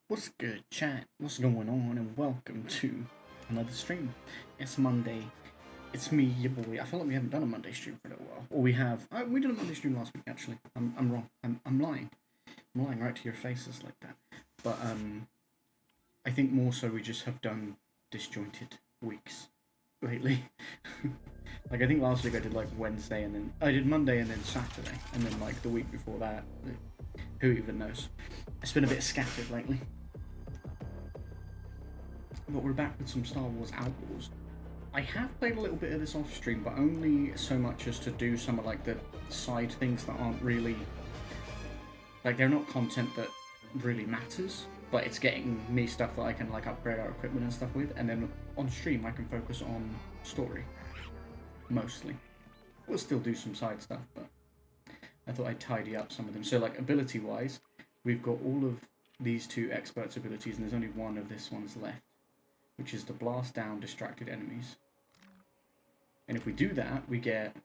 What's good, chat? What's going on? And welcome to another stream. It's Monday. It's me, your boy. I feel like we haven't done a Monday stream for a little while. Or we have. We did a Monday stream last week, actually. I'm wrong. I'm lying. I'm lying right to your faces like that. But I think more so we just have done disjointed weeks lately. Like I think last week I did like Wednesday and then I did Monday and then Saturday and then like the week before that. Who even knows? It's been a bit scattered lately. But we're back with some Star Wars Outlaws. I have played a little bit of this off stream, but only so much as to do some of like the side things that aren't really like they're not content that really matters, but it's getting me stuff that I can like upgrade our equipment and stuff with, and then on stream I can focus on story mostly. We'll still do some side stuff, but I thought I'd tidy up some of them. So like ability wise, we've got all of these two experts abilities, and there's only one of this one's left, which is to blast down distracted enemies. And if we do that, we get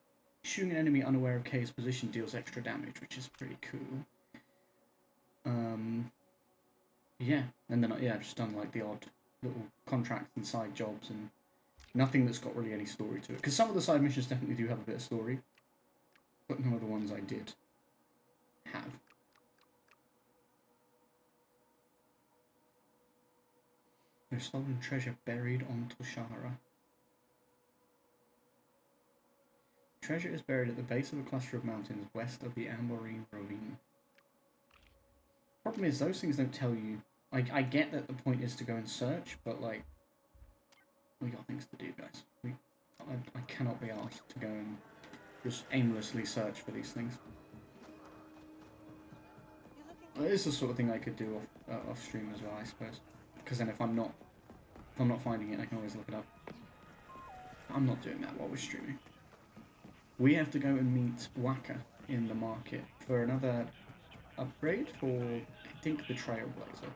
shooting an enemy unaware of K's position deals extra damage, which is pretty cool. Yeah, and then I've just done like the odd little contracts and side jobs and nothing that's got really any story to it. Because some of the side missions definitely do have a bit of story, but none of the ones I did have. There's stolen treasure buried on Toshara. Treasure is buried at the base of a cluster of mountains west of the Amborine Ravine. Problem is, those things don't tell you. I get that the point is to go and search, but like, we got things to do, guys. I cannot be asked to go and just aimlessly search for these things. It's the sort of thing I could do off stream as well, I suppose. Because then if I'm not finding it, I can always look it up. I'm not doing that while we're streaming. We have to go and meet Waka in the market for another upgrade for, I think, the Trailblazer.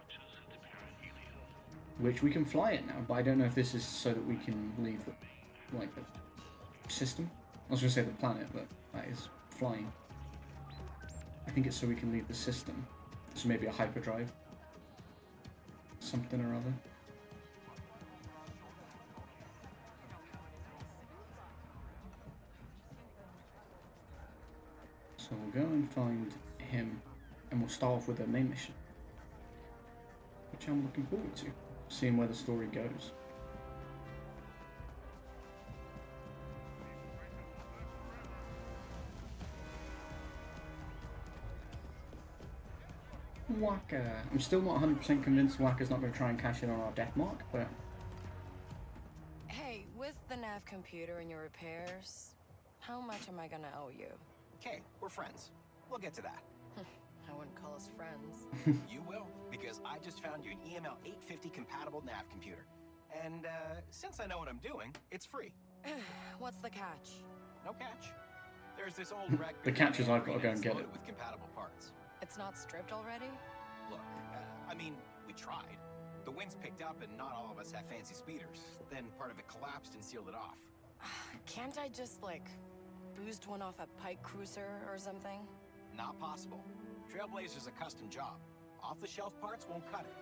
Which we can fly it now, but I don't know if this is so that we can leave the system. I was going to say the planet, but that is flying. I think it's so we can leave the system. So maybe a hyperdrive. Something or other. So we'll go and find him, and we'll start off with the main mission, which I'm looking forward to, seeing where the story goes. Waka. I'm still not 100% convinced Waka's not going to try and cash in on our death mark, but... Hey, with the nav computer and your repairs, how much am I gonna owe you? Okay, we're friends. We'll get to that. I wouldn't call us friends. You will, because I just found you an EML 850 compatible nav computer. And since I know what I'm doing, it's free. What's the catch? No catch. There's this old wreck. The catch is I've got to go and get it. With compatible parts. It's not stripped already? Look, I mean, we tried. The winds picked up and not all of us have fancy speeders. Then part of it collapsed and sealed it off. Can't I just, like, boozed one off a Pike cruiser or something? Not possible. Trailblazer's a custom job. Off-the-shelf parts won't cut it.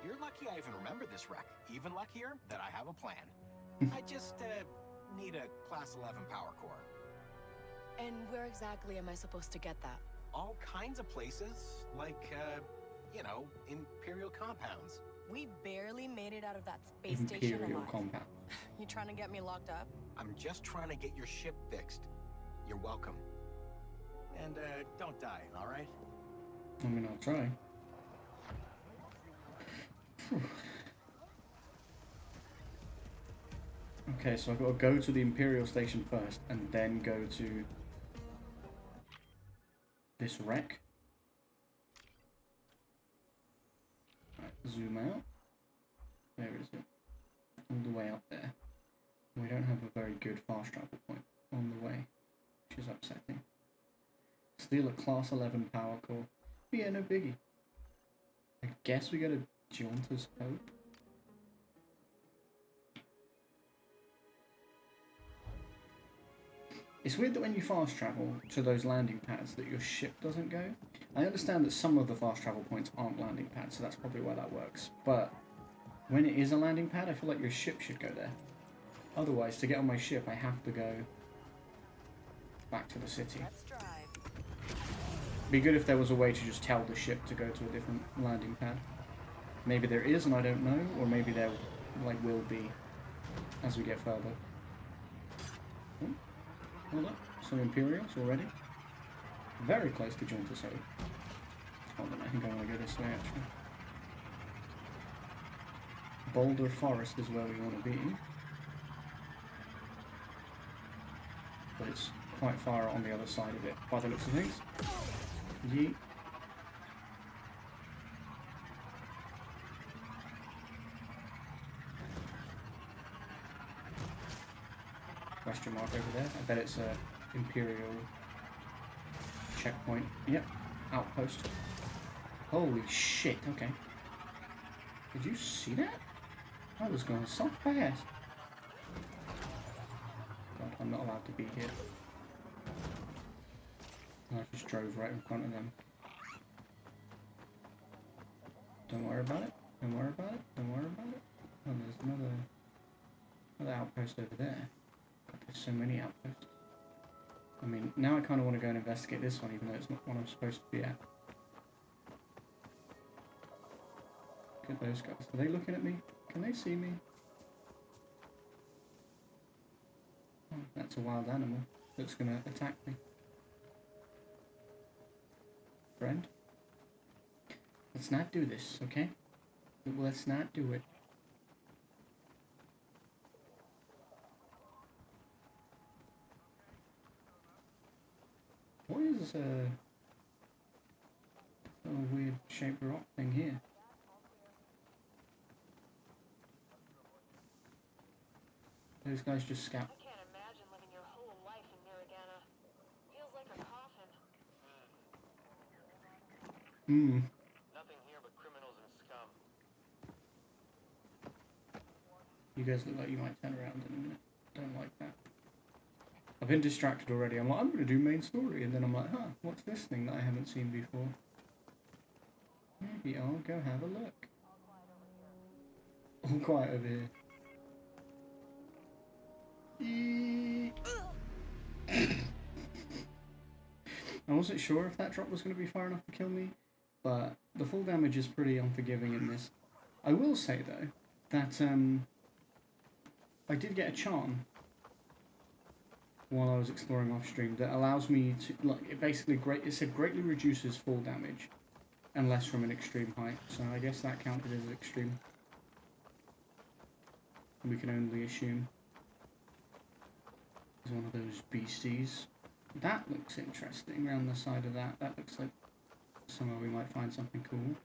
You're lucky I even remember this wreck. Even luckier that I have a plan. I just, need a Class 11 power core. And where exactly am I supposed to get that? All kinds of places, like, you know, Imperial compounds. We barely made it out of that space station Imperial alive. compound. You trying to get me locked up? I'm just trying to get your ship fixed. You're welcome. And, don't die, all right? I mean, I'll try. Okay, so I've got to go to the Imperial station first, and then go to this wreck. Right, zoom out. Where is it? All the way up there. We don't have a very good fast travel point on the way, which is upsetting. Steal a Class 11 power core. But yeah, no biggie. I guess we go to Jaunter's Hope. It's weird that when you fast travel to those landing pads that your ship doesn't go. I understand that some of the fast travel points aren't landing pads, so that's probably why that works. But when it is a landing pad, I feel like your ship should go there. Otherwise, to get on my ship, I have to go back to the city. Let's drive. Be good if there was a way to just tell the ship to go to a different landing pad. Maybe there is and I don't know, or maybe there like will be as we get further. Oh, hold up, some Imperials already. Very close to Jauntus. Hold on, I think I want to go this way actually. Boulder Forest is where we want to be. But it's quite far on the other side of it, by the looks of things. Yeet. Question mark over there. I bet it's a Imperial checkpoint. Yep, outpost. Holy shit, okay. Did you see that? I was going so fast. God, I'm not allowed to be here. I just drove right in front of them. Don't worry about it. Don't worry about it. Don't worry about it. Oh, there's another outpost over there. God, there's so many outposts. I mean, now I kind of want to go and investigate this one, even though it's not one I'm supposed to be at. Look at those guys. Are they looking at me? Can they see me? Oh, that's a wild animal that's going to attack me. Friend? Let's not do this, okay? Let's not do it. What is a weird shaped rock thing here? Those guys just scout. I can't imagine living your whole life in Miragana. Feels like a coffin. Nothing here but criminals and scum. You guys look like you might turn around in a minute. Don't like that. I've been distracted already. I'm like, I'm going to do main story. And then I'm like, huh, what's this thing that I haven't seen before? Maybe I'll go have a look. All quiet over here. I wasn't sure if that drop was going to be far enough to kill me, but the full damage is pretty unforgiving in this. I will say though that I did get a charm while I was exploring off stream that allows me to, like, it basically greatly reduces full damage unless from an extreme height. So I guess that counted as extreme. We can only assume. Is one of those beasties. That looks interesting around the side of that. That looks like somewhere we might find something cool.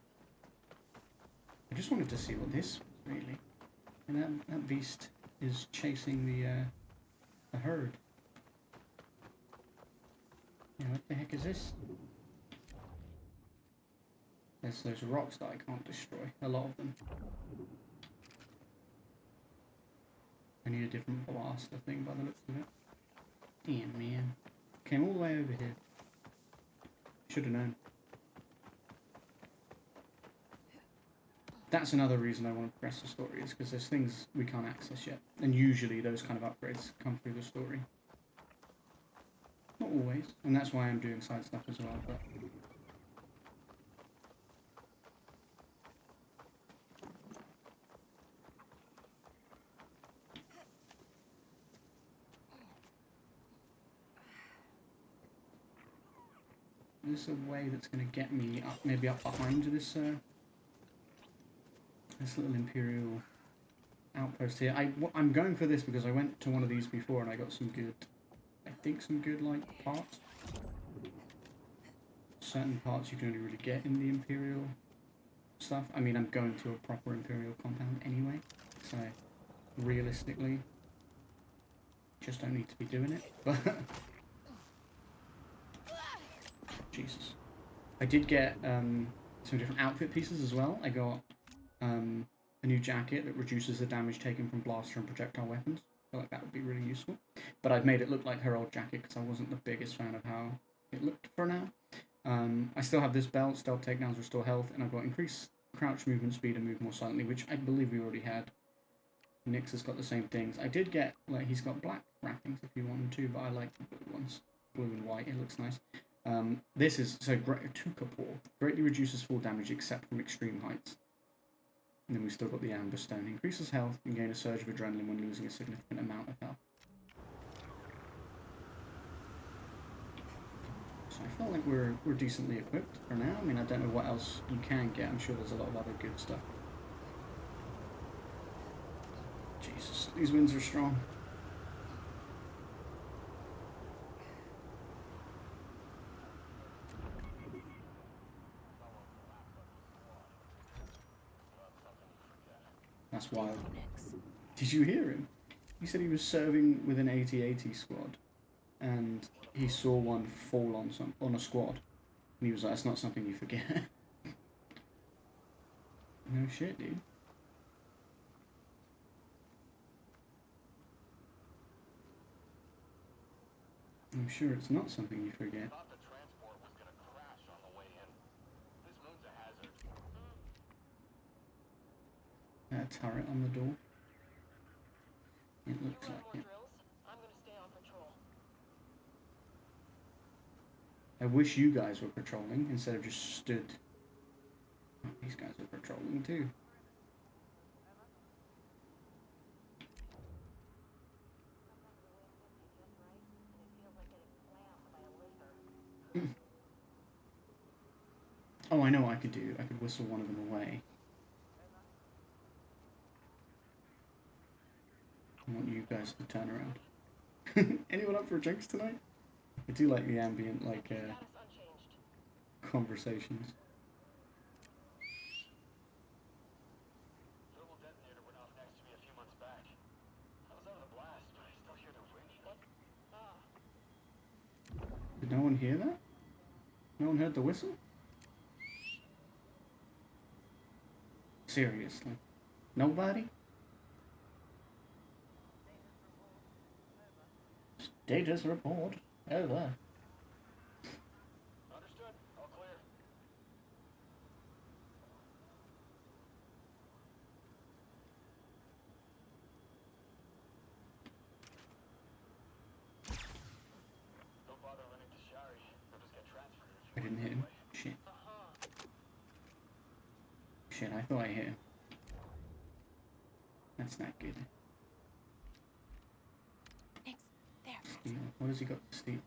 I just wanted to see what this was really. And that beast is chasing the herd. Yeah, what the heck is this? There's those rocks that I can't destroy. A lot of them. I need a different blaster thing by the looks of it. Damn, man. Came all the way over here. Should have known. That's another reason I want to progress the story, is because there's things we can't access yet. And usually those kind of upgrades come through the story. Not always. And that's why I'm doing side stuff as well, but... There's a way that's going to get me up, maybe up behind this this little Imperial outpost here. I'm going for this because I went to one of these before and I got some good, I think some good like parts. Certain parts you can only really get in the Imperial stuff. I mean, I'm going to a proper Imperial compound anyway, so realistically, just don't need to be doing it. But Jesus. I did get some different outfit pieces as well. I got a new jacket that reduces the damage taken from blaster and projectile weapons. feel like that would be really useful. But I've made it look like her old jacket because I wasn't the biggest fan of how it looked for now. I still have this belt, stealth takedowns, restore health, and I've got increased crouch movement speed and move more silently, which I believe we already had. Nyx has got the same things. I did get, like, he's got black wrappings if you want them to, but I like the blue ones. Blue and white, it looks nice. This is, so, Tukapor. Greatly reduces fall damage except from extreme heights. And then we've still got the Amber Stone. Increases health and gain a surge of adrenaline when losing a significant amount of health. So I feel like we're decently equipped for now. I mean, I don't know what else you can get. I'm sure there's a lot of other good stuff. Jesus, these winds are strong. That's wild. Did you hear him? He said he was serving with an 80-80 squad, and he saw one fall on a squad, and he was like, "That's not something you forget." No shit, dude. I'm sure it's not something you forget. Thought the transport was gonna crash on the way in. This moon's a hazard. That turret on the door. It looks You like run more it. drills? I'm gonna stay on patrol. I wish you guys were patrolling instead of just stood. Oh, these guys are patrolling too. Oh, I know what I could do. I could whistle one of them away. I want you guys to turn around. Anyone up for drinks tonight? I do like the ambient, like, Status unchanged. conversations. Thermal detonator went off next to me a few months back. I was out of the blast, but I still hear the radio. Did no one hear that? No one heard the whistle? Seriously? Nobody? Status report. Over. Understood. All clear. Don't bother running to Shari. They'll just get transferred. I didn't hit him. Shit. Shit, I thought I hit him. That's not good. Thanks. There. Steal. What has he got to steal?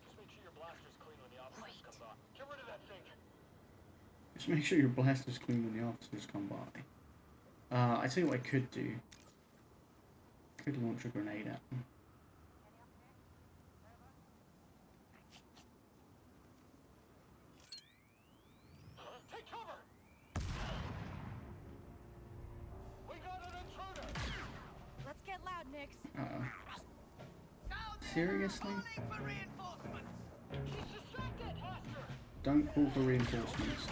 Just make sure your blaster's clean when the officers come by. Get rid of that thing. Just make sure your blaster's clean when the officers come by. I tell you what I could do. I could launch a grenade at them. Take cover! We got an intruder! Let's get loud, Nix. Seriously? He's distracted! Faster! Don't call for reinforcements.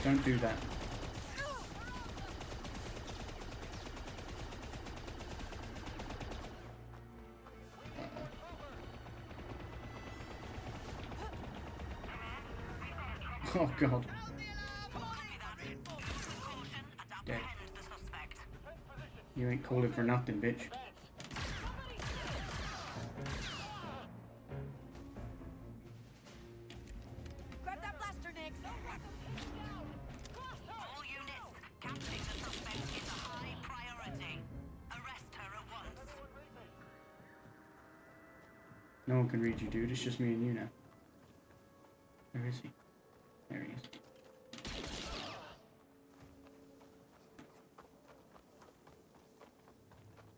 Don't do that. Oh god. Dead. You ain't calling for nothing, bitch. Grab that blaster, Nix. All units, capturing the suspect is a high priority. Arrest her at once. No one can read you, dude. It's just me and you now. Where is he? There he is.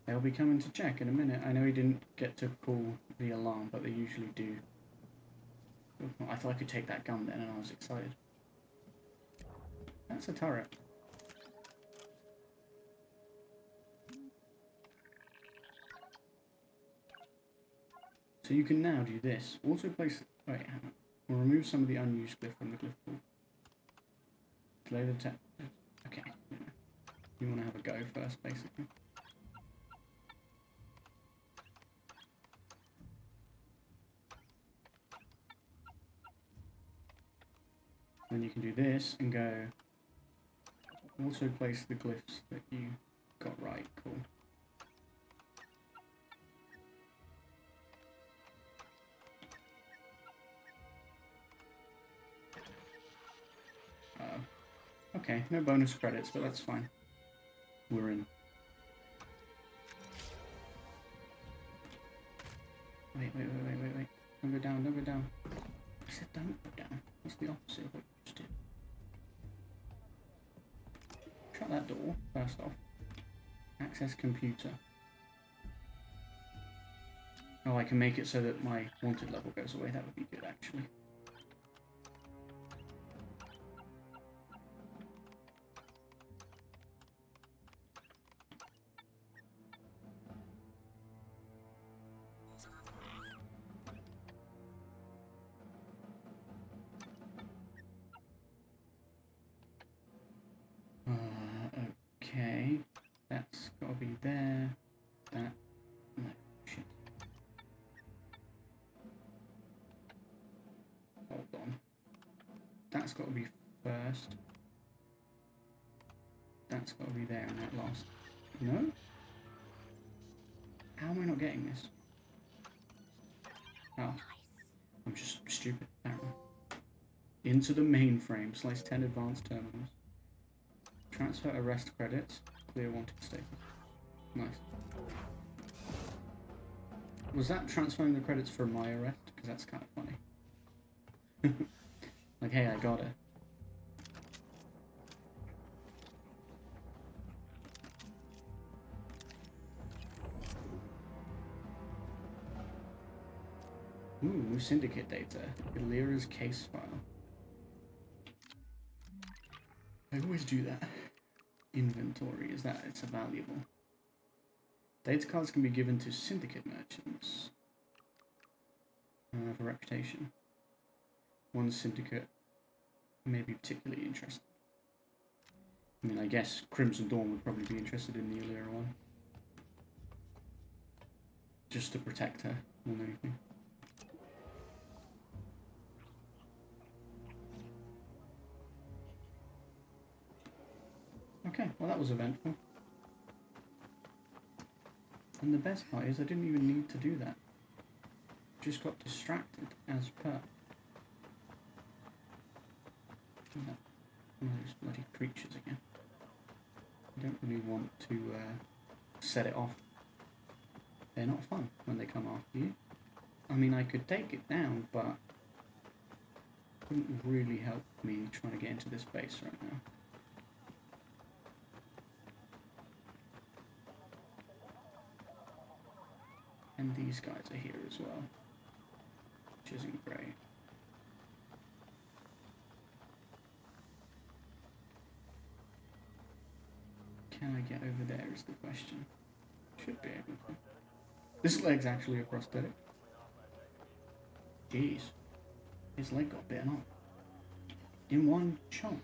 They'll be coming to check in a minute. I know he didn't get to pull the alarm, but they usually do. I thought I could take that gun then, and I was excited. That's a turret. So you can now do this. Also place... Wait, hang on. We'll remove some of the unused glyph from the glyph pool. Delay the tech. Okay. You want to have a go first, basically. Then you can do this and go. Also place the glyphs that you got right. Cool. Okay, no bonus credits, but that's fine. We're in. Wait. Don't go down, don't go down. I said don't go down. That's the opposite of what you just did. Shut that door, first off. Access computer. Oh, I can make it so that my wanted level goes away. That would be good, actually. Okay, that's got to be there. That, no, shit. Hold on. That's got to be first. That's got to be there in that last. No? How am I not getting this? Oh, I'm just stupid, apparently. Into the mainframe, slice 10 advanced terminals. Transfer arrest credits, clear wanted status. Nice. Was that transferring the credits for my arrest? Because that's kind of funny. Like, hey, I got it. Ooh, new syndicate data. Illyra's case file. I always do that. Inventory, is that it's a valuable. Data cards can be given to syndicate merchants. For reputation. One syndicate may be particularly interested. I mean, I guess Crimson Dawn would probably be interested in the Illyra one. Just to protect her more than anything. Okay, well that was eventful. And the best part is I didn't even need to do that. Just got distracted as per. One of those bloody creatures again. I don't really want to set it off. They're not fun when they come after you. I mean, I could take it down, but it wouldn't really help me trying to get into this base right now. And these guys are here as well, which isn't great. Can I get over there is the question. Should be able to. This leg's actually a prosthetic. Jeez. His leg got bitten off. In one chunk.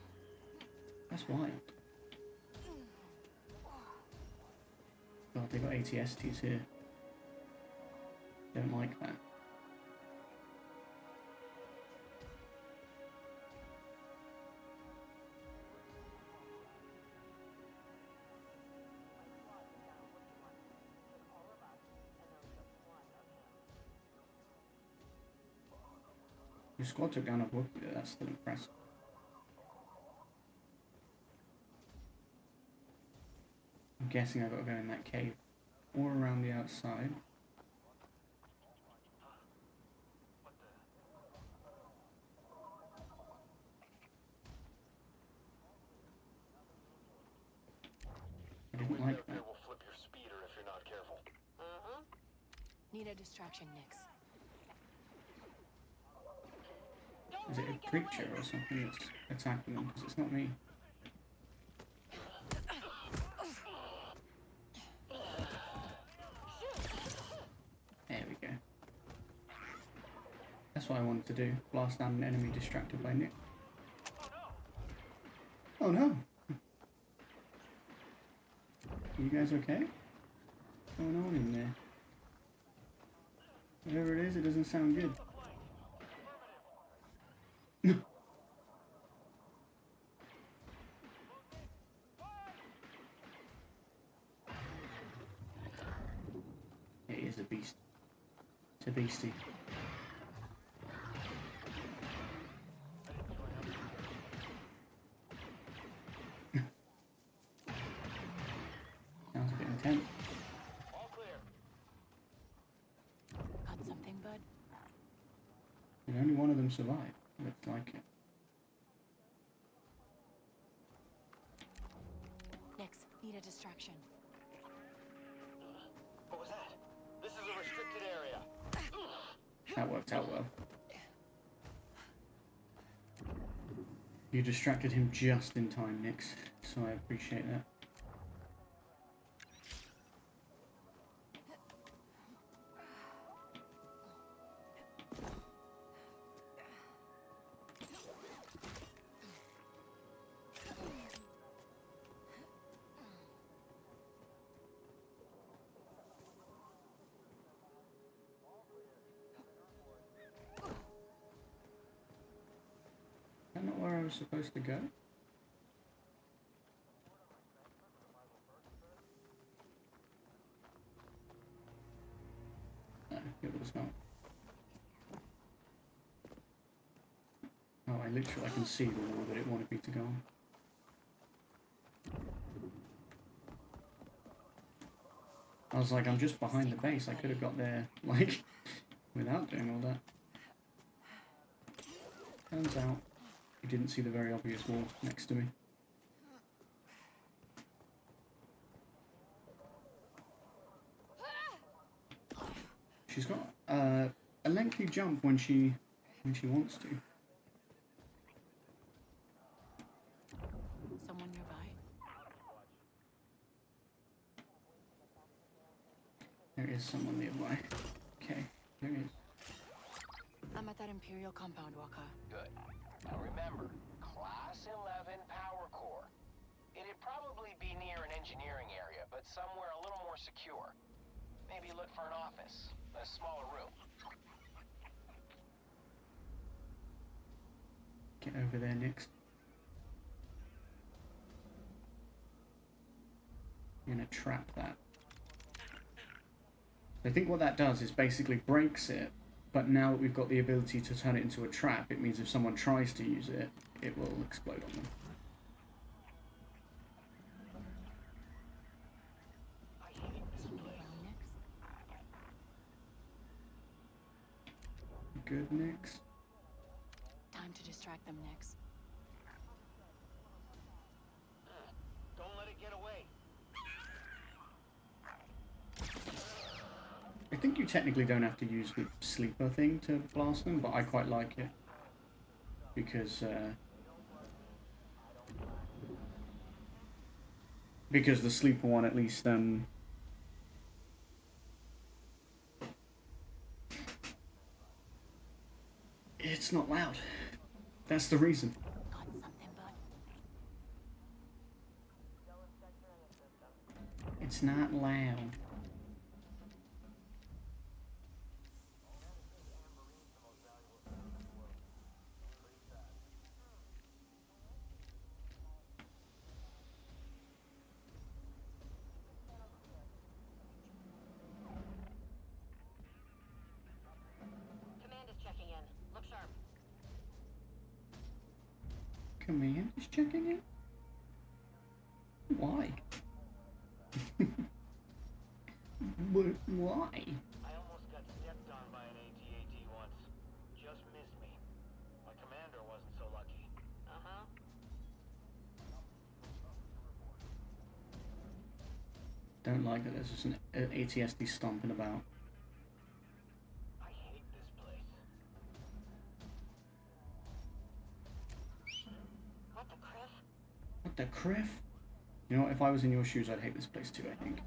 That's wild. God, they got ATSTs here. Don't like that. Your squad took down a book, that's still impressive. I'm guessing I've got to go in that cave or around the outside. I didn't like that. Will flip your speeder if you're not careful. Need a distraction, Nix. Is it a creature or something that's attacking them? Because it's not me. There we go. That's what I wanted to do. Blast down an enemy distracted by Nick. Oh no! You guys okay? What's going on in there? Whatever it is, it doesn't sound good. It is a beast. It's a beastie. Sounds a bit intense. All clear. Got something, bud? And only one of them survived. Looks like it. Nix, need a distraction. What was that? This is a restricted area. That worked out well. You distracted him just in time, Nix, so I appreciate that. Is that not where I was supposed to go? No, it was not. Oh, I can see the wall that it wanted me to go on. I was like, I'm just behind the base. I could have got there, like, without doing all that. Turns out, he didn't see the very obvious wall next to me. She's got a lengthy jump when she wants to. Someone nearby? There is someone nearby. Okay, there is. I'm at that Imperial compound, Walker. Good. Now remember, Class 11 power core. It'd probably be near an engineering area, but somewhere a little more secure. Maybe look for an office, a smaller room. Get over there next. I'm gonna trap that. I think what that does is basically breaks it, but now that we've got the ability to turn it into a trap, it means if someone tries to use it, it will explode on them. Good, Nix. Time to distract them, Nix. Don't let it get away. I think you technically don't have to use the sleeper thing to blast them, but I quite like it. Because the sleeper one at least, it's not loud. That's the reason. Got something, bud? It's not loud. Command is checking in. Look sharp. Command is checking in? Why? But why? I almost got stepped on by an AT-AT once. Just missed me. My commander wasn't so lucky. Uh-huh. Don't like that there's just an ATSD stomping about. I hate this place. What the criff? What the criff? You know what, if I was in your shoes, I'd hate this place too, I think.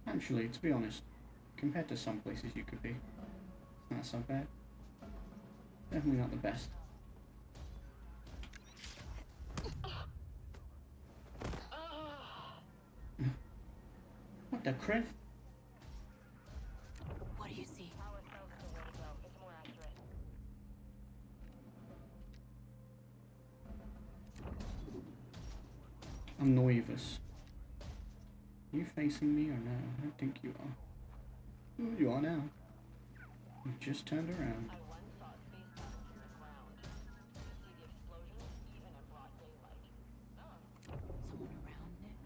Actually, to be honest, compared to some places you could be, it's not so bad. Definitely not the best. the criff? What do you see? Power cell's the way to go. It's more accurate. I'm nervous. Are you facing me or no? I don't think you are. Ooh, you are now. You just turned around. I once saw a space battle here at ground. You see the explosions even in broad daylight. Someone around, Nix?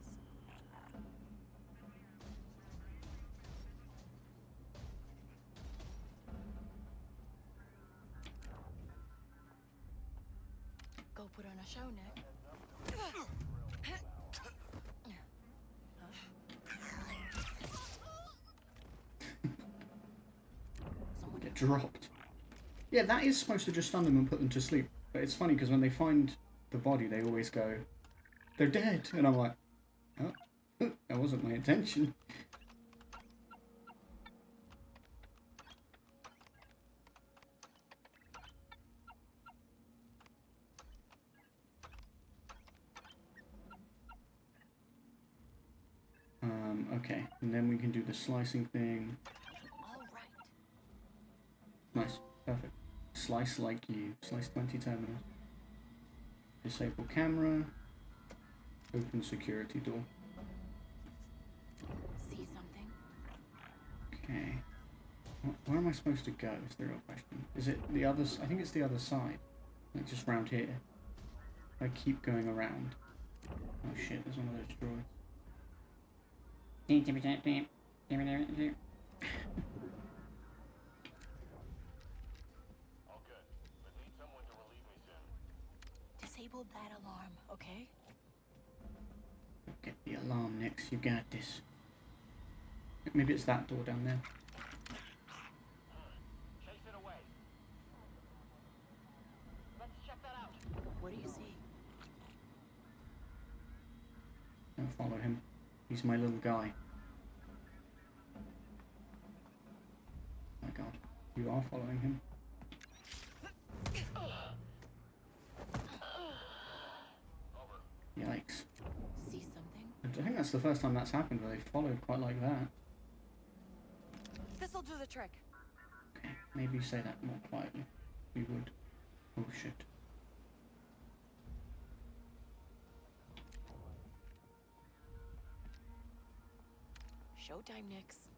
Go put on a show, Nick. Someone Get dropped. Yeah, that is supposed to just stun them and put them to sleep. But it's funny because when they find the body, they always go, they're dead. And I'm like, oh, that wasn't my intention. Okay, and then we can do the slicing thing. all right. Nice, perfect. Slice like you. Slice 20 terminals. Disable camera. Open security door. See something? Okay. Where am I supposed to go is the real question. Is it the other I think it's the other side. Like just round here. I keep going around. Oh shit, there's one of those droids. All good, but need someone to relieve me soon. Disabled that alarm, okay? Get the alarm next, you got this. Maybe it's that door down there. Chase it away. Let's check that out. What do you see? Don't follow him. He's my little guy. My god. You are following him. Yikes. See something? I think that's the first time that's happened where they followed quite like that. This'll do the trick. Okay, maybe say that more quietly. We would. Oh shit. Showtime, Nix.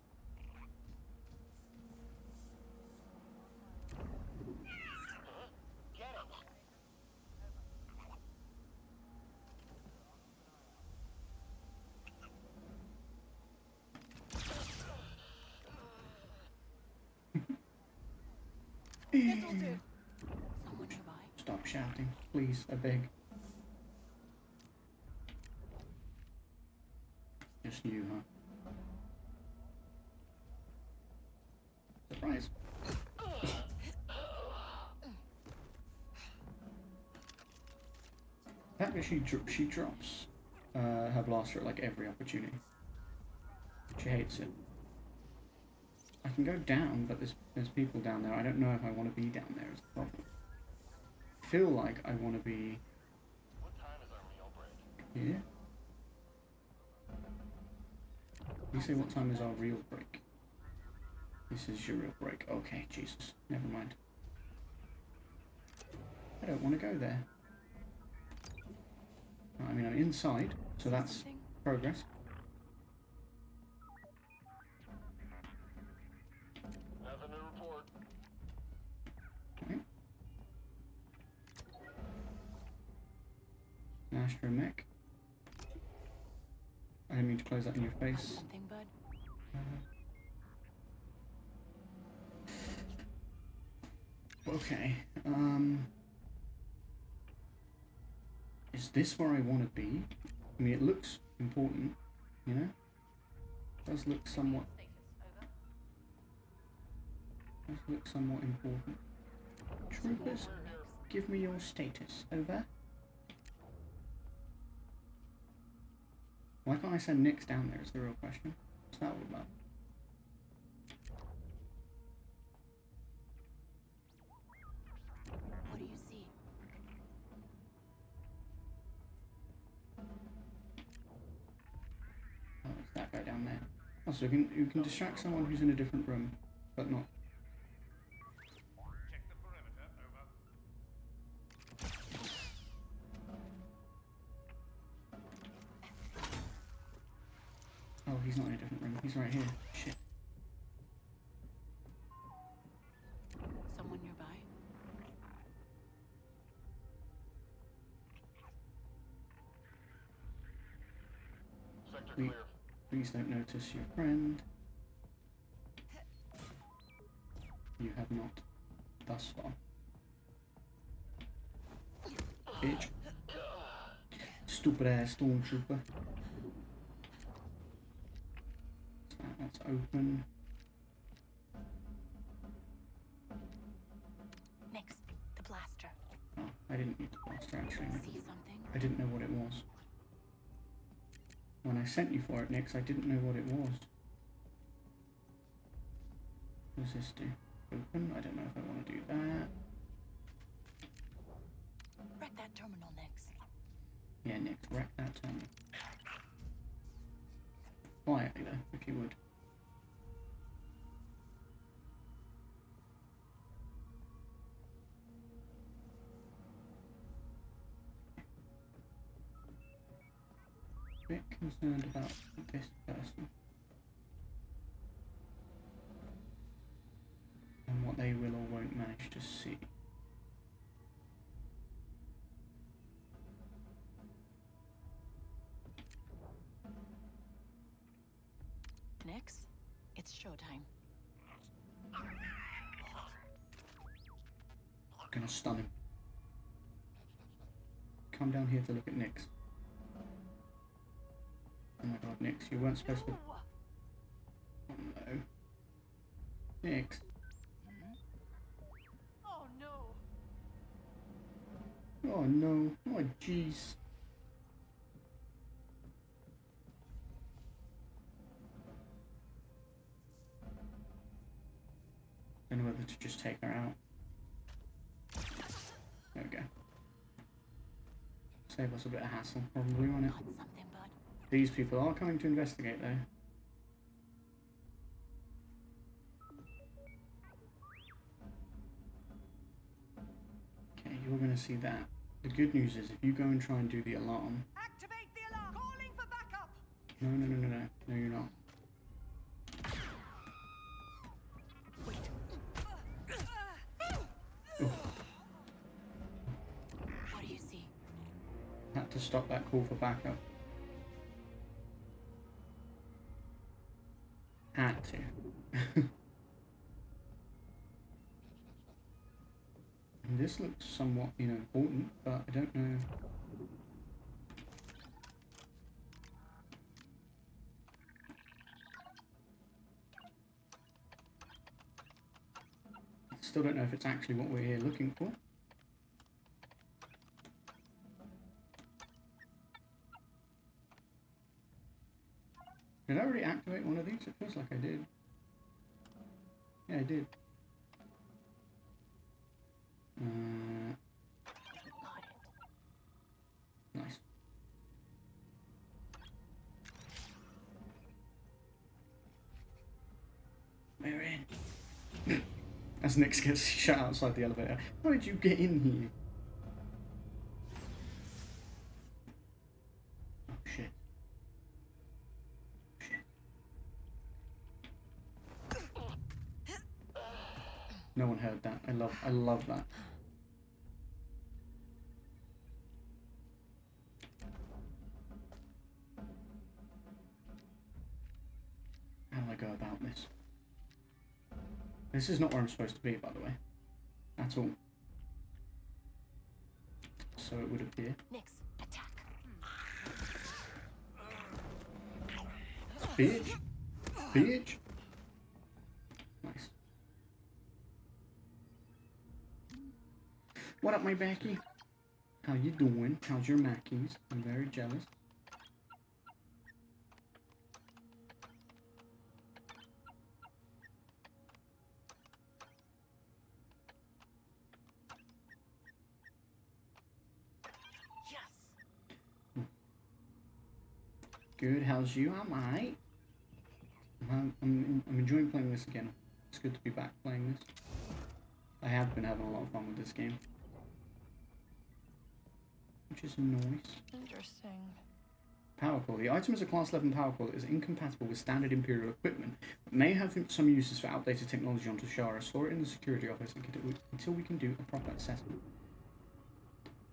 Get it. This'll do. Someone nearby. Stop shouting, please, I beg. Just you, huh? Surprise. That bit she drops her blaster at like every opportunity. She hates it. I can go down, but there's people down there. I don't know if I want to be down there is the problem. I feel like I want to be What time is our meal break? here. You say what time is our real break? This is your real break. Okay, Jesus. Never mind. I don't want to go there. I mean, I'm inside, so that's Something? progress. Nothing to report. Okay. An astromech. I didn't mean to close that in your face. Something, bud? Okay. Is this where I want to be? I mean, it looks important, you know? It does look somewhat... Does look somewhat important. Troopers, give me your status. Over. Why can't I send Nix down there is the real question. What's that all about? What do you see? Oh, it's that guy down there. Oh, so you can distract someone who's in a different room, but not. Check the perimeter, over. Oh, he's not in a different room. He's right here. Shit. Someone nearby? Sector We- clear. Please don't notice your friend. You have not thus far. Bitch. Stupid ass stormtrooper. That's open. Next, the blaster. Oh, I didn't need the blaster actually. See something? I didn't know what it was. When I sent you for it, Nix, I didn't know what it was. What does this do? Open? I don't know if I want to do that. Wreck that terminal next. Yeah, Nix, wreck that terminal. Quietly though, if you would. Bit concerned about this person and what they will or won't manage to see. Next, it's showtime. Gonna stun him. Come down here to look at Nix. Oh my god, Nix, you weren't supposed to. Oh no. Nix. Oh no! Oh no. Oh jeez. Don't know whether to just take her out. There we go. Save us a bit of hassle, probably, won't it? Got something, bud. These people are coming to investigate, though. Okay, you're going to see that. The good news is, if you go and try and do the alarm... Activate the alarm. Calling for backup. No, no, no, no, no. No, you're not. Ooh, What do you see? had to stop that call for backup. Had to. And this looks somewhat, important, but I don't know. Still don't know if it's actually what we're here looking for. Did I already activate one of these? It feels like I did. Yeah, I did. Got it. Nice. We're in. As Nix gets shut outside the elevator. How did you get in here? Oh shit. Shit. No one heard that. I love that. How do I go about this? This is not where I'm supposed to be, by the way. At all. So it would appear. Nix, attack. Bitch! Bitch! Nice. What up, my Becky? How you doing? How's your Mackies? I'm very jealous. Yes. Good, how's you? I'm alright. I'm enjoying playing this again. It's good to be back playing this. I have been having a lot of fun with this game. Which is nice. Interesting. Power core. The item is a class 11 power core that is incompatible with standard Imperial equipment, but may have some uses for outdated technology on Toshara. Store it in the security office until we can do a proper assessment.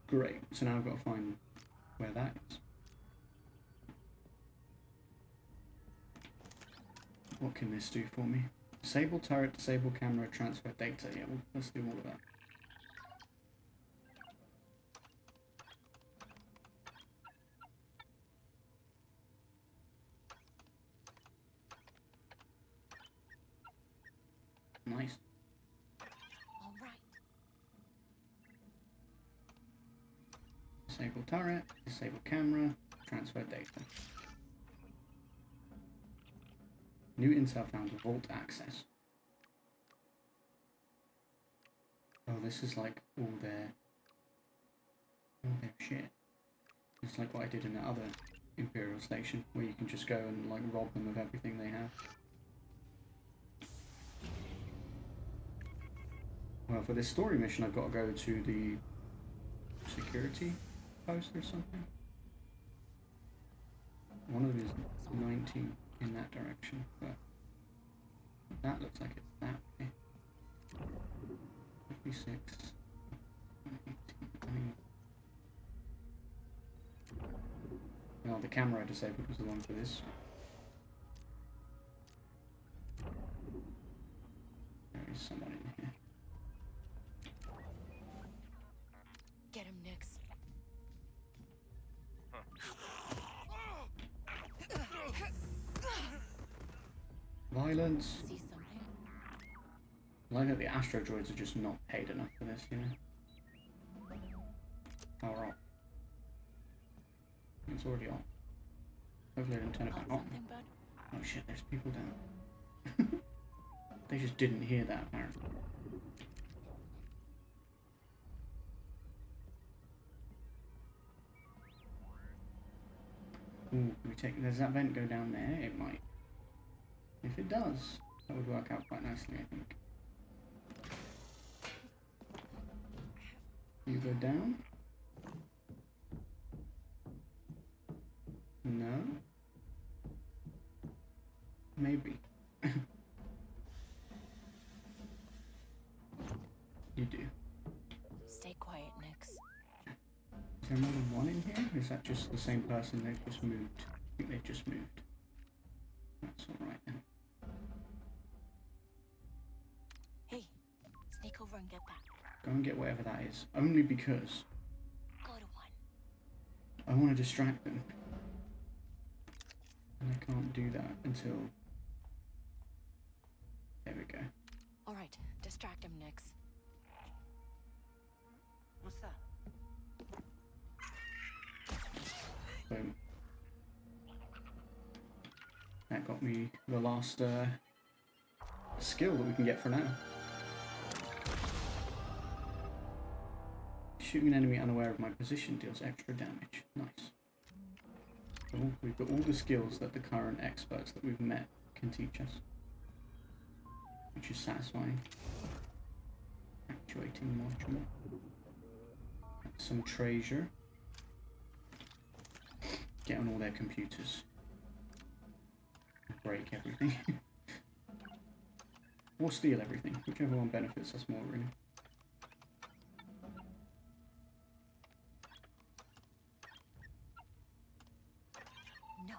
Great. So now I've got to find where that is. What can this do for me? Disable turret, disable camera, transfer data. Yeah, well, let's do all of that. Nice. All right. Disable turret, disable camera, transfer data. New intel found, vault access. Oh, this is like all their shit. It's like what I did in that other Imperial station, where you can just go and like rob them of everything they have. Well, for this story mission, I've got to go to the security post or something. One of them is 19 in that direction, but that looks like it's that way. 56. 18, I mean, well, the camera I disabled was the one for this. There is someone in here. Get him, Nix. Violence. See something? I like that the Astro droids are just not paid enough for this, you know? Power off. It's already on. Hopefully I didn't turn it back on. Something, bud? Oh shit, there's people down. They just didn't hear that, apparently. Ooh, does that vent go down there? It might. If it does, that would work out quite nicely, I think. You go down? No? Maybe. You do. Stay quiet, Nix. Is there more than one in here? Or is that just the same person they've just moved? I think they've just moved. That's alright then. Hey, sneak over and get that. Go and get whatever that is. Only because Go to one. I want to distract them. And I can't do that until... There we go. All right, distract him, Nix. What's that? Boom. That got me the last skill that we can get for now. Shooting an enemy unaware of my position deals extra damage. Nice. So we've got all the skills that the current experts that we've met can teach us. Which is satisfying. Actuating module. Some treasure. Get on all their computers. Break everything. Or steal everything. Whichever one benefits us more, really. Nice.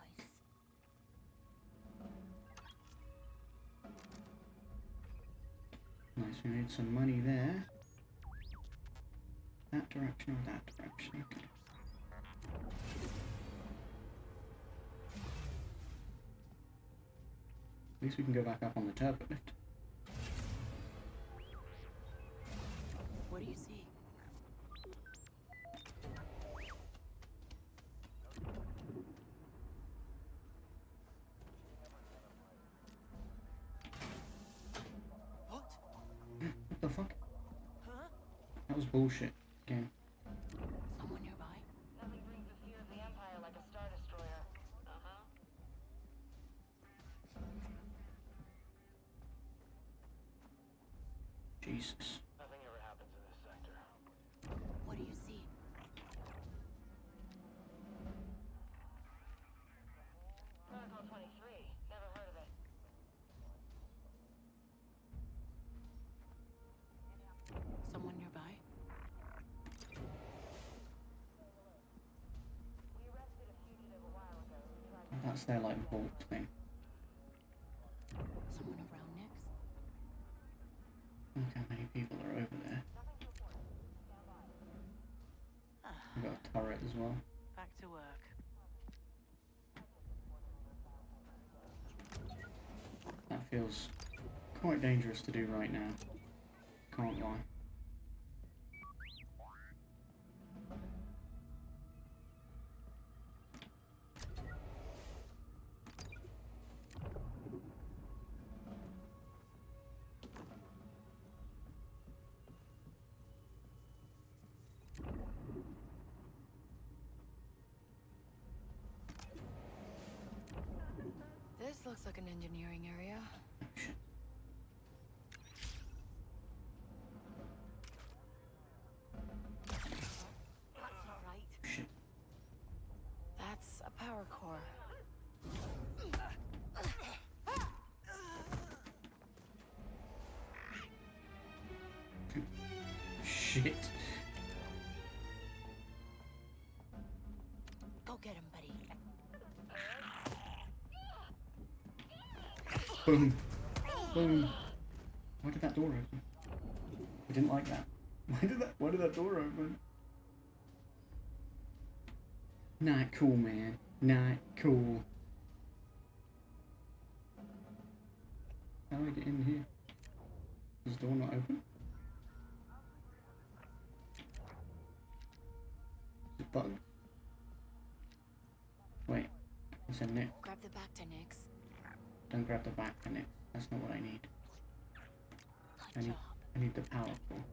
Nice, we made some money there. That direction or that direction, okay. At least we can go back up on the turbo lift. What do you see? What? What the fuck? Huh? That was bullshit. Again. Someone nearby? Nothing brings the fear of the Empire like a Star Destroyer. Jesus. Nothing ever happens in this sector. What do you see? Protocol 23. Never heard of it. Someone nearby? We arrested a fugitive a while ago who tried to... That's their like vault thing. Someone around next? Look how many people are over there. We've got a turret as well. Back to work. That feels quite dangerous to do right now. Can't lie. This looks like an engineering area. Shit. That's not right. Shit. That's a power core. Shit. Go get him, buddy. Boom. Boom. Why did that door open? I didn't like that. Why did that door open? Not cool, man. Not cool. How do I get in here? Is the door not open? Is it bugged? Wait. It's a Nick. Grab the back to Nix. Don't grab the back in it. That's not what I need. Good job. I need the power core.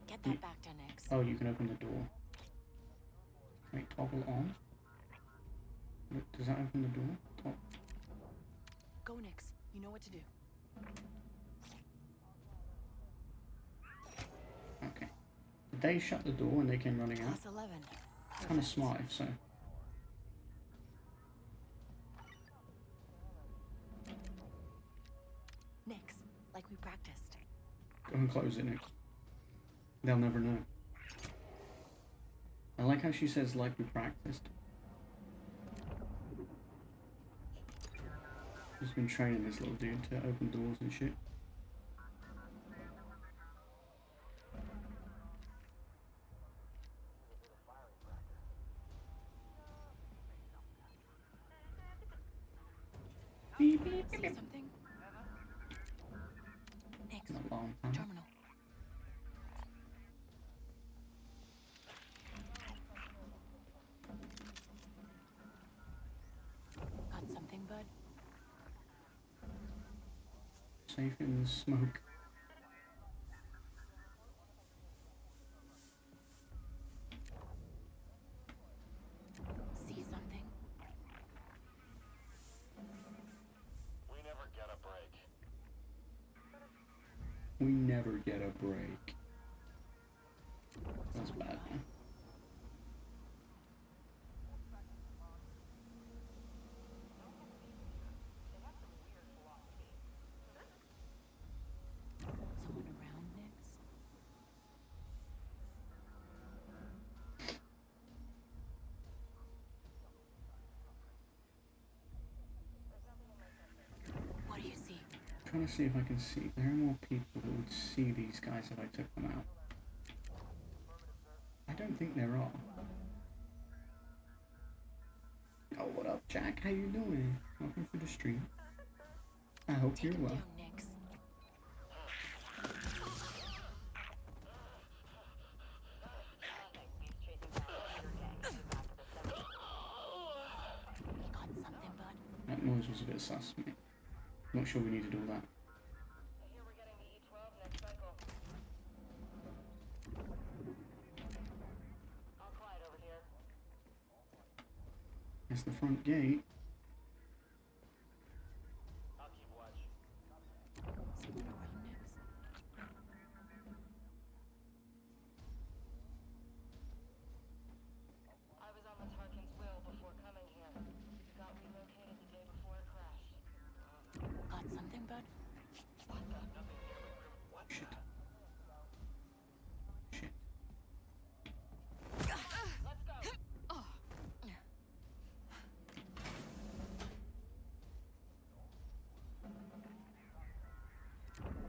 Get that back to Nix. Oh, you can open the door. Wait, toggle on. Wait, does that open the door? Go, Nix. You know what to do. Okay. Did they shut the door when they came running out? Plus 11. Kind of smart, if so. Nix, like we practiced. Go and close it, Nick. They'll never know. I like how she says, like we practiced. She's been training this little dude to open doors and shit. Beep, beep, See beep, beep. something? Nix, An alarm panel. terminal. Got something, bud? Safe in the smoke. See something? We never get a break. We never get a break. That's bad, man. Someone around, Nix? What do you see? I'm trying to see if I can see. There are more people who would see these guys if I took them out. I don't think there are. Oh, what up, Jack? How you doing? Welcome to the stream. I hope Take you're him well. down, Nix. Got something, bud? That noise was a bit sus, mate. Not sure we needed all that. I hear we're getting the E12 next cycle. All quiet over here. It's the front gate. I'll keep watch. bud? Shit. Shit. Let's go.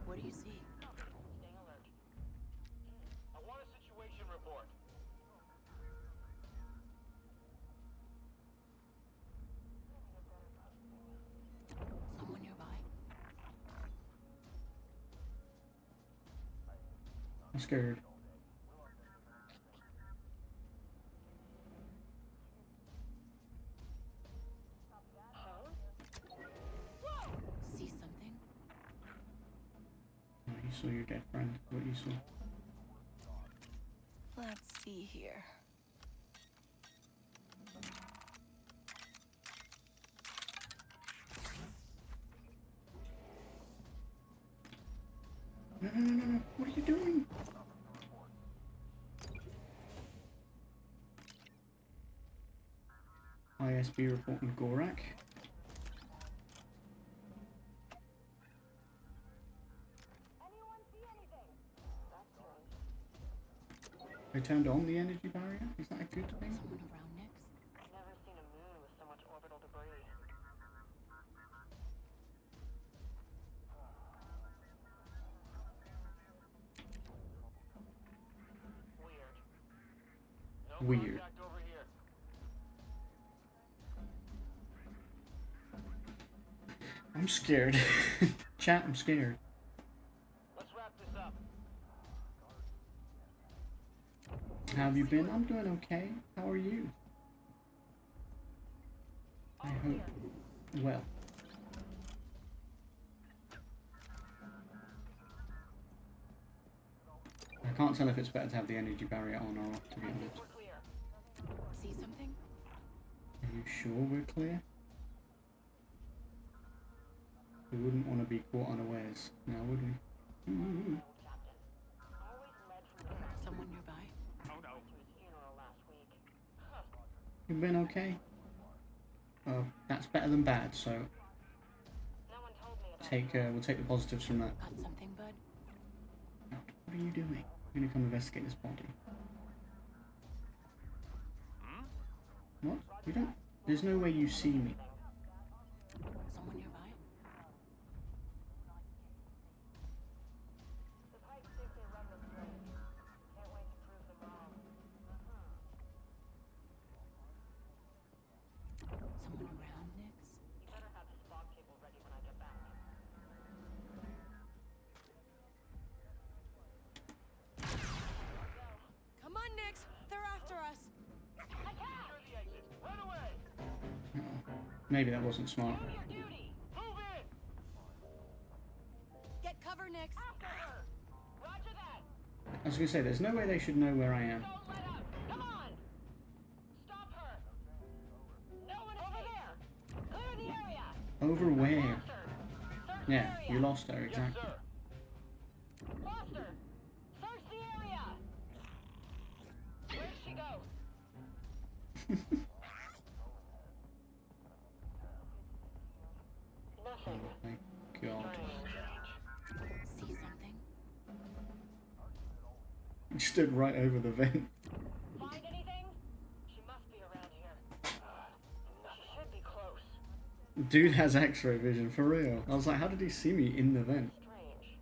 What do you see? Staying alert. I want a situation report. Someone nearby? I'm scared. See something? Oh, you saw your dead friend. What you saw? Let's see here. No, no, no, no, no. What are you doing? ISB reporting Gorak. They turned on the energy barrier? Is that a good thing? Someone around next? Never seen a moon with so much orbital debris. Weird. No Weird. contact over here. I'm scared. Chat, I'm scared. Let's wrap this up. How have you been? I'm doing okay. How are you? I hope well. I can't tell if it's better to have the energy barrier on or off, to be honest. We're clear. See something? Are you sure we're clear? We wouldn't want to be caught unawares now, would we? Ooh. Captain. Always led from the front. Someone nearby? Oh no. To his funeral last week. Huh. You've been okay? Oh, that's better than bad, so No one told me about we'll take the positives from that. Got something, bud? What are you doing? I'm gonna come investigate this body. What? You don't? There's no way you see me. Someone nearby? The pipe sticks in run them straight. Can't wait to prove them wrong. Someone around next? You better have the spot cable ready when I get back. Come on, Nix! They're after us! Secure the exit. Run away. Uh-oh. Maybe that wasn't smart. Do your duty. Move in. Get cover, Nix! After her. Roger that. I was gonna say, there's no way they should know where I am. Don't let up. Come on. Stop her. No one over there. Clear the area. Over where? Foster. Search Yeah, the area. you lost her, exactly. Foster. Search the area. Where'd she go? Nothing. My God. See something? You stood right over the vent. Find anything? She must be around here. She should be close. Dude has X-ray vision, for real. I was like, how did he see me in the vent? Strange.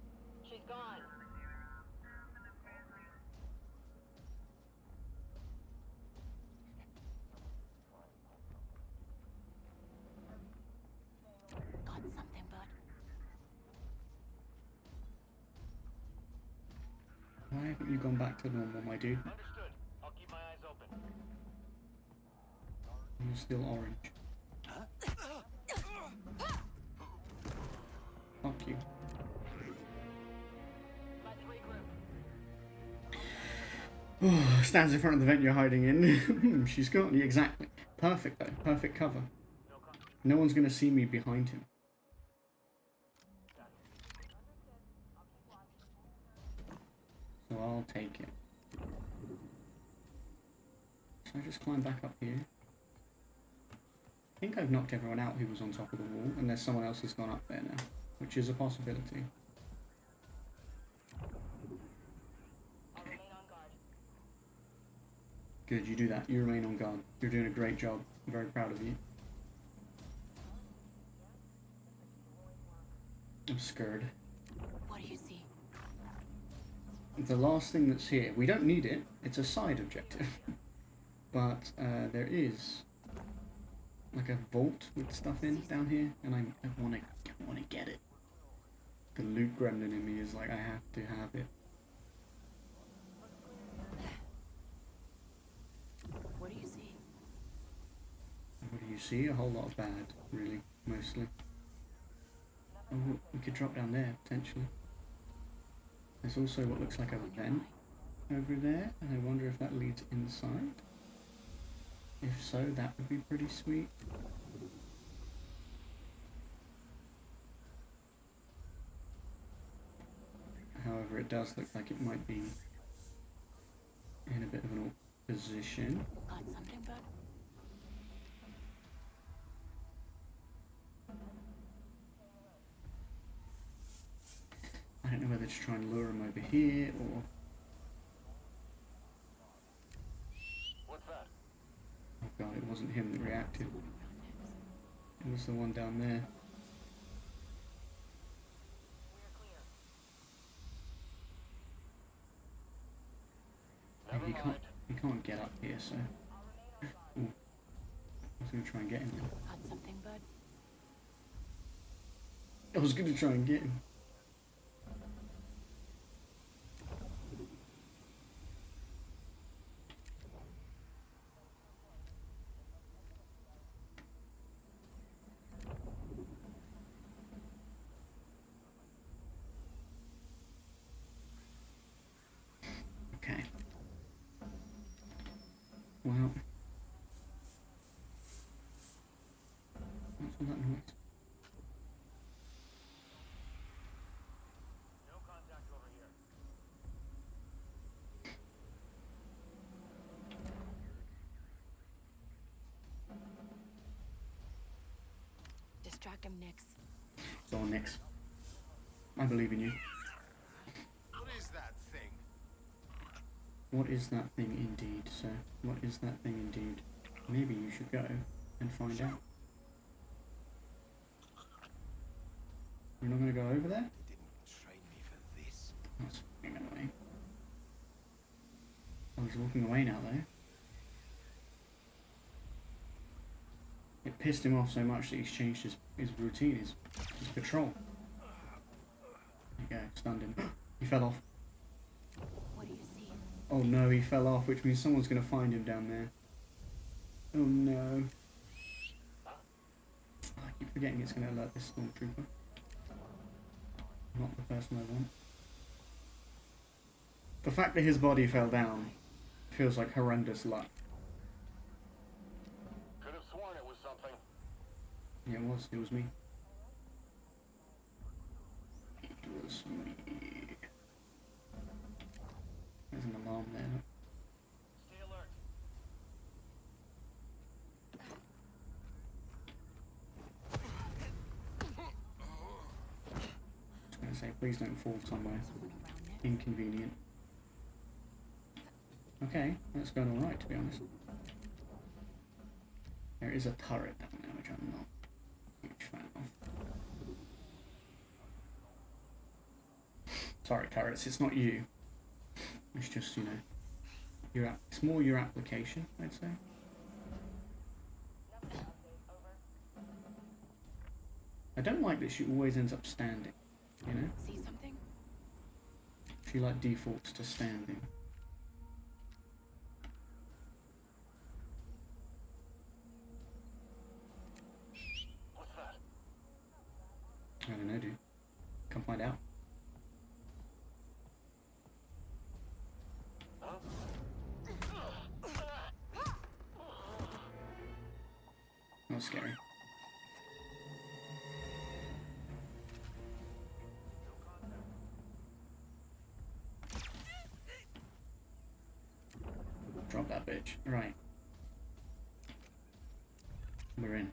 She's gone. Got something, bud? Why haven't you gone back to normal, my dude? Understood. I'll keep my eyes open. You're still orange. Fuck you. Let's regroup. Stands in front of the vent you're hiding in. She's got you, exactly. Perfect though, perfect cover. No contact. No one's gonna see me behind him. So I'll take it. So I just climb back up here. I think I've knocked everyone out who was on top of the wall, unless someone else has gone up there now. which is a possibility. I'll remain on guard. Good, you do that. You remain on guard. You're doing a great job. I'm very proud of you. I'm scared. What do you see? The last thing that's here, we don't need it. It's a side objective. But there is like a vault with stuff in down here, and I want to get it. The loot gremlin in me is like, I have to have it. What do you see? What do you see? A whole lot of bad, really, mostly. Oh, we could drop down there, potentially. There's also what looks like a vent over there, and I wonder if that leads inside. If so, that would be pretty sweet. However, it does look like it might be in a bit of an awkward position. Got something, bud? I don't know whether to try and lure him over here or... What's that? Oh god, it wasn't him that reacted. It was the one down there. We're clear. Never He mind. can't get up here, so... Ooh. I was going to try and get him. Got something, bud? I was going to try and get him. Okay. Well. What's all that noise? No contact over here. Distract him, Nix. It's on Nix. I believe in you. What is that thing? What is that thing indeed, sir? What is that thing indeed? Maybe you should go and find out. You're not going to go over there? They didn't train me for this. That's fucking annoying. Oh, he's walking away now, though. It pissed him off so much that he's changed his routine, his patrol. There you go, stunned him. He fell off. What do you see? Oh no, he fell off, which means someone's going to find him down there. Oh no. Oh, I keep forgetting it's going to alert this stormtrooper. Not the person I want. The fact that his body fell down feels like horrendous luck. Could have sworn it was something. Yeah, it was me. It was me. There's an alarm there. Look. Stay alert. I was going to say, please don't fall somewhere Someone around Nix? inconvenient. Okay, that's going alright, to be honest. There is a turret down there, which I'm not a huge fan of. Sorry, turrets, it's not you. It's just, you know, it's more your application, I'd say. I don't like that she always ends up standing, you know? See something? She like defaults to standing. What's that? I don't know, dude. Come find out. Huh? That was scary. Drop that bitch. Right. We're in.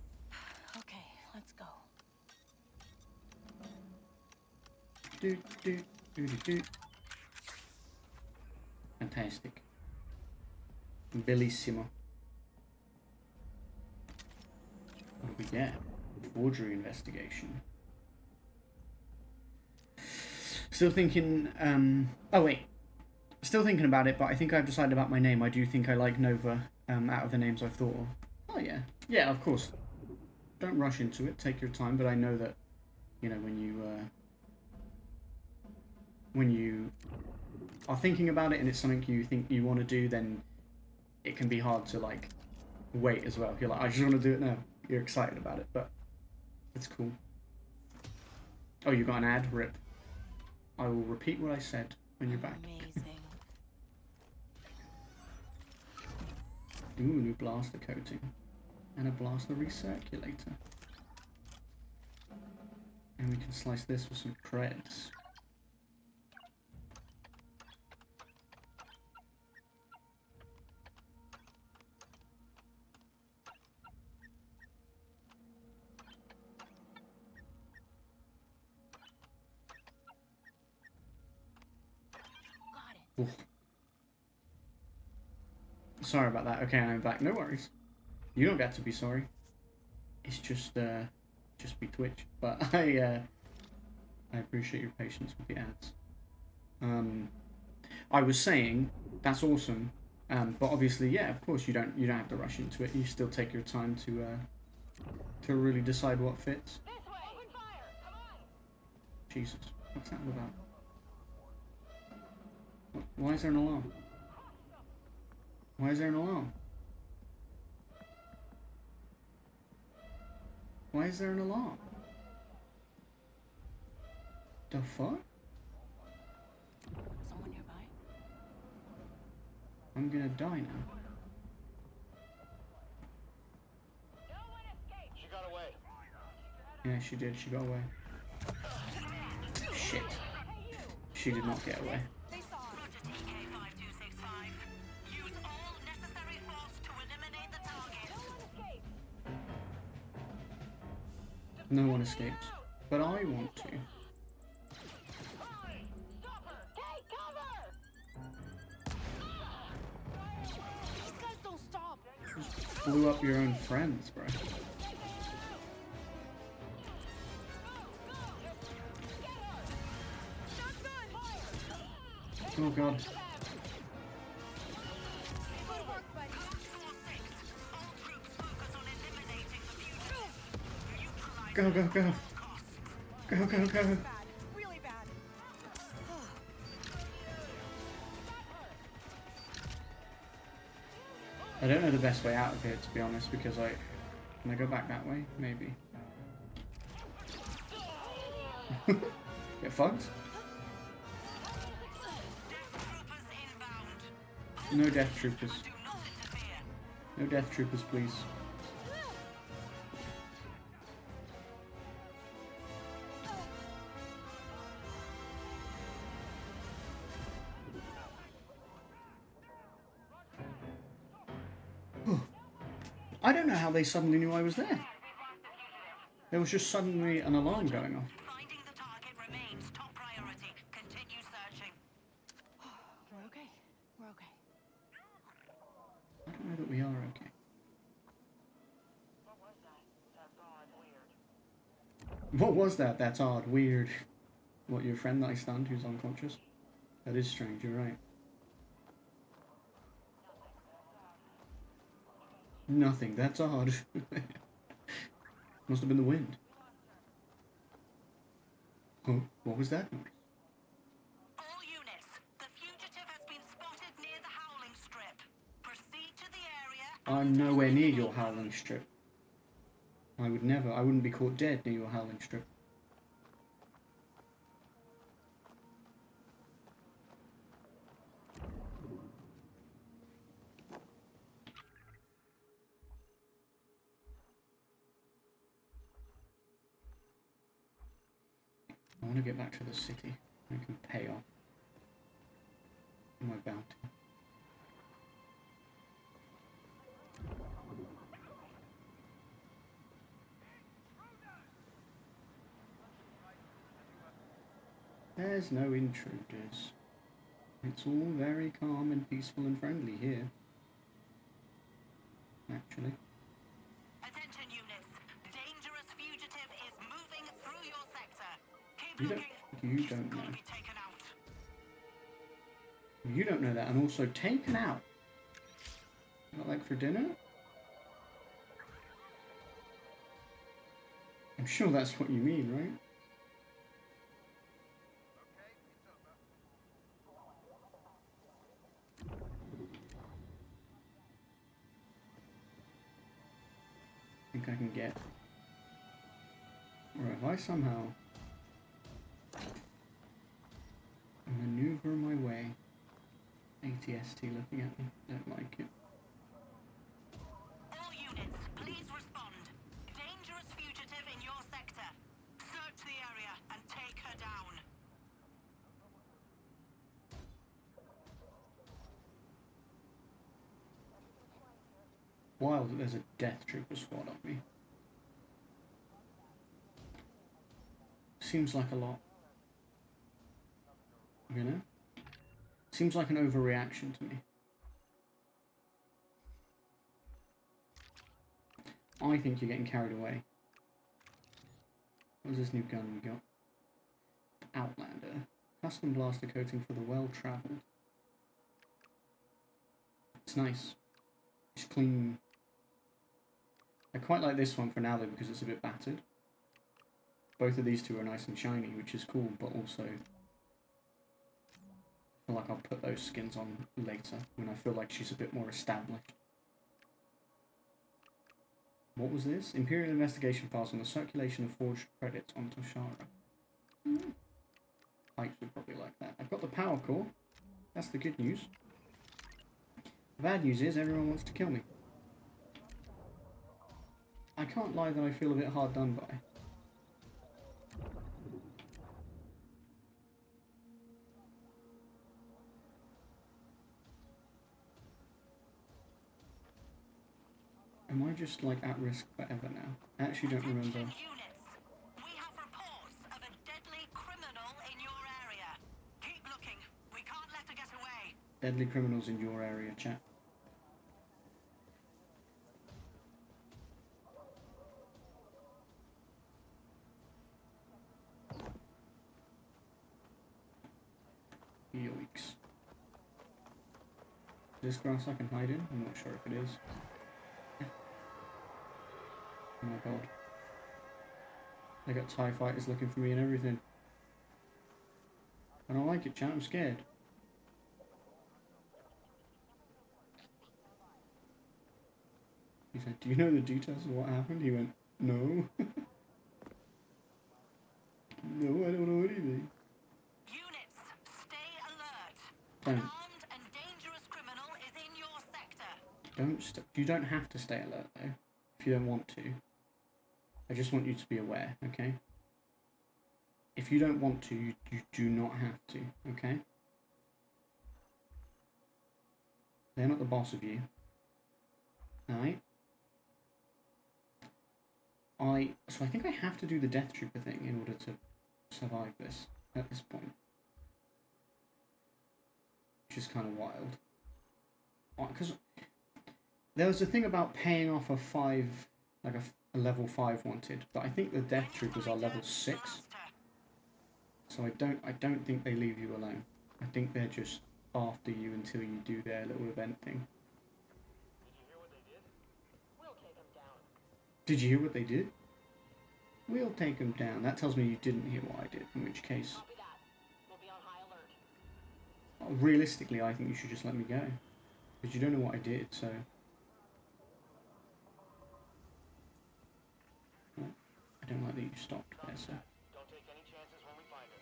Okay, let's go. do, do, do, do, do. Fantastic. Bellissimo. What do we get? Forgery investigation. Still thinking, oh wait. Still thinking about it, but I think I've decided about my name. I do think I like Nova, out of the names I've thought of. Oh yeah. Yeah, of course. Don't rush into it, take your time, but I know that, you know, when you are thinking about it and it's something you think you want to do, then it can be hard to, like, wait as well. You're like, I just want to do it now. You're excited about it, but it's cool. Oh, you got an ad? Rip. I will repeat what I said when you're back. Amazing. Ooh, new blaster coating. And a blaster recirculator. And we can slice this with some creds. Got it. Oof. Sorry about that. Okay, I'm back. No worries. You don't get to be sorry. It's just be Twitch. But I appreciate your patience with the ads. I was saying that's awesome. But obviously, yeah, of course you don't have to rush into it. You still take your time to really decide what fits. This way! Open fire! Come on! Jesus, what's that all about? Why is there an alarm? Why is there an alarm? Why is there an alarm? The fuck? Someone nearby? I'm gonna die now. No one escaped! She got away. Yeah, she did. She got away. Shit. She did not get away. They saw us. Roger TK5265. Use all necessary force to eliminate the target. No one escaped. But I want to. Hurry! Stop her! Take cover! These guys don't stop. Just blew up your own friends, bro. Oh god. Good work, buddy. All troops focus on eliminating the fugitive. Neutralize Go, go, go. Go, go, go. Bad. Really bad. I don't know the best way out of here, to be honest, because can I go back that way? Maybe. Get fucked? troopers inbound. No death troopers. Do not interfere. No death troopers, please. I don't know how they suddenly knew I was there. There was just suddenly an alarm going off. Finding the target remains top priority. Continue searching. We're okay. We're okay. I don't know that we are okay. What was that? That's odd. Weird. What was that? That's odd. Weird. What, your friend that I stunned who's unconscious? That is strange, you're right. Nothing, that's odd. Must have been the wind. Oh, what was that noise? All units, the fugitive has been spotted near the howling strip. Proceed to the area. I'm nowhere near your howling strip. I wouldn't be caught dead near your howling strip. I want to get back to the city. I can pay off my bounty. There's no intruders. It's all very calm and peaceful and friendly here. Actually. Attention units. Dangerous fugitive is moving through your sector. Keep You looking. don't know. Gonna be taken out. You don't know that, and also taken out. Not like for dinner? I'm sure that's what you mean, right? I think I can get... Or if I somehow maneuver my way... ATST looking at me, don't like it. All units, please respond. Dangerous fugitive in your sector. Search the area and take her down. Wild that there's a death trooper squad on me. Seems like a lot. You know? Seems like an overreaction to me. I think you're getting carried away. What's this new gun we got? Outlander. Custom blaster coating for the well-travelled. It's nice. It's clean. I quite like this one for now though because it's a bit battered. Both of these two are nice and shiny, which is cool, but also I feel like I'll put those skins on later when I feel like she's a bit more established. What was this? Imperial investigation files on the circulation of forged credits on Toshara. Pikes would probably like that. I've got the power core. That's the good news. The bad news is everyone wants to kill me. I can't lie that I feel a bit hard done by. Am I just like at risk forever now? I actually don't remember. Attention units. We have reports of a deadly criminal in your area. Keep looking. We can't let her get away. Deadly criminals in your area, chat. Yoicks. Is this grass I can hide in? I'm not sure if it is. Oh my god. They got TIE fighters looking for me and everything. I don't like it, chat. I'm scared. He said, do you know the details of what happened? He went, no. No, I don't know anything. Units, stay alert. Don't. An armed and dangerous criminal is in your sector. You don't have to stay alert though, if you don't want to. I just want you to be aware, okay? If you don't want to, you do not have to, okay? They're not the boss of you. Alright? So I think I have to do the Death Trooper thing in order to survive this at this point. Which is kind of wild. Because there was a thing about paying off a 5, like a level 5 wanted, but I think the Death Troopers are level 6. So I don't think they leave you alone. I think they're just after you until you do their little event thing. Did you hear what they did? Did you hear what they did? We'll take them down. That tells me you didn't hear what I did, in which case... Copy that. We'll be on high alert. Realistically, I think you should just let me go. Because you don't know what I did, so... Well, I don't like that you stopped there, so... Don't take any chances when we find her.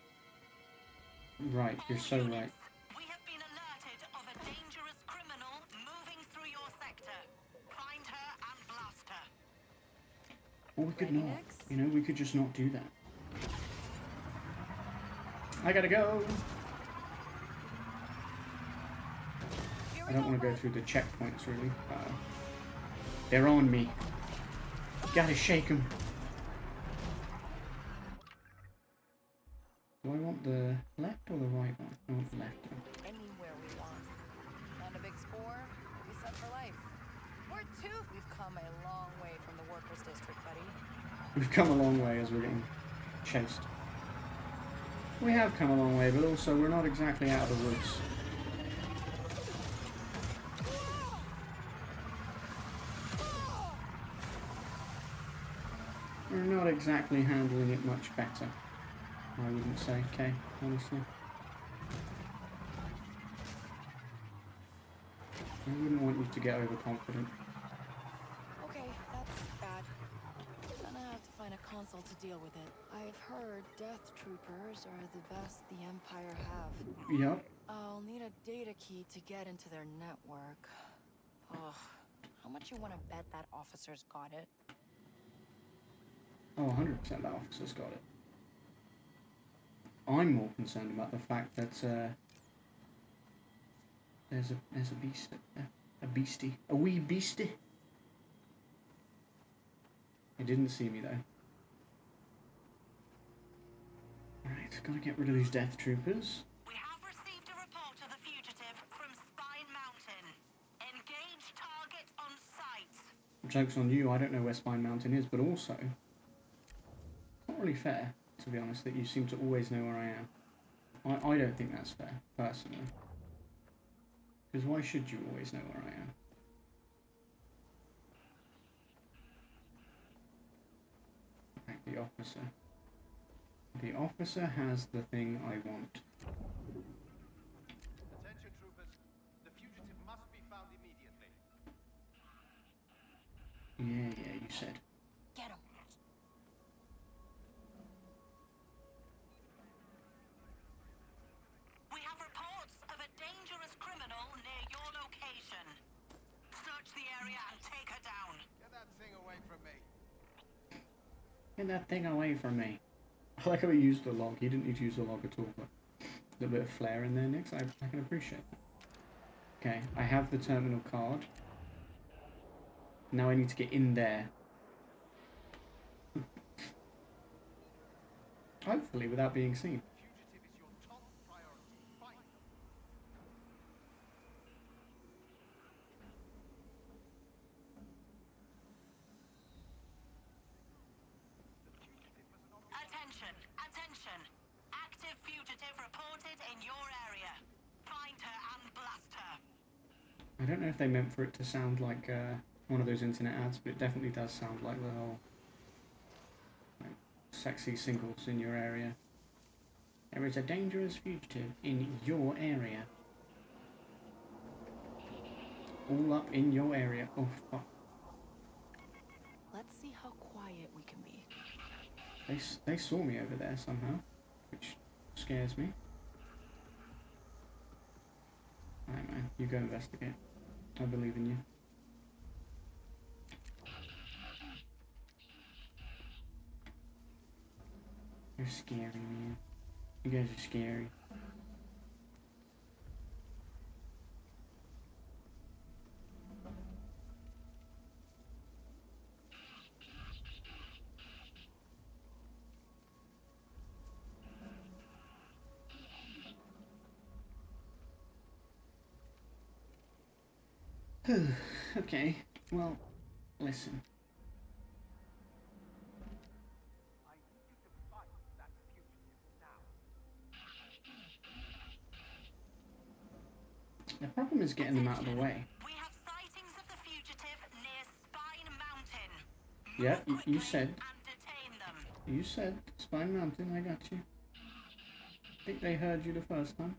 Right, you're so right. We have been alerted of a dangerous criminal moving through your sector. Find her and blast her. Or we could Ready, not. Nix? You know, we could just not do that. I gotta go! I don't want to go through the checkpoints, really. They're on me. Gotta shake them. Do I want the left or the right one? I want the left one. Anywhere we want. And a big spore, we'll be set for life. Where to? We've come a long way from the workers' district, buddy. We've come a long way as we're getting chased. We have come a long way, but also we're not exactly out of the woods. We're not exactly handling it much better, I wouldn't say, Kay, honestly. I wouldn't want you to get overconfident. Okay, that's bad. Gonna have to find a console to deal with it. I've heard death troopers are the best the Empire have. Yep. I'll need a data key to get into their network. Ugh. How much you want to bet that officer's got it? Oh, 100% the officer's got it. I'm more concerned about the fact that there's a beast, a beastie, a wee beastie. It didn't see me though. Right, gotta get rid of these death troopers. We have received a report of the fugitive from Spine Mountain. Engage target on sight. Joke's on you, I don't know where Spine Mountain is, but also, it's not really fair, to be honest, that you seem to always know where I am. I don't think that's fair, personally. Because why should you always know where I am? Right, the officer. The officer has the thing I want. Attention troopers, the fugitive must be found immediately. Yeah, you said. Get him. We have reports of a dangerous criminal near your location. Search the area and take her down. Get that thing away from me. Get that thing away from me. I like how he used the log. He didn't need to use the log at all, but a little bit of flair in there, Nix. I can appreciate that. Okay, I have the terminal card. Now I need to get in there. Hopefully without being seen. Fugitive is your top priority. Find them. Attention, attention. Active fugitive reported in your area. Find her and blast her. I don't know if they meant for it to sound like one of those internet ads, but it definitely does sound like the whole sexy singles in your area. There is a dangerous fugitive in your area. All up in your area. Oh fuck. Let's see how quiet we can be. They saw me over there somehow, which scares me. Alright man, you go investigate. I believe in you. You're scary, man. You guys are scary. Okay, well, listen. I need you to find that fugitive now. The problem is getting them out of the way. We have sightings of the fugitive near Spine Mountain. Yeah, Move you quickly said. and detain them. You said Spine Mountain, I got you. I think they heard you the first time.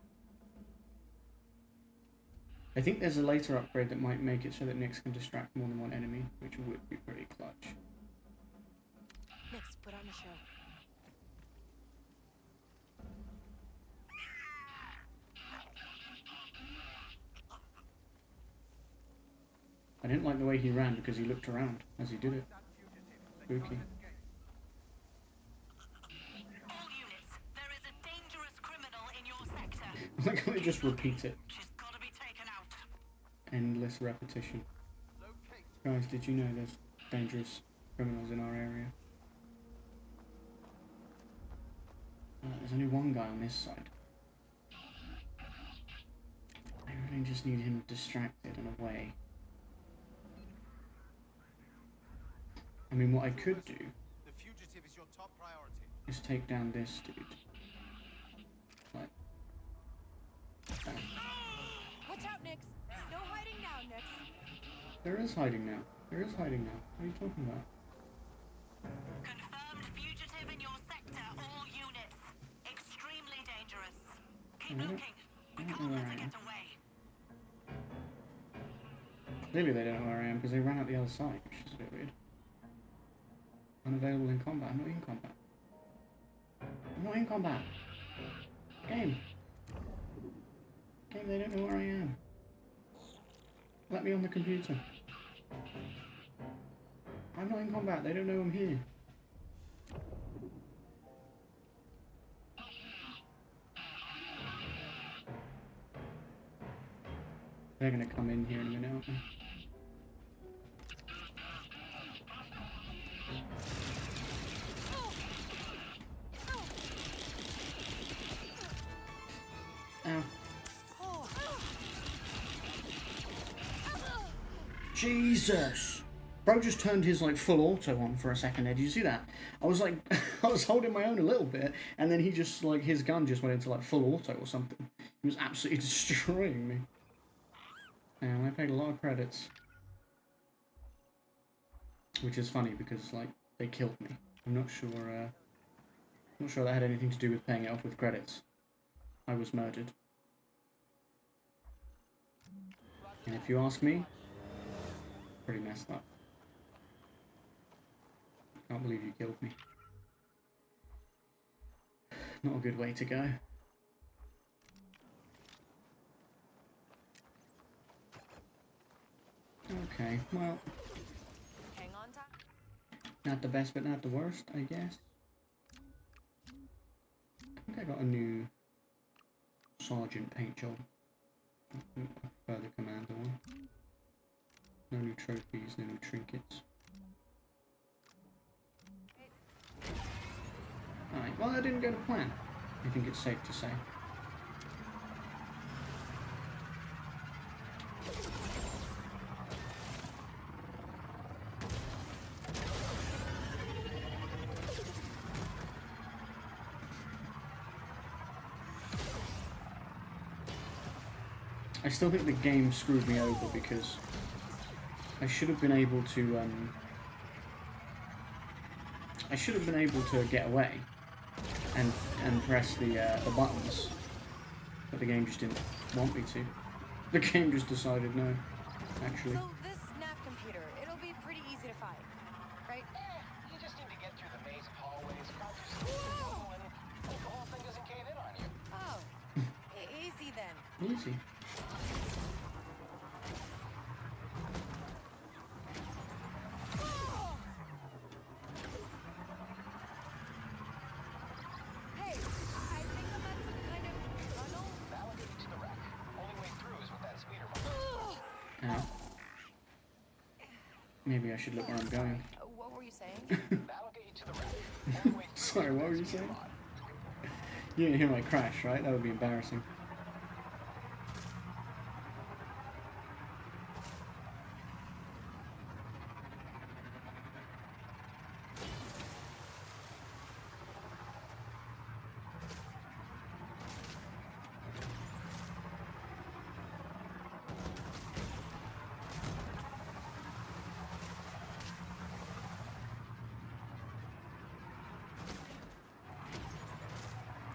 I think there's a later upgrade that might make it so that Nyx can distract more than one enemy, which would be pretty clutch. Nix, put on a show. I didn't like the way he ran because he looked around as he did it. Spooky. All units, there is a dangerous criminal in your sector. Like how they just repeat it. She's got to be taken out. Endless repetition. Locate. Guys, did you know there's dangerous criminals in our area? There's only one guy on this side. I really just need him distracted and away. I mean, what I could do The fugitive is your top priority. is take down this dude. Like that. Watch out, Nix. No hiding now, Nix. There is hiding now. There is hiding now. What are you talking about? Confirmed fugitive in your sector, all units. Extremely dangerous. Keep I don't- looking. We I don't can't know let where her I am. get away. Clearly they don't know where I am because they ran out the other side, which is a bit weird. Unavailable in combat. I'm not in combat. I'm not in combat. Game. Game, they don't know where I am. Let me on the computer. I'm not in combat. They don't know I'm here. They're gonna come in here in a minute, aren't they? Ow. Jesus! Bro just turned his like full auto on for a second there. Did you see that? I was like, I was holding my own a little bit, and then he just like his gun just went into like full auto or something. He was absolutely destroying me. And I paid a lot of credits, which is funny because like they killed me. I'm not sure. Not sure that had anything to do with paying it off with credits. I was murdered. And if you ask me, pretty messed up. Can't believe you killed me. Not a good way to go. Okay, well, Hang on tight. not the best but not the worst, I guess. I think I got a new sergeant paint job. I prefer the commander one. No new trophies, no new trinkets. Alright, well that didn't go to plan. I think it's safe to say. I still think the game screwed me over because I should have been able to get away and press the buttons, but the game just didn't want me to. The game just decided no, actually. So this nav computer, it'll be pretty easy to find, right? You just need to get through the maze of hallways, crouch yourself, and hope the whole thing doesn't cave in on you. Oh, easy then. Easy. Hey, I think I'm at some kind of tunnel. That'll get you to the wreck. Only way through is with that speeder button. Ow. Maybe I should look where I'm going. What were you saying? That'll get you to the wreck. Only way through Sorry, is with what were that you speeder saying? button. You didn't hear my crash, right? That would be embarrassing.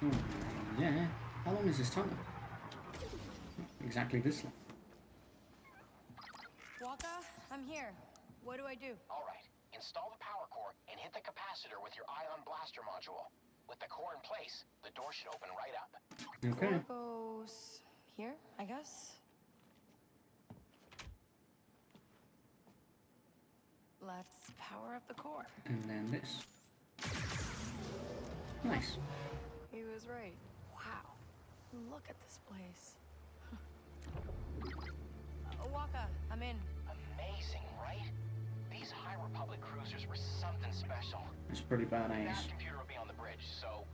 Oh, yeah. How long is this tunnel? Exactly this long. Waka, I'm here. What do I do? All right. Install the power core and hit the capacitor with your ion blaster module. With the core in place, the door should open right up. Okay. Door goes here, I guess. Let's power up the core. And then this. Nice. He was right. Wow. Look at this place. Waka, I'm in. Amazing, right? These High Republic cruisers were something special. It's pretty badass. That computer will be on the bridge, so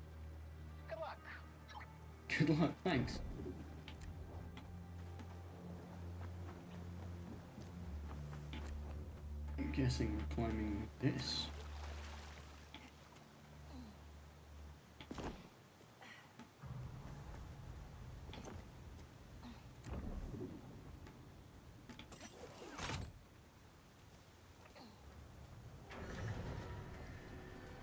Good luck, thanks. I'm guessing we're climbing this.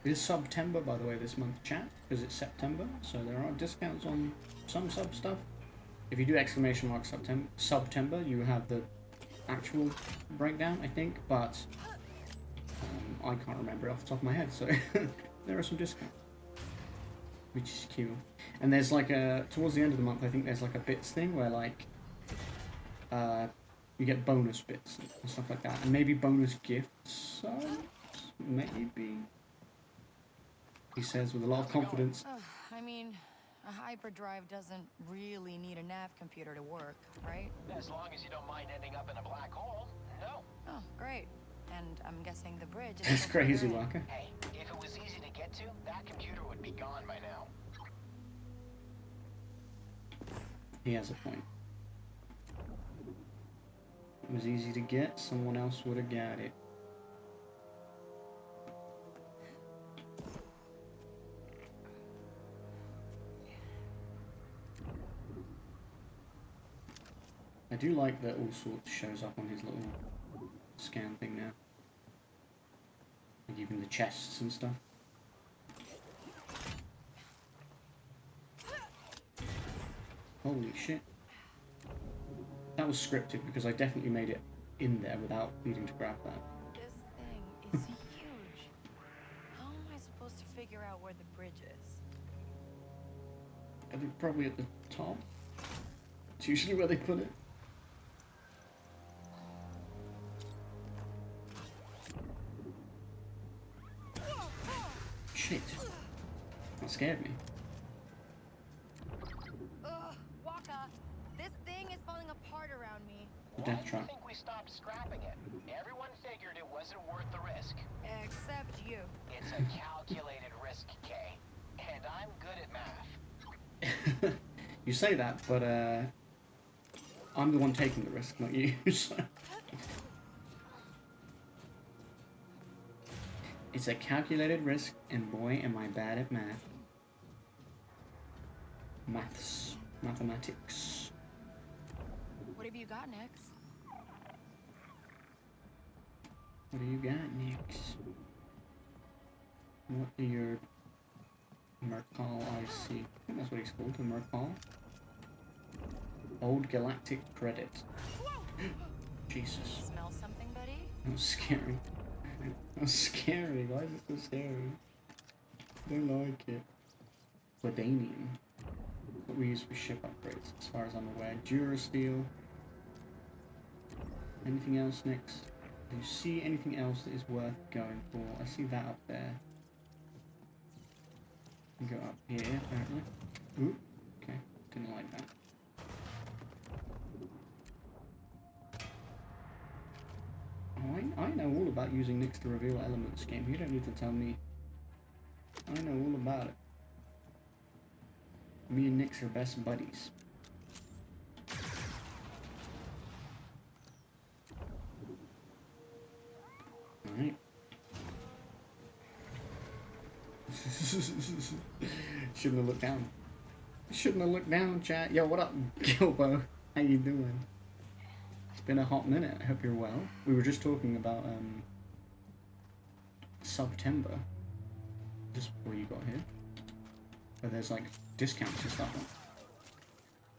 It is September, by the way, this month, chat, because it's September, so there are discounts on some sub stuff. If you do exclamation mark September, you have the actual breakdown, I think, but I can't remember it off the top of my head, so there are some discounts, which is cute. And there's like towards the end of the month, I think there's like a bits thing where like you get bonus bits and stuff like that, and maybe bonus gifts, maybe. He says with a lot of confidence. I mean, a hyperdrive doesn't really need a nav computer to work, right? As long as you don't mind ending up in a black hole, no. Oh, great. And I'm guessing the bridge is... That's crazy, Walker. Hey, if it was easy to get to, that computer would be gone by now. He has a point. It was easy to get, someone else would have got it. I do like that all sorts shows up on his little scan thing now. Like even the chests and stuff. Holy shit. That was scripted because I definitely made it in there without needing to grab that. This thing is huge. How am I supposed to figure out where the bridge is? I think probably at the top. It's usually where they put it. Shit. That scared me. Waka, this thing is falling apart around me. Death Why do trap. you think we stopped scrapping it? Everyone figured it wasn't worth the risk. Except you. It's a calculated risk, Kay. And I'm good at math. You say that, but I'm the one taking the risk, not you. So. It's a calculated risk, and boy, am I bad at math. Mathematics. What have you got next? What do you got next? What do your Mercal I see? I think that's what he's called, a Mercal. Old Galactic Credit. Jesus. Smell something, buddy? That was scary. That was scary. Why is it so scary? I don't like it. Ladanium. What we use for ship upgrades, as far as I'm aware. Durasteel. Anything else next? Do you see anything else that is worth going for? I see that up there. You can go up here, apparently. Ooh, okay. Didn't like that. Oh, I know all about using Nyx to reveal elements game. You don't need to tell me. I know all about it. Me and Nyx are best buddies. Alright. Shouldn't have looked down. Shouldn't have looked down, chat. Yo, what up, Gilbo? How you doing? It's been a hot minute. I hope you're well. We were just talking about September, just before you got here. Where there's like discounts and stuff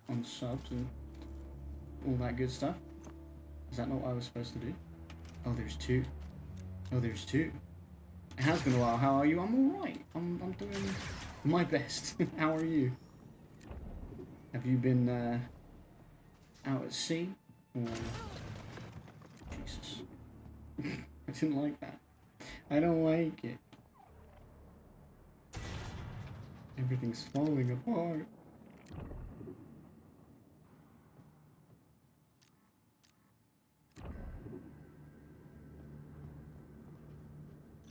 on subs and all that good stuff. Is that not what I was supposed to do? Oh, there's two. Oh, there's two. It has been a while. How are you? I'm alright. I'm doing my best. How are you? Have you been out at sea? Or... Jesus. I didn't like that. I don't like it. Everything's falling apart.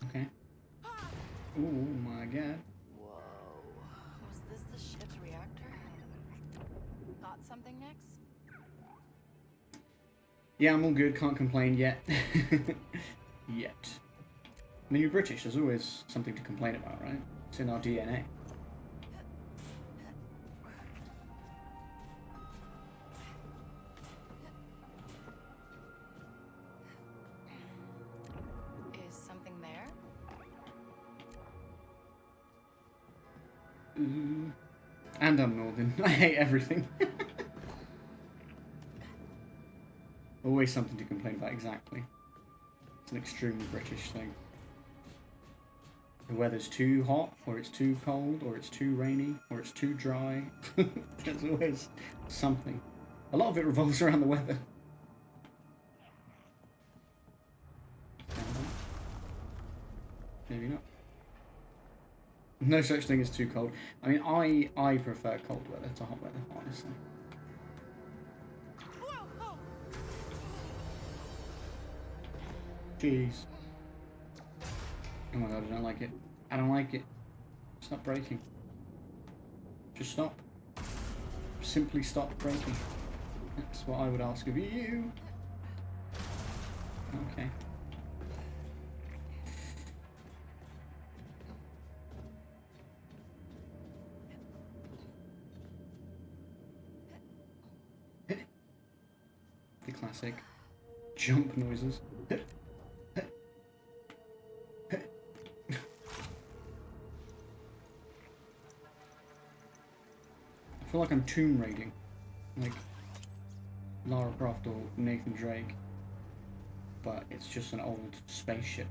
Okay. Oh my god. Whoa. Was this the ship's reactor? got something next? Yeah, I'm all good. Can't complain yet. Yet. I mean, you're British. There's always something to complain about, right? It's in our DNA. Is something there? And I'm Northern. I hate everything. Always something to complain about, exactly. It's an extremely British thing. The weather's too hot, or it's too cold, or it's too rainy, or it's too dry. There's always something. A lot of it revolves around the weather. Maybe not. No such thing as too cold. I mean, I prefer cold weather to hot weather, honestly. Jeez. Oh my god, I don't like it. I don't like it. Stop breaking. Just stop. Simply stop breaking. That's what I would ask of you. Okay. The classic jump noises. I feel like I'm tomb raiding, like Lara Croft or Nathan Drake, but it's just an old spaceship,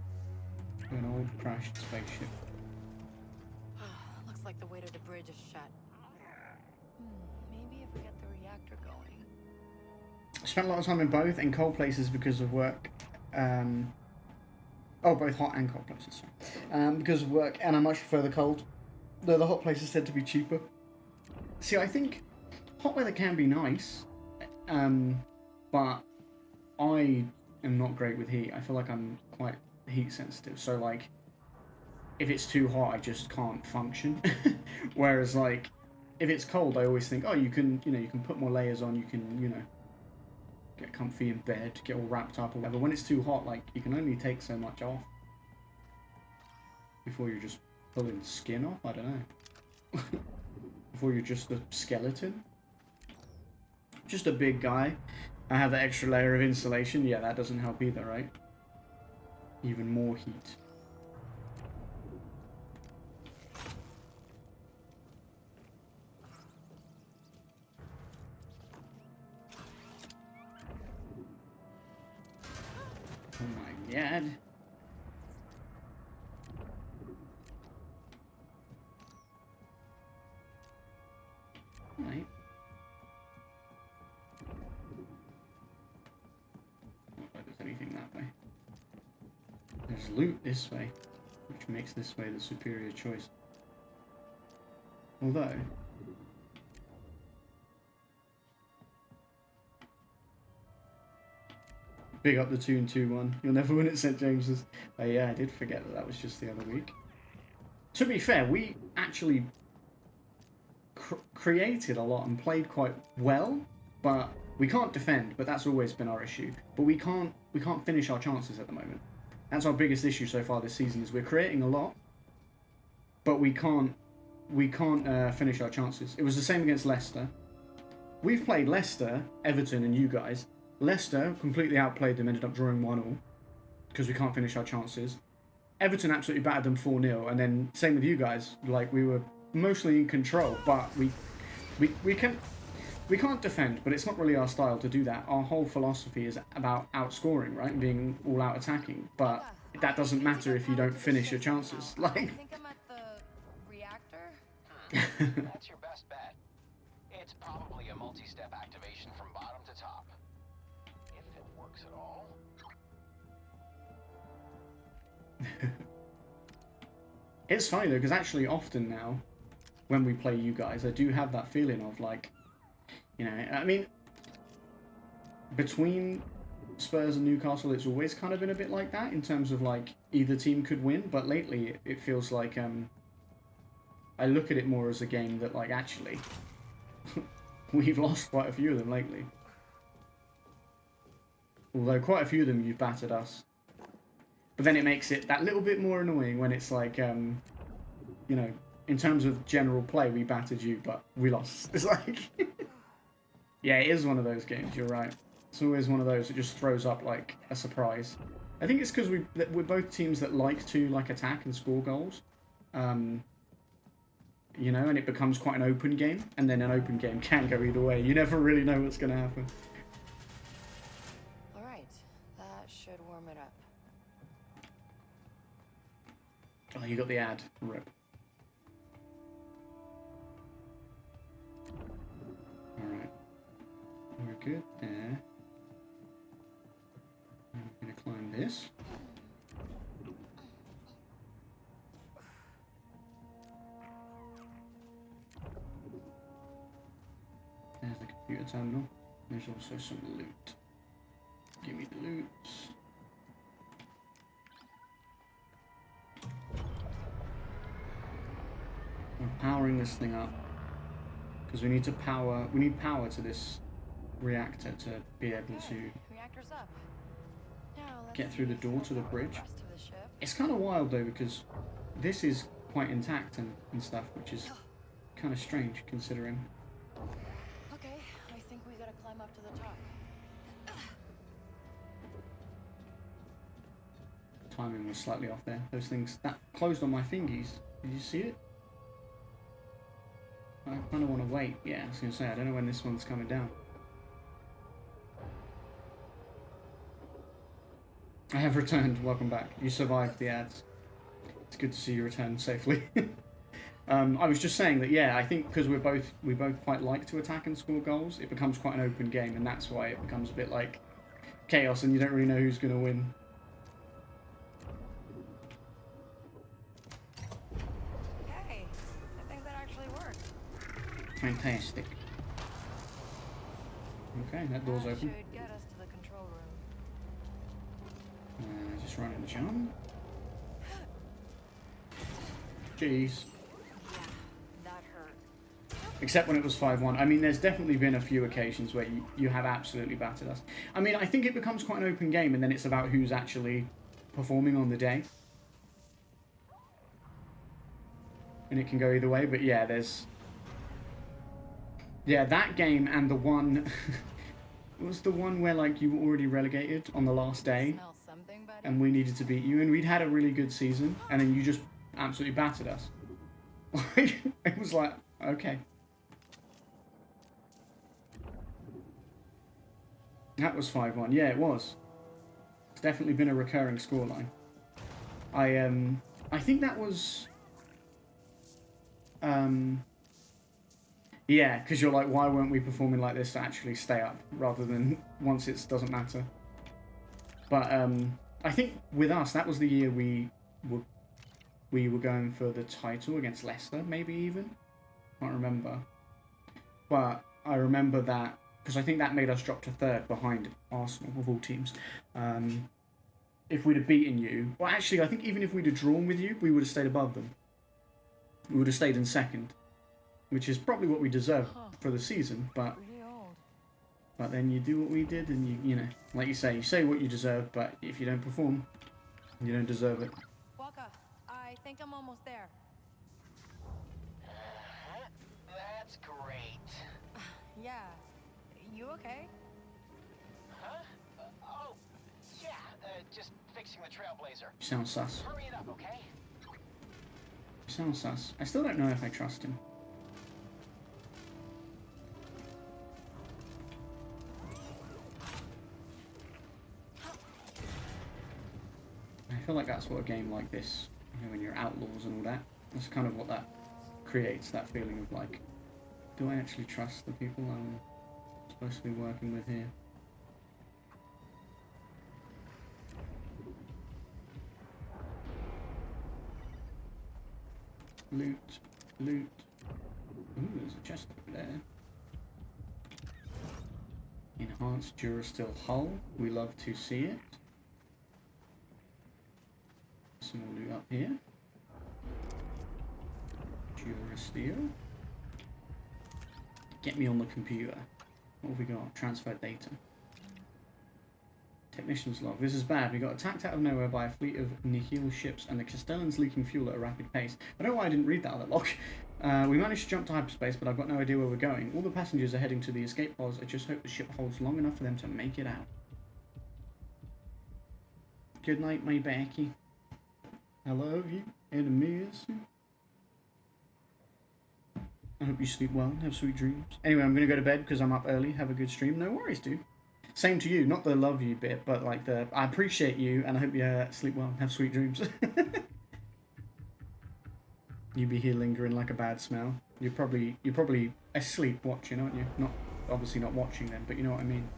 an old crashed spaceship. Looks like the way to the bridge is shut. Maybe if we get the reactor going. I spent a lot of time in both, in cold places because of work. Both hot and cold places, sorry. Because of work, and I much prefer the cold. Though the hot places tend to be cheaper. See, I think hot weather can be nice, but I am not great with heat. I feel like I'm quite heat sensitive, so like, if it's too hot, I just can't function. Whereas like, if it's cold, I always think, oh, you can put more layers on, you can, get comfy in bed, get all wrapped up or whatever. When it's too hot, like, you can only take so much off before you're just pulling skin off. I don't know. Before you're just a skeleton. Just a big guy. I have that extra layer of insulation. Yeah, that doesn't help either, right? Even more heat. Oh my god. Right. Not like there's anything that way. There's loot this way, which makes this way the superior choice. Although... Big up the 2-2-1. You'll never win at St. James's. Yeah, I did forget that was just the other week. To be fair, we actually created a lot and played quite well, but we can't defend. But that's always been our issue. But we can't finish our chances at the moment. That's our biggest issue so far this season. Is we're creating a lot, but we can't finish our chances. It was the same against Leicester. We've played Leicester, Everton, and you guys. Leicester completely outplayed them, ended up drawing 1-1 because we can't finish our chances. Everton absolutely battered them 4-0, and then same with you guys. Like, we were mostly in control, but we can't defend. But it's not really our style to do that. Our whole philosophy is about outscoring, right, and being all out attacking. But that doesn't matter if you don't finish your chances. Like, I think I'm at the reactor. That's your best bet. It's probably a multi-step activation from bottom to top. If it works at all. It's funny though, because actually often now, when we play you guys, I do have that feeling of like, I mean, between Spurs and Newcastle, it's always kind of been a bit like that in terms of like either team could win, but lately it feels like I look at it more as a game that like actually we've lost quite a few of them lately. Although quite a few of them you've battered us. But then it makes it that little bit more annoying when it's like, you know, in terms of general play, we battered you, but we lost. It's like... Yeah, it is one of those games, you're right. It's always one of those that just throws up, like, a surprise. I think it's because we're both teams that like to, like, attack and score goals. You know, and it becomes quite an open game. And then an open game can go either way. You never really know what's going to happen. Alright, that should warm it up. Oh, you got the ad. Rip. Alright. We're good there. I'm going to climb this. There's the computer terminal. There's also some loot. Give me the loot. We're powering this thing up because we need power to this reactor to be able to Reactor's up. Now let's get through the door to the bridge. rest of the ship. It's kind of wild though because this is quite intact and stuff, which is kind of strange considering. Okay, I think we gotta climb up to the top. Timing was slightly off there. Those things that closed on my fingies. Did you see it? I kind of want to wait. Yeah, I was going to say, I don't know when this one's coming down. I have returned. Welcome back. You survived the ads. It's good to see you return safely. I was just saying that, yeah, I think because we both quite like to attack and score goals, it becomes quite an open game, and that's why it becomes a bit like chaos, and you don't really know who's going to win. Hey, I think that actually worked. Fantastic. Okay, that door's open. Should get us to the control room. Just run and jump. Jeez. Yeah, that hurt. Except when it was 5-1. I mean, there's definitely been a few occasions where you have absolutely battered us. I mean, I think it becomes quite an open game, and then it's about who's actually performing on the day. And it can go either way, but yeah, there's... Yeah, that game and the one... It was the one where, like, you were already relegated on the last day, Smell something, buddy? and we needed to beat you, and we'd had a really good season, and then you just absolutely battered us. It was like, okay. That was 5-1. Yeah, it was. It's definitely been a recurring scoreline. I think that was... Yeah, because you're like, why weren't we performing like this to actually stay up, rather than once it doesn't matter. But I think with us, that was the year we were going for the title against Leicester, maybe even. Can't remember. But I remember that, because I think that made us drop to 3rd behind Arsenal, of all teams. If we'd have beaten you, well actually I think even if we'd have drawn with you, we would have stayed above them. We would have stayed in 2nd. Which is probably what we deserve for the season, but then you do what we did, and you know, like you say what you deserve, but if you don't perform, you don't deserve it. Waka, I think I'm almost there. That's great. Yeah. You okay? Huh? Oh, yeah. Just fixing the Trailblazer. You sound sus. Hurry it up, okay? You sound sus. I still don't know if I trust him. I feel like that's what a game like this, you know, when you're outlaws and all that, that's kind of what that creates, that feeling of like, do I actually trust the people I'm supposed to be working with here? Loot, loot. Ooh, there's a chest over there. Enhanced Durasteel hull, we love to see it. Some more loot up here. Durasteel. Get me on the computer. What have we got? Transfer data. Technician's log. This is bad. We got attacked out of nowhere by a fleet of Nihil ships and the Castellans leaking fuel at a rapid pace. I don't know why I didn't read that other log. We managed to jump to hyperspace, but I've got no idea where we're going. All the passengers are heading to the escape pods. I just hope the ship holds long enough for them to make it out. Good night, my Becky. I love you and I miss you. I hope you sleep well and have sweet dreams. Anyway, I'm going to go to bed because I'm up early. Have a good stream. No worries, dude. Same to you. Not the love you bit, but like the I appreciate you and I hope you sleep well and have sweet dreams. You be here lingering like a bad smell. You're probably asleep watching, aren't you? Not obviously not watching them, but you know what I mean.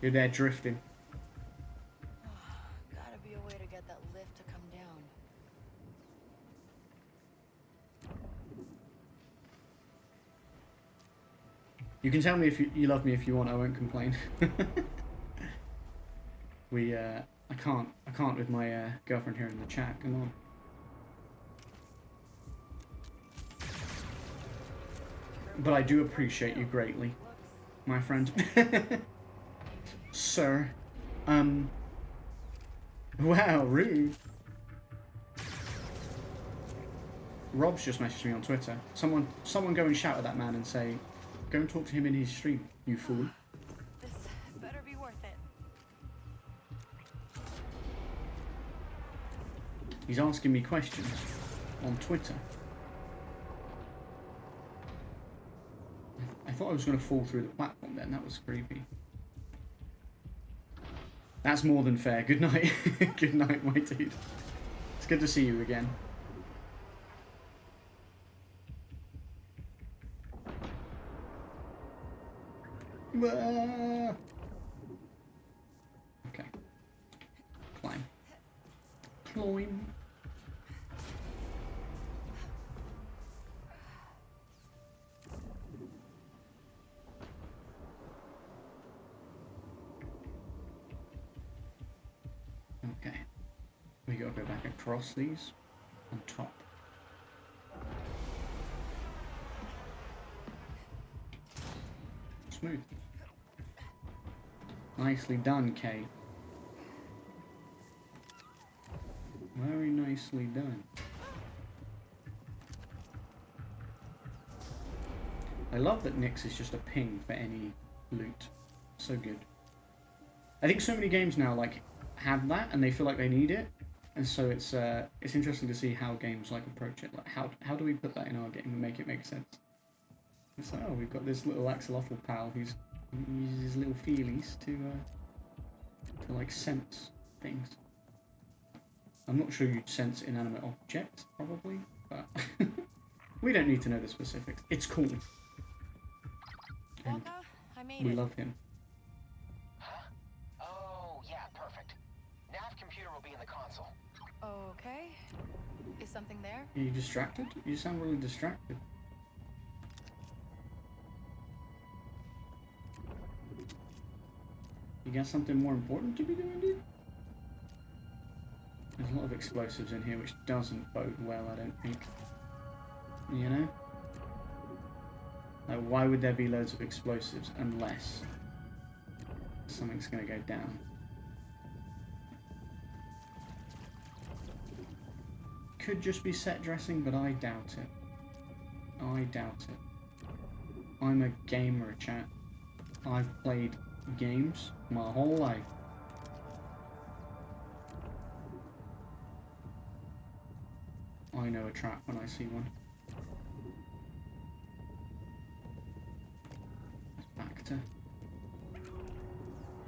You're there drifting. Gotta be a way to get that lift to come down. You can tell me if you love me if you want. I won't complain. I can't with my girlfriend here in the chat. Come on. But I do appreciate you greatly, my friend. Sir. Wow, rude. Rob's just messaged me on Twitter. Someone go and shout at that man and say, go and talk to him in his stream, you fool. This better be worth it. He's asking me questions on Twitter. I thought I was going to fall through the platform then. That was creepy. That's more than fair. Good night. Good night, my dude. It's good to see you again. Okay. Climb. Climb. Okay. We gotta go back across these on top. Smooth. Nicely done, Kate. Very nicely done. I love that Nyx is just a ping for any loot. So good. I think so many games now like have that and they feel like they need it, and so it's interesting to see how games like approach it. Like how do we put that in our game and make it make sense? It's like, oh, we've got this little axolotl pal who's uses his little feelies to like sense things. I'm not sure you'd sense inanimate objects, probably, but we don't need to know the specifics. It's cool. And Wonka, I made we it. love him. Huh? Oh, yeah, perfect. Nav computer will be in the console. Okay. Is something there? Are you distracted? You sound really distracted. You got something more important to be doing, dude? There's a lot of explosives in here, which doesn't bode well, I don't think. You know? Like, why would there be loads of explosives unless something's gonna go down? Could just be set dressing, but I doubt it. I doubt it. I'm a gamer, chat. I've played games my whole life. I know a trap when I see one. Back to...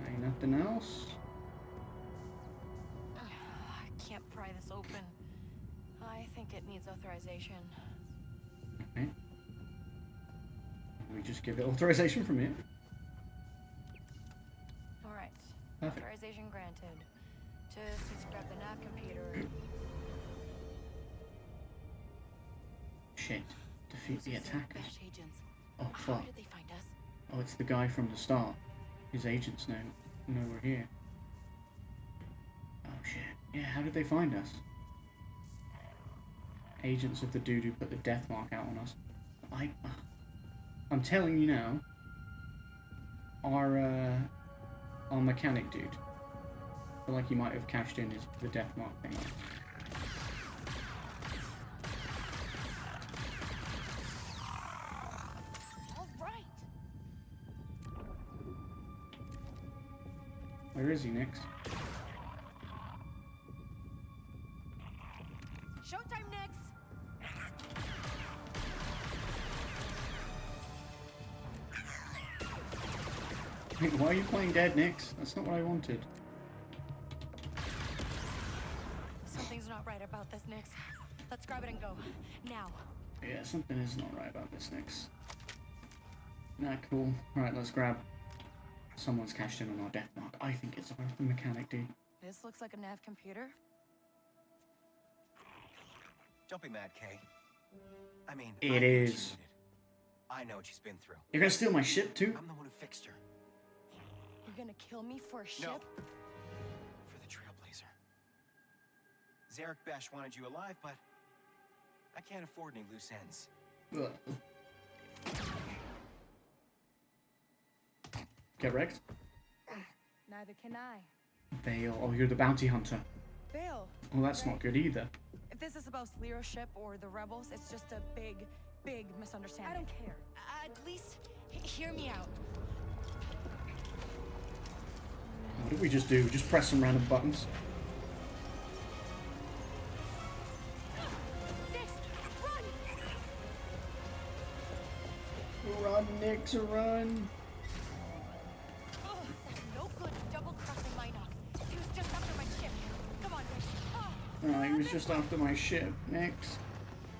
Ain't nothing else. I can't pry this open. I think it needs authorization. Okay. We just give it authorization from here. Alright. Perfect. Authorization granted. Just need to grab the nav computer. Shit. Defeat the attackers. Bash agents. Oh, How fuck. did they find us? Oh, it's the guy from the start. His agents know we're here. Oh, shit. Yeah, how did they find us? Agents of the dude who put the death mark out on us. I'm telling you now, our mechanic dude, I feel like he might have cashed in the death mark thing. All right. Where is he, Nix? Showtime, Nix. Hey, why are you playing dead, Nix? That's not what I wanted. Something's not right about this, Nix. Let's grab it and go. Now. Yeah, something is not right about this, Nix. Nah, cool. Alright, let's grab... Someone's cashed in on our death mark. I think it's our mechanic dude. This looks like a nav computer. Don't be mad, Kay. I mean, It I know what is. she needed. I know what she's been through. You're gonna steal my ship, too? I'm the one who fixed her. You're gonna kill me for a ship? No. For the Trailblazer. Zarek Besh wanted you alive, but I can't afford any loose ends. Ugh. Get wrecked? Neither can I. Vale. Oh, you're the bounty hunter. Vale. Oh, that's not good either. If this is about Lero's ship or the rebels, it's just a big misunderstanding. I don't care. At least hear me out. What did we just do? Just press some random buttons. Nix, run! Run, Nix, run! Ugh, that no good double-crossing Minox. He was just after my ship. Come on, Nix. Oh, he was just after my ship, Nix.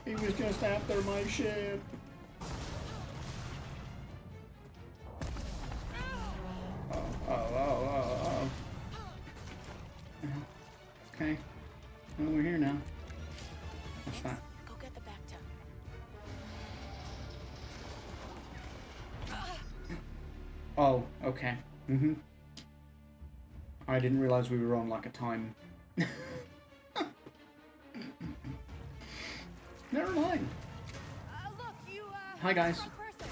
He was just after my ship. Oh. Okay. Well, we're here now. What's that? Go get the back Oh, okay. Mm-hmm. I didn't realize we were on like a time. Never mind. Look, you, Hi, guys. wrong person.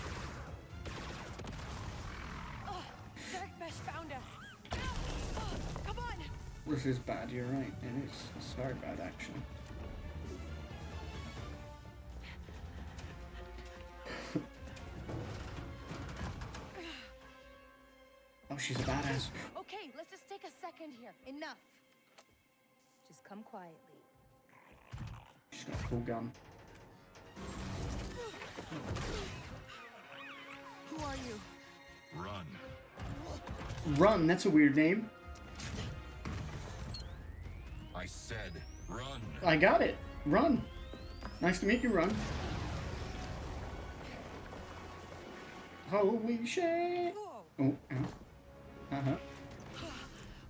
Zarek Besh found us. Come on. This is bad, you're right. It is. It's very bad, actually. Oh, she's a badass. Okay, let's just take a second here. Enough. Just come quietly. She's got a full gun. Who are you? Run. Run, that's a weird name. I said run. I got it. Run. Nice to meet you, Run. Holy shit. Whoa. Oh, ow. Uh-huh.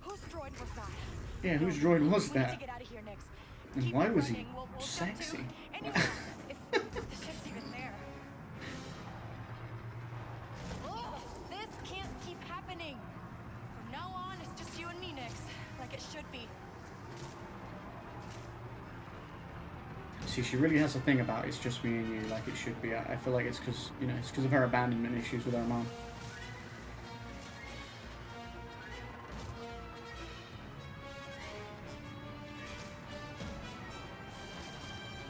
Whose droid was that? Yeah, whose droid was We need to that? get out of here, Nix. And Keep why it was he running. We'll jump sexy? to anywhere if the ship's even there. Ugh, this can't keep happening. From now on, it's just you and me, Nix. Like it should be. See, she really has a thing about it's just me and you, like it should be. I feel like it's because, you know, it's because of her abandonment issues with her mom.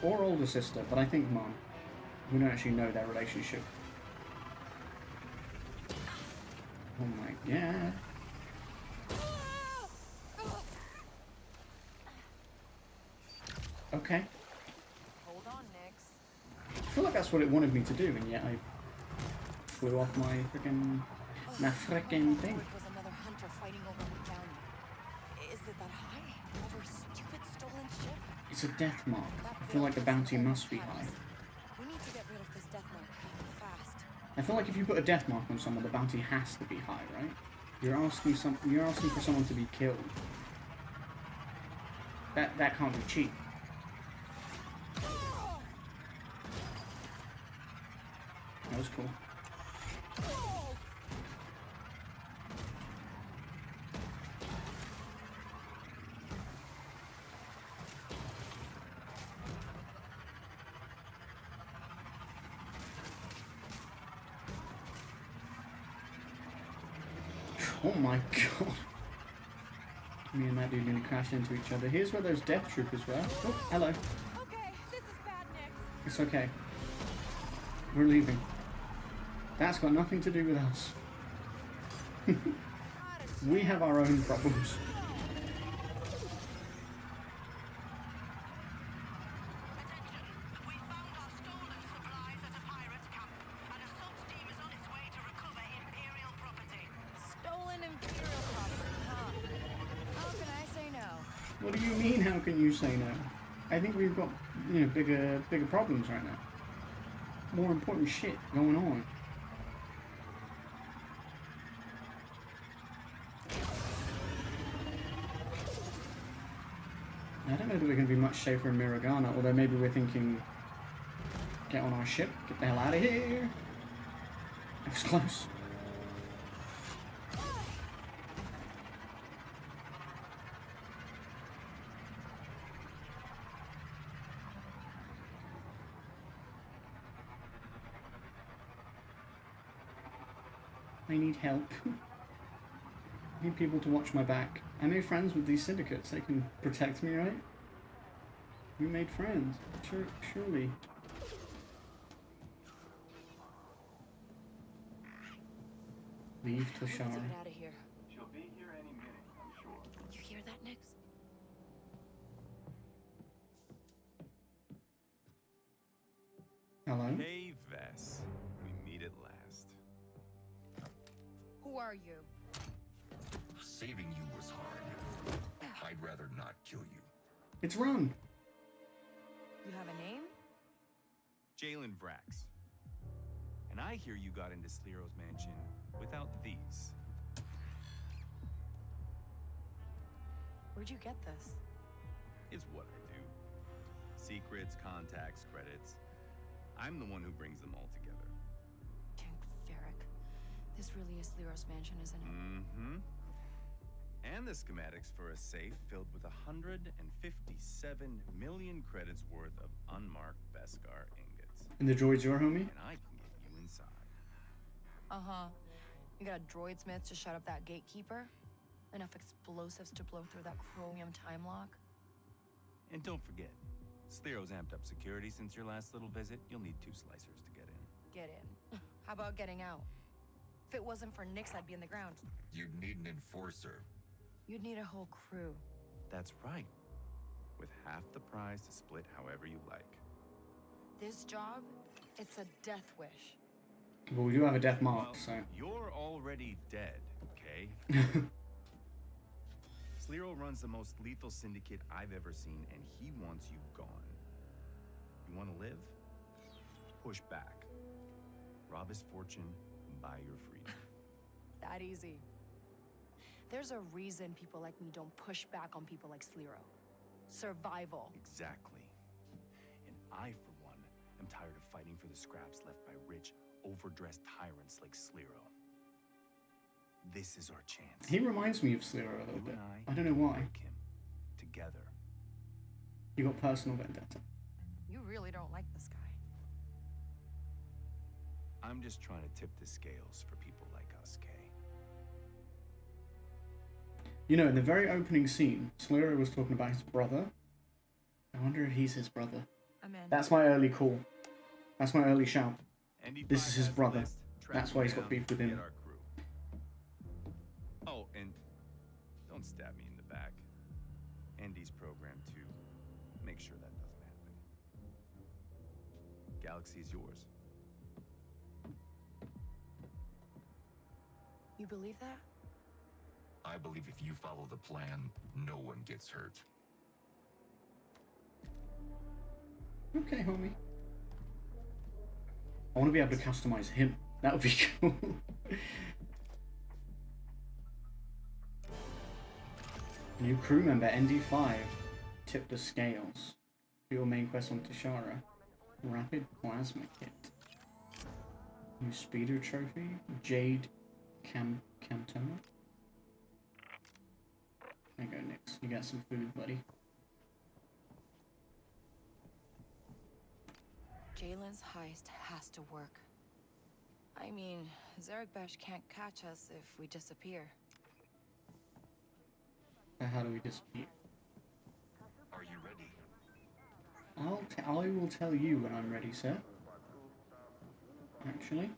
Or older sister, but I think mom. We don't actually know their relationship. Oh my god. Okay. Hold on, Nix. I feel like that's what it wanted me to do, and yet I flew off my freaking thing. Was another hunter fighting over the bounty. Is it that high? Over a stupid stolen ship? It's a death mark. I feel like the bounty must be high. We need to get rid of this death mark fast. I feel like if you put a death mark on someone, the bounty has to be high, right? You're asking for someone to be killed. That can't be cheap. That was cool. Oh my god. Me and that dude nearly crashed into each other. Here's where those death troopers were. Oh, hello. Okay, this is bad, Nix. It's okay. We're leaving. That's got nothing to do with us. We have our own problems. Attention! We found our stolen supplies at a pirate camp. An assault team is on its way to recover Imperial property. Stolen Imperial property, huh? How can I say no? What do you mean, how can you say no? I think we've got, you know, bigger problems right now. More important shit going on. I don't know that we're going to be much safer in Miragana, although maybe we're thinking, get on our ship, get the hell out of here. It was close. I need help. I need people to watch my back. I made friends with these syndicates. They can protect me, right? We made friends. Surely. Leave Let's Tashara. get out of here. She'll be here any minute, I'm sure. You hear that, Nix? Hello? Hey, Vess. We meet at last. Who are you? Saving you was hard. I'd rather not kill you. It's Ron. You have a name? Jalen Vrax. And I hear you got into Sleero's mansion without these. Where'd you get this? It's what I do. Secrets, contacts, credits. I'm the one who brings them all together. King Ferric. This really is Lero's mansion, isn't it? Mm-hmm. And the schematics for a safe filled with 157 million credits worth of unmarked Beskar ingots. And the droid's your homie? And I can get you inside. Uh-huh. You got a droid smith to shut up that gatekeeper? Enough explosives to blow through that chromium time lock? And don't forget, Sleero's amped up security since your last little visit. You'll need 2 slicers to get in. Get in. How about getting out? If it wasn't for Nix, I'd be in the ground. You'd need an enforcer. You'd need a whole crew. That's right. With half the prize to split however you like. This job, it's a death wish. Well, we do have a death mark, Well, so. you're already dead, okay? Sleero runs the most lethal syndicate I've ever seen, and he wants you gone. You want to live? Push back. Rob his fortune, buy your freedom. That easy. There's a reason people like me don't push back on people like Sleero. Survival. Exactly. And I, for one, am tired of fighting for the scraps left by rich, overdressed tyrants like Sleero. This is our chance. He reminds me of Sleero a little You bit. and I don't know why. break him together. You got personal vendetta. You really don't like this guy. I'm just trying to tip the scales for people like us, Kay. You know, in the very opening scene, Sleero was talking about his brother. I wonder if he's his brother. I'm in. That's my early call. That's my early shout. ND5 This is his has the brother. list. Track That's why he's got down, beef with get him. our crew. Oh, and don't stab me in the back. ND's programmed to make sure that doesn't happen. Galaxy's yours. You believe that? I believe if you follow the plan, no one gets hurt. Okay, homie. I want to be able to customize him. That would be cool. New crew member, ND5. Tip the scales. For your main quest on Tashara. Rapid plasma kit. New speeder trophy. Jade Camtona. There you go, Nix. You got some food, buddy. Jalen's heist has to work. I mean, Zarek Besh can't catch us if we disappear. How do we disappear? Are you ready? I will tell you when I'm ready, sir. Actually.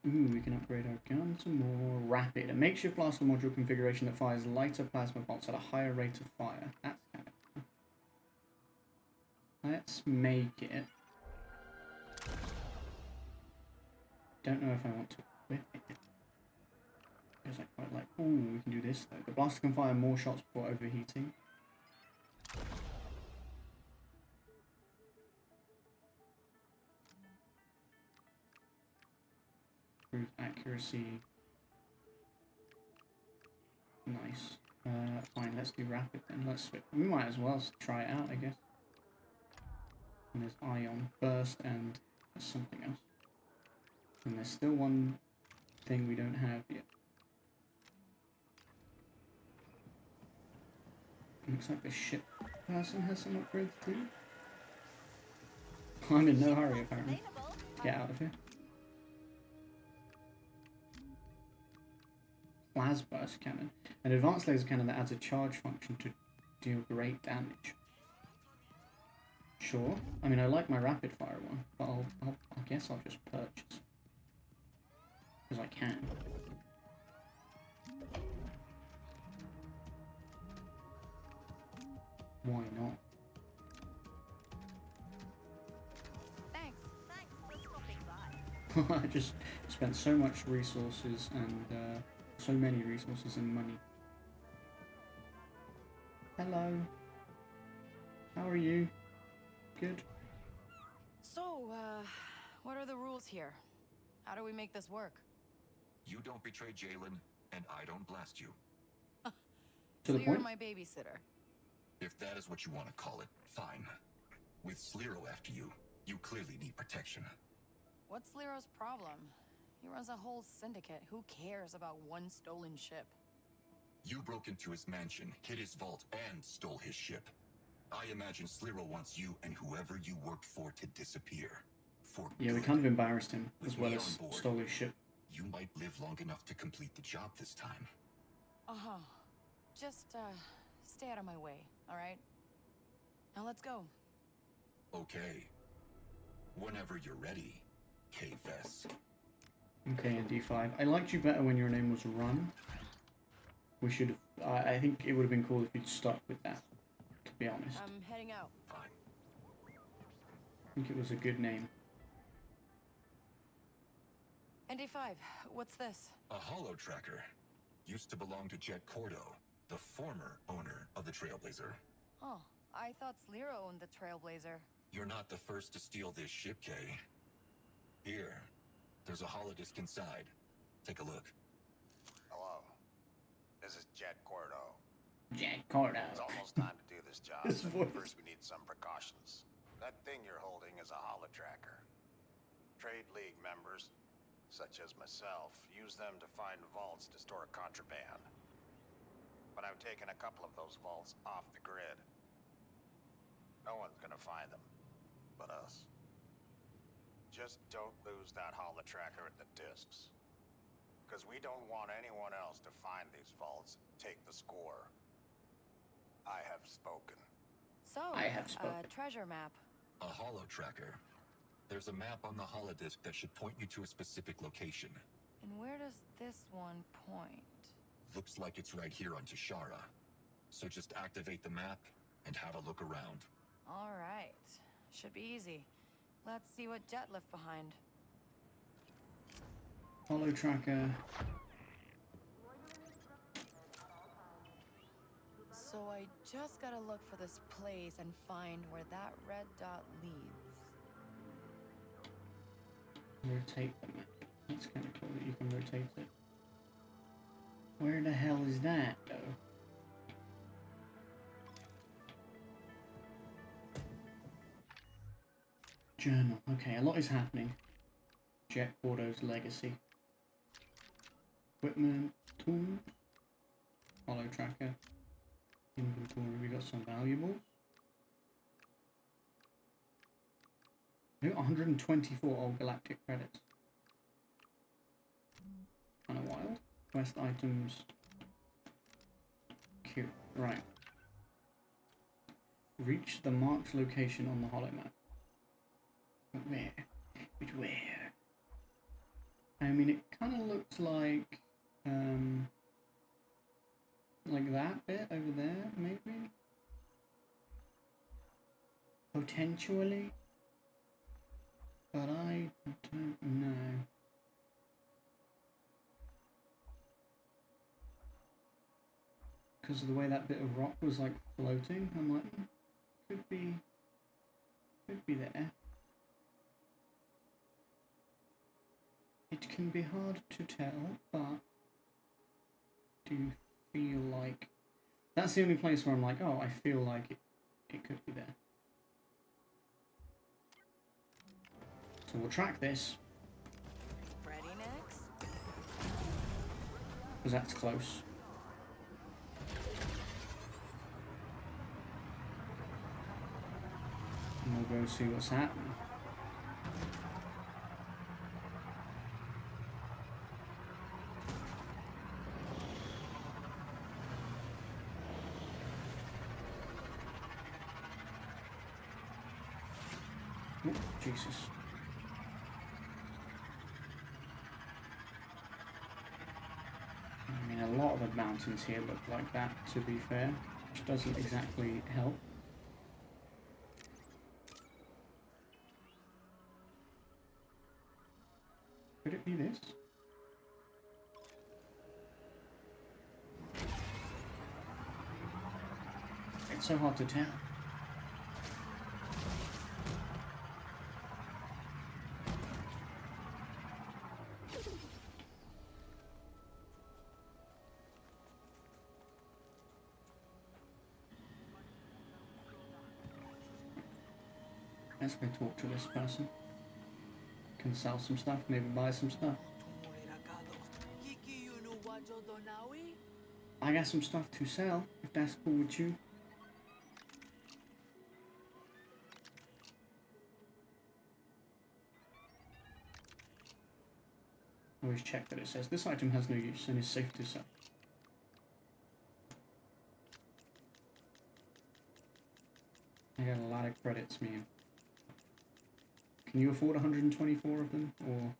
Ooh, we can upgrade our gun to more rapid. A makeshift blaster module configuration that fires lighter plasma bolts at a higher rate of fire. That's kind of cool. Let's make it. Don't know if I want to equip it. Because I quite like. Ooh, we can do this though. The blaster can fire more shots before overheating. Improved accuracy. Nice. Fine, let's do rapid then. Let's switch. We might as well try it out, I guess. And there's ion burst and there's something else. And there's still one thing we don't have yet. Looks like the ship person has some upgrades too. I'm in no hurry apparently. Get out of here. Plasburst cannon. An advanced laser cannon that adds a charge function to deal great damage. Sure. I mean, I like my rapid fire one, but I guess I'll just purchase. Because I can. Why not? Thanks for stopping by. I just spent so much resources and so many resources and money. Hello. How are you? Good. So, what are the rules here? How do we make this work? You don't betray Jalen, and I don't blast you. To So the you're point? my babysitter. If that is what you want to call it, fine. With Sliro after you, you clearly need protection. What's Liro's problem? He runs a whole syndicate. Who cares about one stolen ship? You broke into his mansion, hid his vault, and stole his ship. I imagine Sliro wants you and whoever you worked for to disappear. For Yeah, we good. kind of embarrassed him With as well me as on board. stole his ship. You might live long enough to complete the job this time. Uh-huh. Just, stay out of my way, alright? Now let's go. Okay. Whenever you're ready, KFS. Okay, and D5. I liked you better when your name was Run. We should have. I think it would have been cool if you'd stuck with that, to be honest. I'm heading out. Fine. I think it was a good name. ND5, what's this? A holo tracker. Used to belong to Jet Cordo, the former owner of the Trailblazer. Oh, I thought Sliro owned the Trailblazer. You're not the first to steal this ship, Kay. Here, there's a holodisc inside. Take a look. Hello. This is Jet Cordo. Jack Cordo. It's almost time to do this job, His but voice. first we need some precautions. That thing you're holding is a holotracker. Trade League members, such as myself, use them to find vaults to store contraband. But I've taken a couple of those vaults off the grid. No one's gonna find them, but us. Just don't lose that holotracker and the discs. Because we don't want anyone else to find these vaults, take the score. I have spoken. So, I have spoken. treasure map. A holo tracker. There's a map on the holodisc that should point you to a specific location. And where does this one point? Looks like it's right here on Tashara. So just activate the map and have a look around. Alright. Should be easy. Let's see what Jet left behind. Holo tracker. So I just gotta look for this place and find where that red dot leads. Rotate the map. That's kind of cool that you can rotate it. Where the hell is that, though? Journal. Okay, a lot is happening. Jet Cordo's legacy. Equipment, tools, holo tracker, inventory. We got some valuables. 124 old galactic credits. Kind of wild. Quest items. Cute. Right. Reach the marked location on the hollow map. But where? But where? I mean, it kind of looks like that bit over there, maybe? Potentially? But I don't know. Because of the way that bit of rock was like floating, I'm like, could be there. It can be hard to tell, but do feel like that's the only place where I'm like, oh, I feel like it could be there. So we'll track this. Ready next? Because that's close. And we'll go see what's happening. Oh, Jesus. I mean, a lot of the mountains here look like that, to be fair, which doesn't exactly help. Could it be this? It's so hard to tell. Let's go talk to this person. Can sell some stuff, maybe buy some stuff. I got some stuff to sell, if that's cool with you. Always check that it says this item has no use and is safe to sell. I got a lot of credits, man. Can you afford 124 of them, or?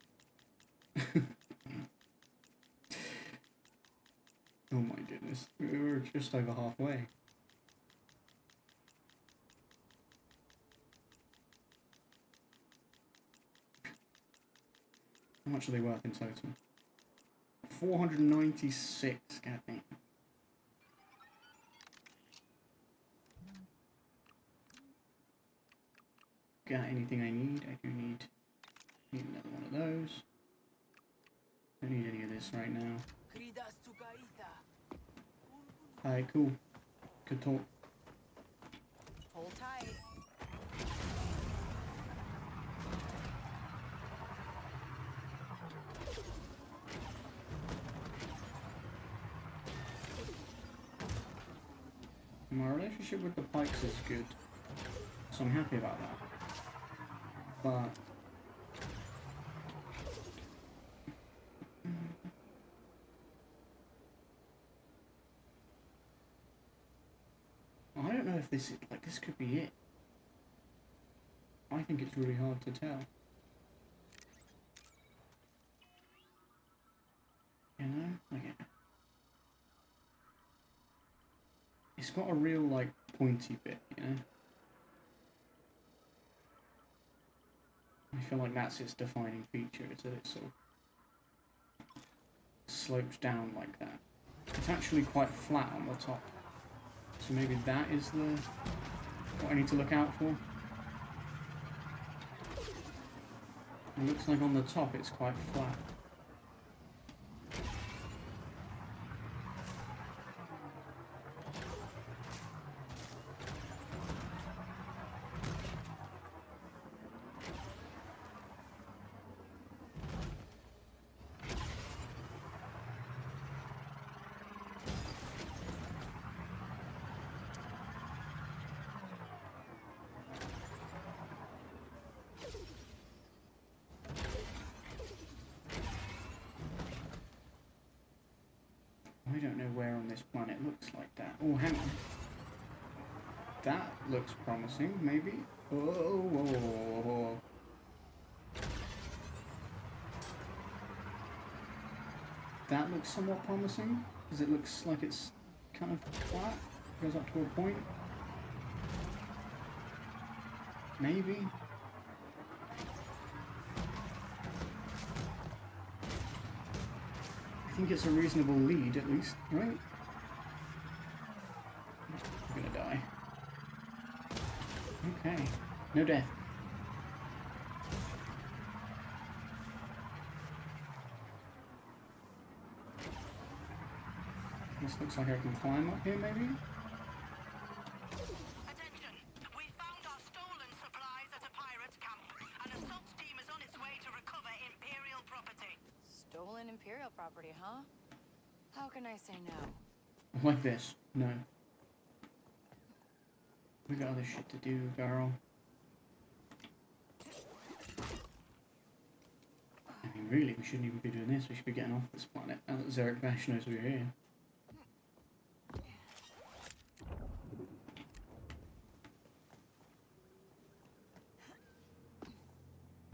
Oh my goodness, we were just over halfway. How much are they worth in total? 496, goddamn. Got anything I need? I do need another one of those. Don't need any of this right now. Alright, cool. Good talk. Hold tight. My relationship with the pikes is good, so I'm happy about that. But I don't know if this is, like, this could be it. I think it's really hard to tell. You know, like it's got a real, like, pointy bit, you know? I feel like that's its defining feature, is that it sort of slopes down like that. It's actually quite flat on the top. So maybe that is what I need to look out for. It looks like on the top it's quite flat. on this planet looks like that. Oh, hang on. That looks promising, maybe? Oh, whoa, whoa, whoa, whoa. That looks somewhat promising, because it looks like it's kind of flat. Goes up to a point. Maybe. I think it's a reasonable lead, at least, right? I'm gonna die. Okay. No death. This looks like I can climb up here, maybe? Attention! We found our stolen supplies at a pirate camp. An assault team is on its way to recover Imperial property. Stolen Imperial property, huh? How can I say no? Like this. No. We got other shit to do, girl. I mean, really, we shouldn't even be doing this. We should be getting off this planet. Now that Zarek Bash knows we're here.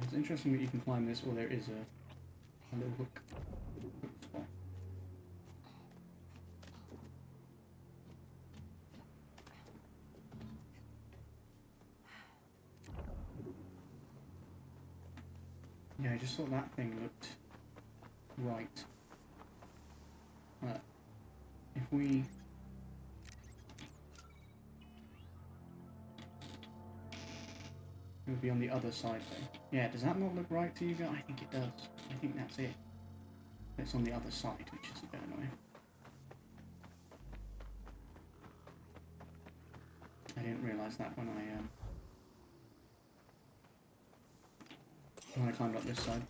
It's interesting that you can climb this, or there is a little hook spot. Yeah, I just thought that thing looked right. But if we... It would be on the other side though. Yeah, does that not look right to you guys? I think it does. I think that's it. It's on the other side, which is a bit annoying. I didn't realise that when I climbed up this side.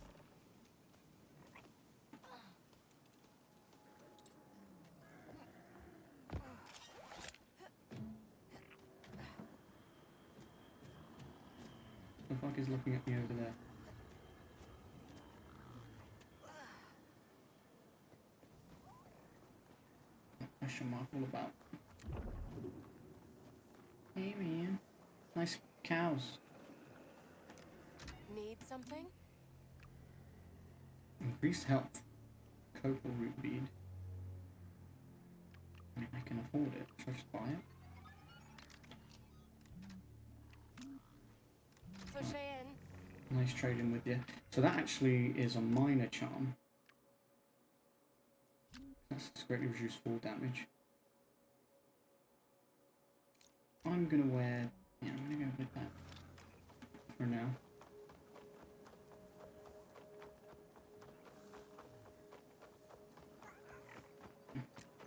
The fuck is looking at me over there? Question mark all about. Hey man, nice cows. Need something? Increased health. Copal root bead. I mean, I can afford it. Should I just buy it? So Cheyenne. Nice trading with you. So that actually is a minor charm. That's greatly reduced fall damage. I'm gonna wear... Yeah, I'm gonna go with that for now.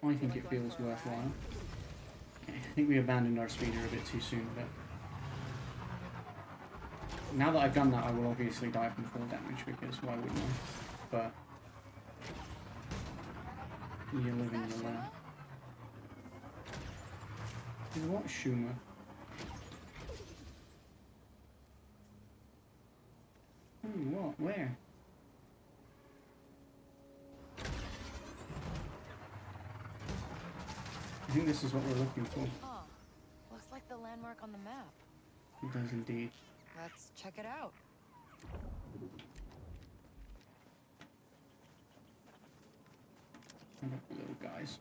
I think it feels worthwhile. Okay, I think we abandoned our speeder a bit too soon, but... Now that I've done that, I will obviously die from fall damage, because why wouldn't I? But... You're living the land. What, Schumer? Ooh, what? Where? I think this is what we're looking for. Huh. Looks like the landmark on the map. It does indeed. Let's check it out. I love the little guys.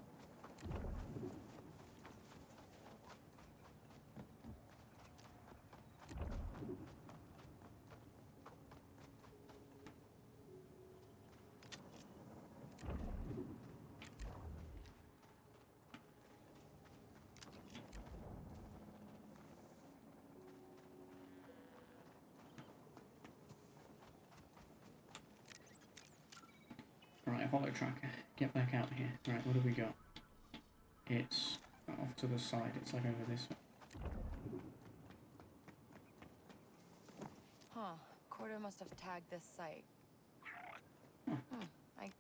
Right, holo tracker. Get back out here. Right, what have we got? It's off to the side. It's like over this way. Huh. Corder must have tagged this site. Huh. I...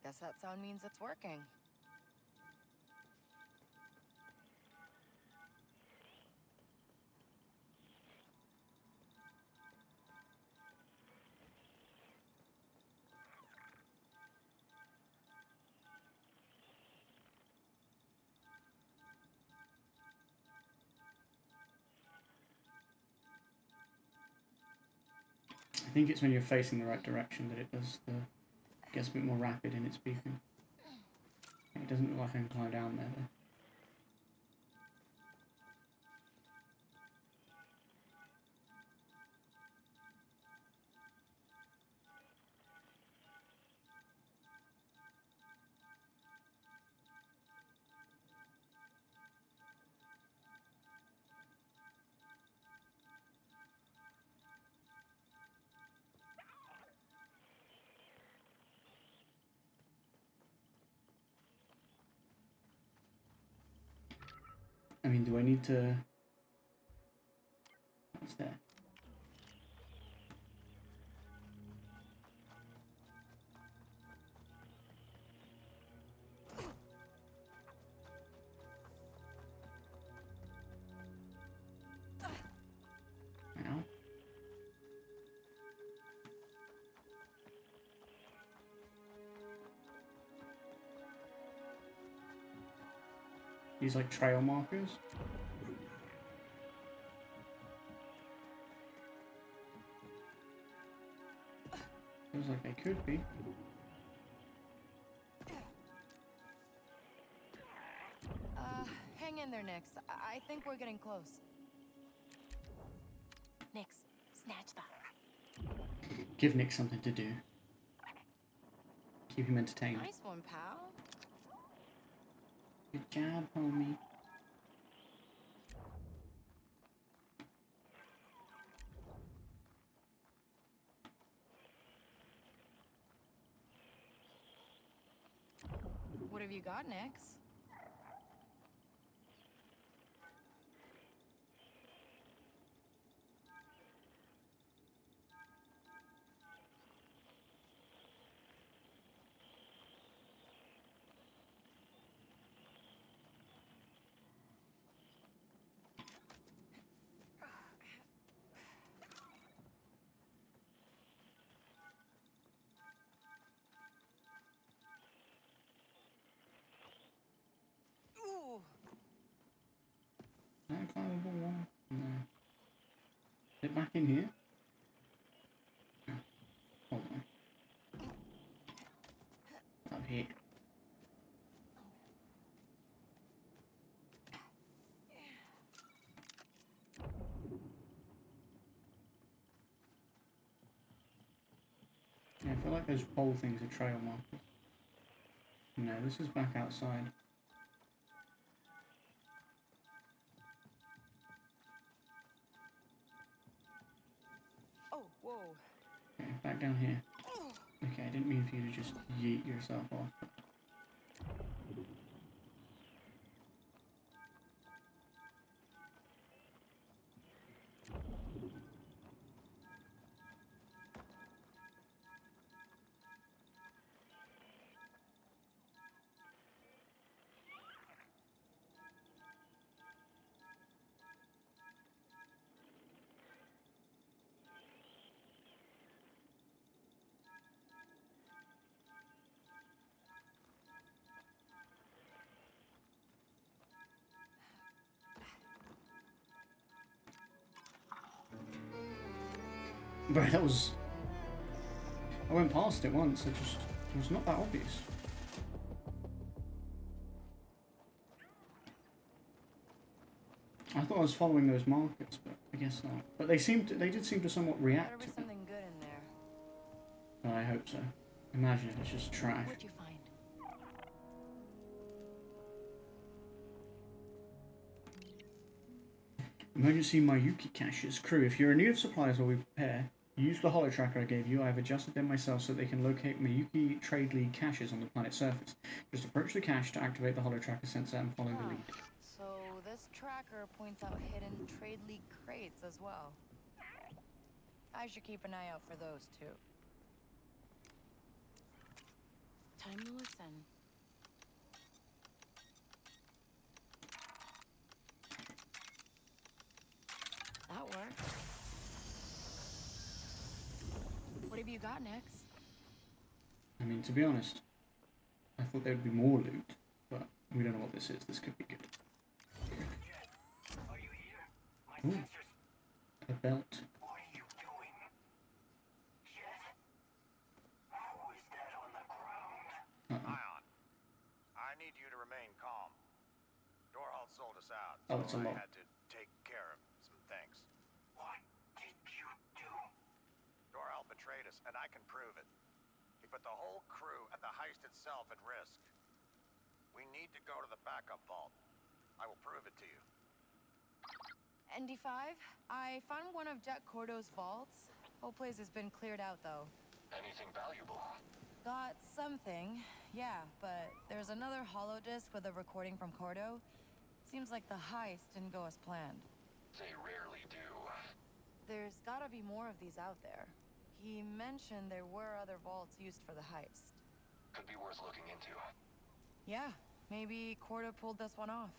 Guess that sound means it's working. think it's when you're facing the right direction that it does the gets a bit more rapid in its beeping. It doesn't look like I can climb down there though. I mean, do I need to... What's there? Ow. These like trail markers. Feels like they could be. Hang in there, Nix. I think we're getting close. Nix, snatch that. Give Nick something to do. Keep him entertained. Nice one, pal. Good job, homie. What have you got, Nix? Ooh. Is that a climbable wall? No. Is it back in here? Oh, hold on. Up here. Yeah, I feel like those pole things are trail markers. No, this is back outside. Oh, whoa. Okay, back down here. Okay, I didn't mean for you to just yeet yourself off. But that was... I went past it once, it was not that obvious. I thought I was following those markers, but I guess not. But they did seem to somewhat react Better be to it. something good in there. Oh, I hope so. Imagine if it's just trash. What'd you find? Emergency Mayuki caches. Crew, if you're in need of supplies while we prepare, use the holo tracker I gave you. I have adjusted them myself so they can locate Mayuki Trade League caches on the planet's surface. Just approach the cache to activate the holo tracker sensor and follow the lead. So this tracker points out hidden Trade League crates as well. I should keep an eye out for those too. Time to listen. That worked. What have you got, Nix? I mean, to be honest, I thought there would be more loot, but we don't know what this is. This could be good. Are you here? My Ooh. sensors. A belt. What are you doing? sold us out, Oh, so it's a I lot. had to take care of some things. What did you do? Doral betrayed us, and I can prove it. He put the whole crew and the heist itself at risk. We need to go to the backup vault. I will prove it to you. ND5, I found one of Jet Cordo's vaults. Whole place has been cleared out, though. Anything valuable? Got something, yeah, but there's another holodisc with a recording from Cordo. Seems like the heist didn't go as planned. They rarely do. There's gotta be more of these out there. He mentioned there were other vaults used for the heist. Could be worth looking into. Yeah, maybe Cordo pulled this one off.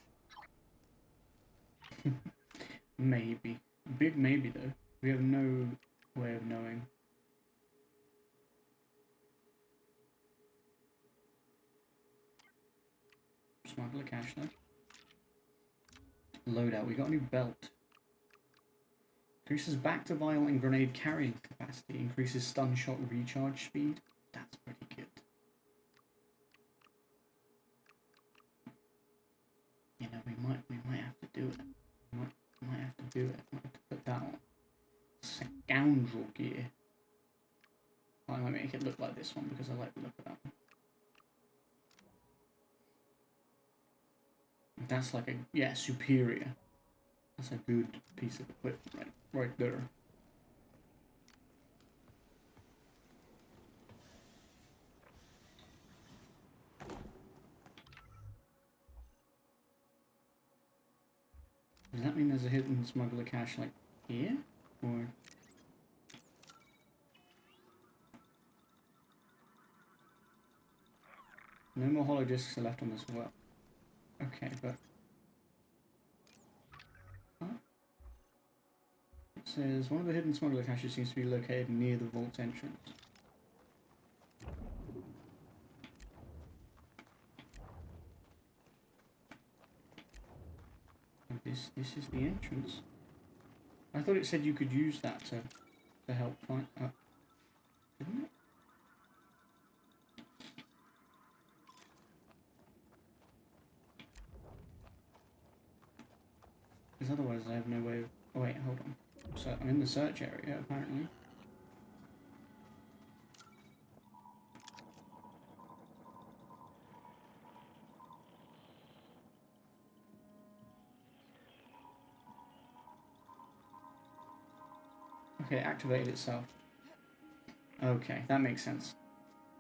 Maybe. Big maybe, though. We have no way of knowing. Smuggler cash, though. Loadout. We got a new belt. Increases back to vial and grenade carrying capacity. Increases stun shot recharge speed. That's pretty good. You know, we might have to do it. Might have to do it. Might have to put that on. Scoundrel gear. I might make it look like this one because I like the look of that one. That's like a, yeah, superior. That's a good piece of equipment right there. Does that mean there's a hidden smuggler cache like here? Or... No more holodiscs are left on this well. Okay, but... Huh? It says, one of the hidden smuggler caches seems to be located near the vault's entrance. This is the entrance. I thought it said you could use that to help find... didn't it? Because otherwise I have no way of... Oh wait, hold on. So I'm in the search area, apparently. Okay, it activated itself. Okay, that makes sense.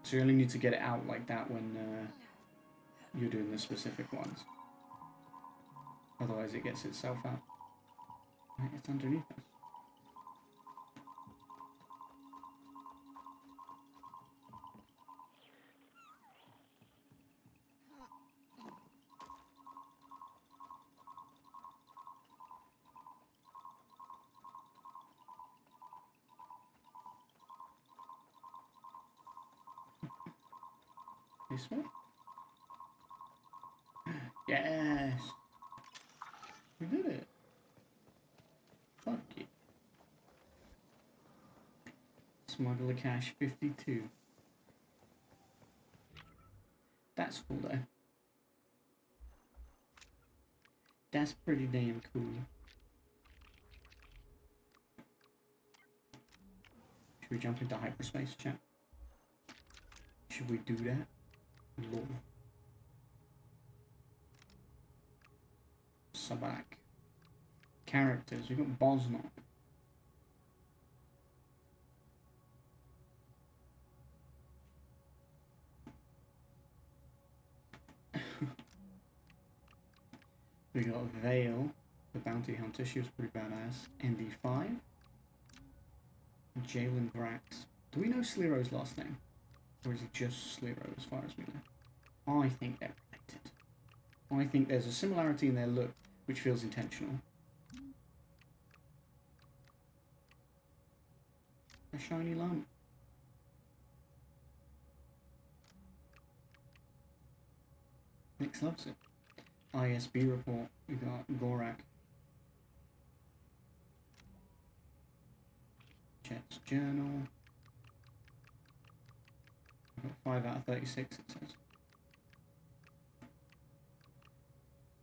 So you only need to get it out like that when you're doing the specific ones. Otherwise it gets itself out. Right, it's underneath us. This way? Yes! We did it! Fuck it. Smuggler cache 52. That's cool though. That's pretty damn cool. Should we jump into hyperspace, chat? Should we do that? Lol. Sabak. Characters. We've got Bosnok. We got Vale, the bounty hunter. She was pretty badass. ND5. Jalen Vrax. Do we know Sliro's last name? Or is it just Sliro as far as we know? I think they're related. I think there's a similarity in their look, which feels intentional. A shiny lamp. Nix loves it. ISB report. We got Gorak. Jet's journal. We got 5 out of 36, it says.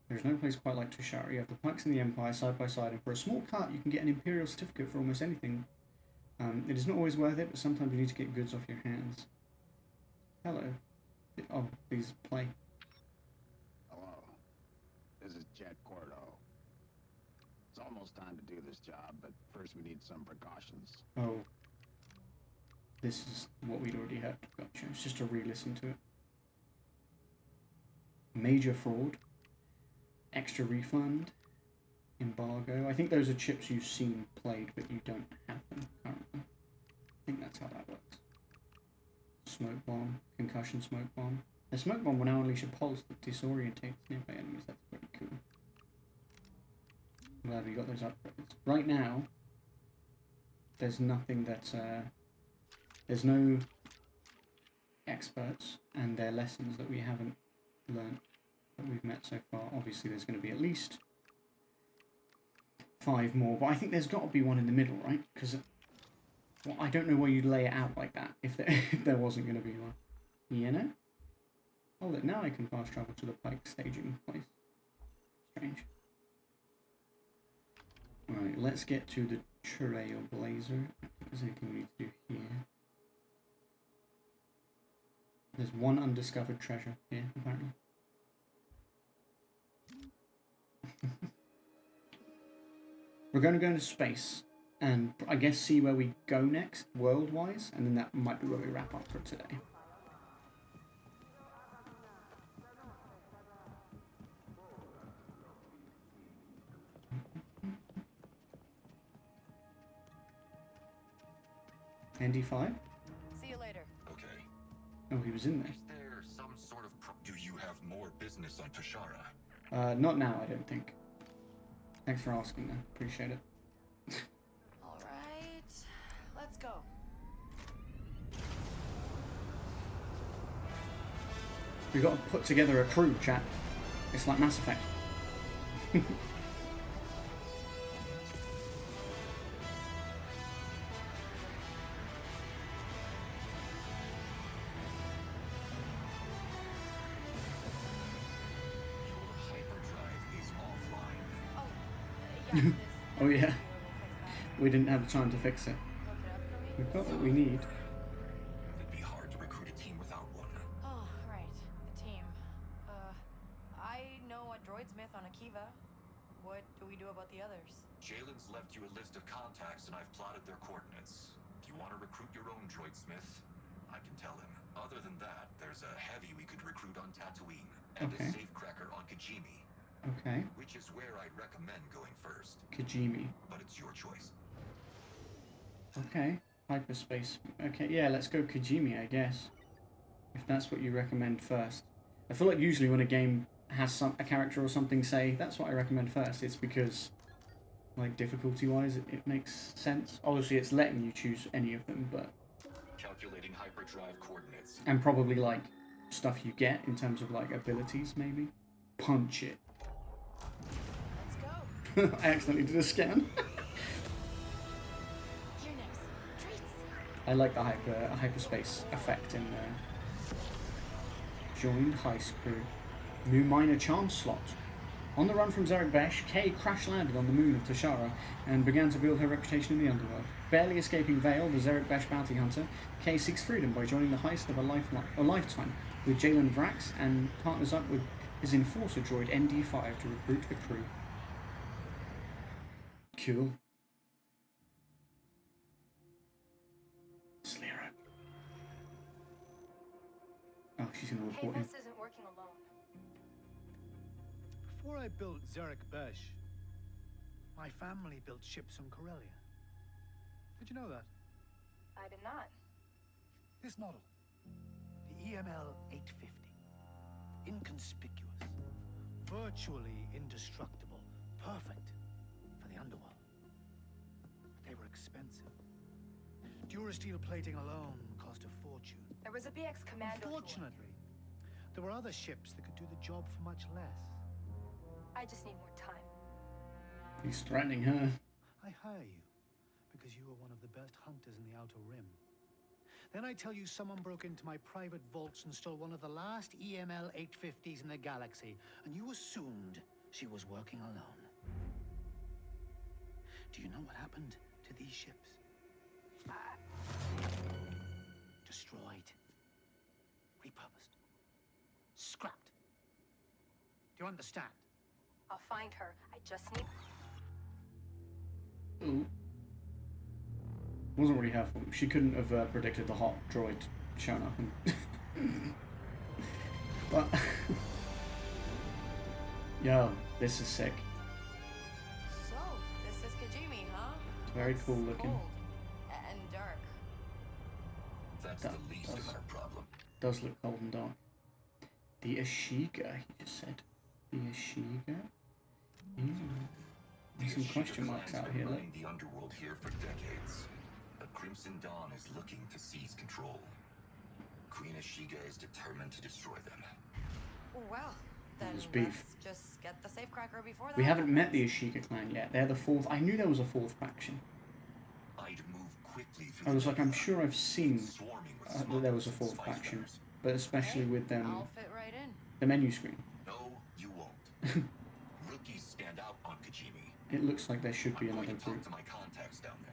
There's no place quite like Tushara. You have the Pikes and the Empire side by side, and for a small cut, you can get an Imperial certificate for almost anything. It is not always worth it, but sometimes you need to get goods off your hands. Hello. Oh, please play. Hello. This is Jet Cordo. It's almost time to do this job, but first we need some precautions. Oh. This is what we'd already heard. Gotcha. It's just a re-listen to it. Major fraud. Extra refund. Embargo. I think those are chips you've seen played, but you don't have them currently. I think that's how that works. Smoke bomb. Concussion smoke bomb. The smoke bomb will now unleash a pulse that disorientates nearby enemies. That's pretty cool. I'm glad we got those upgrades. Right now, there's nothing that... there's no experts and their lessons that we haven't learned that we've met so far. Obviously, there's going to be at least 5 more, but I think there's got to be one in the middle, right? Because well, I don't know why you'd lay it out like that if there wasn't going to be one. You know? Oh, look, now I can fast travel to the Pike staging place. Strange. Alright, let's get to the Trailblazer. I don't think there's anything we need to do here. There's one undiscovered treasure here, apparently. We're going to go into space and I guess see where we go next, world-wise, and then that might be where we wrap up for today. ND5? See you later. Okay. Oh, he was in there. Is there some sort of do you have more business on Tushara? Not now, I don't think. Thanks for asking, then. Appreciate it. All right, let's go. We've got to put together a crew, chat. It's like Mass Effect. Oh yeah, we didn't have time to fix it. We've got what we need. It'd be hard to recruit a team without one. Oh, right, the team. I know a droidsmith on Akiva. What do we do about the others? Jalen's left you a list of contacts and I've plotted their coordinates. If you want to recruit your own droidsmith, I can tell him. Other than that, there's a heavy we could recruit on Tatooine and a safecracker on Kijimi. Okay. Which is where I'd recommend going first. Kijimi. But it's your choice. Okay. Hyperspace. Okay, yeah, let's go Kijimi, I guess. If that's what you recommend first. I feel like usually when a game has a character or something say, that's what I recommend first, it's because, like, difficulty-wise, it makes sense. Obviously, it's letting you choose any of them, but... Calculating hyperdrive coordinates. And probably, like, stuff you get in terms of, like, abilities, maybe. Punch it. Let's go. I accidentally did a scan. Here next. Treats. I like the hyperspace effect in there. Joined heist crew. New minor charm slot. On the run from Zarek Besh, Kay crash-landed on the moon of Tushara and began to build her reputation in the underworld. Barely escaping Vale, the Zarek Besh bounty hunter, Kay seeks freedom by joining the heist of a lifetime with Jalen Vrax and partners up with his enforcer droid ND5 to recruit a crew. Cool. Slero. Oh, she's gonna report him. This isn't working alone. Before I built Zarek Besh, my family built ships on Corellia. Did you know that? I did not. This model, the EML 850, inconspicuous, virtually indestructible, perfect for the underworld. But they were expensive. Durasteel plating alone cost a fortune. There was a BX Commando. Fortunately, there were other ships that could do the job for much less. I just need more time. He's threatening her. I hire you because you are one of the best hunters in the Outer Rim. Then I tell you someone broke into my private vaults and stole one of the last EML 850s in the galaxy, and you assumed She was working alone. Do you know what happened to these ships? Destroyed. Repurposed. Scrapped. Do you understand? I'll find her. I just need... Ooh. Wasn't really her fault. She couldn't have predicted the hot droid showing up. And but yo, this is sick. So, this is Kijimi, huh? It's very It's cool looking. cold and dark. That's That the least of our problem. Does look cold and dark. The Ashiga, he just said. The Ashiga? There's some question marks out here, look. Running the underworld here for decades. But Crimson Dawn is looking to seize control. Queen Ashiga is determined to destroy them. Well, then There's beef. let's just get the safecracker before that We haven't met the happens. Ashiga clan yet. They're the fourth. I knew there was a fourth faction. I'd move quickly through I was the like, I'm nebula, sure I've seen swarming with that there was a smugglers and fourth spice faction. runners. But especially Hey, with I'll fit right in. the menu screen. No, you won't. Rookies stand out on Kijimi. It looks like there should be I'm another going to talk group. to my contacts down there.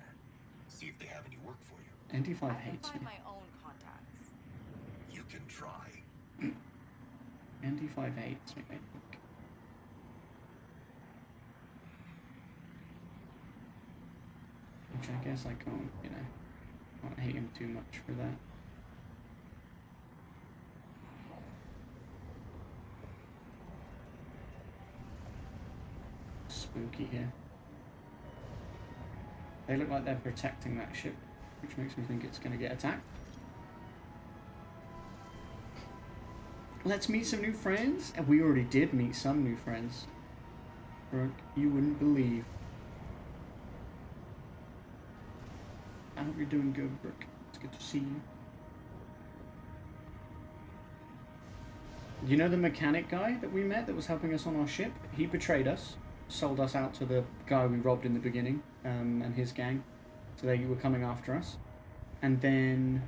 See if they have any work for you. ND5 I can hates me. find my own contacts. You can try. ND5 hates me, I think. Which I guess I can't, you know, can't hate him too much for that. Spooky here. They look like they're protecting that ship, which makes me think it's going to get attacked. Let's meet some new friends. And we already did meet some new friends. Brooke, you wouldn't believe. I hope you're doing good, Brooke. It's good to see you. You know the mechanic guy that we met that was helping us on our ship? He betrayed us, sold us out to the guy we robbed in the beginning, and his gang. So they were coming after us. And then...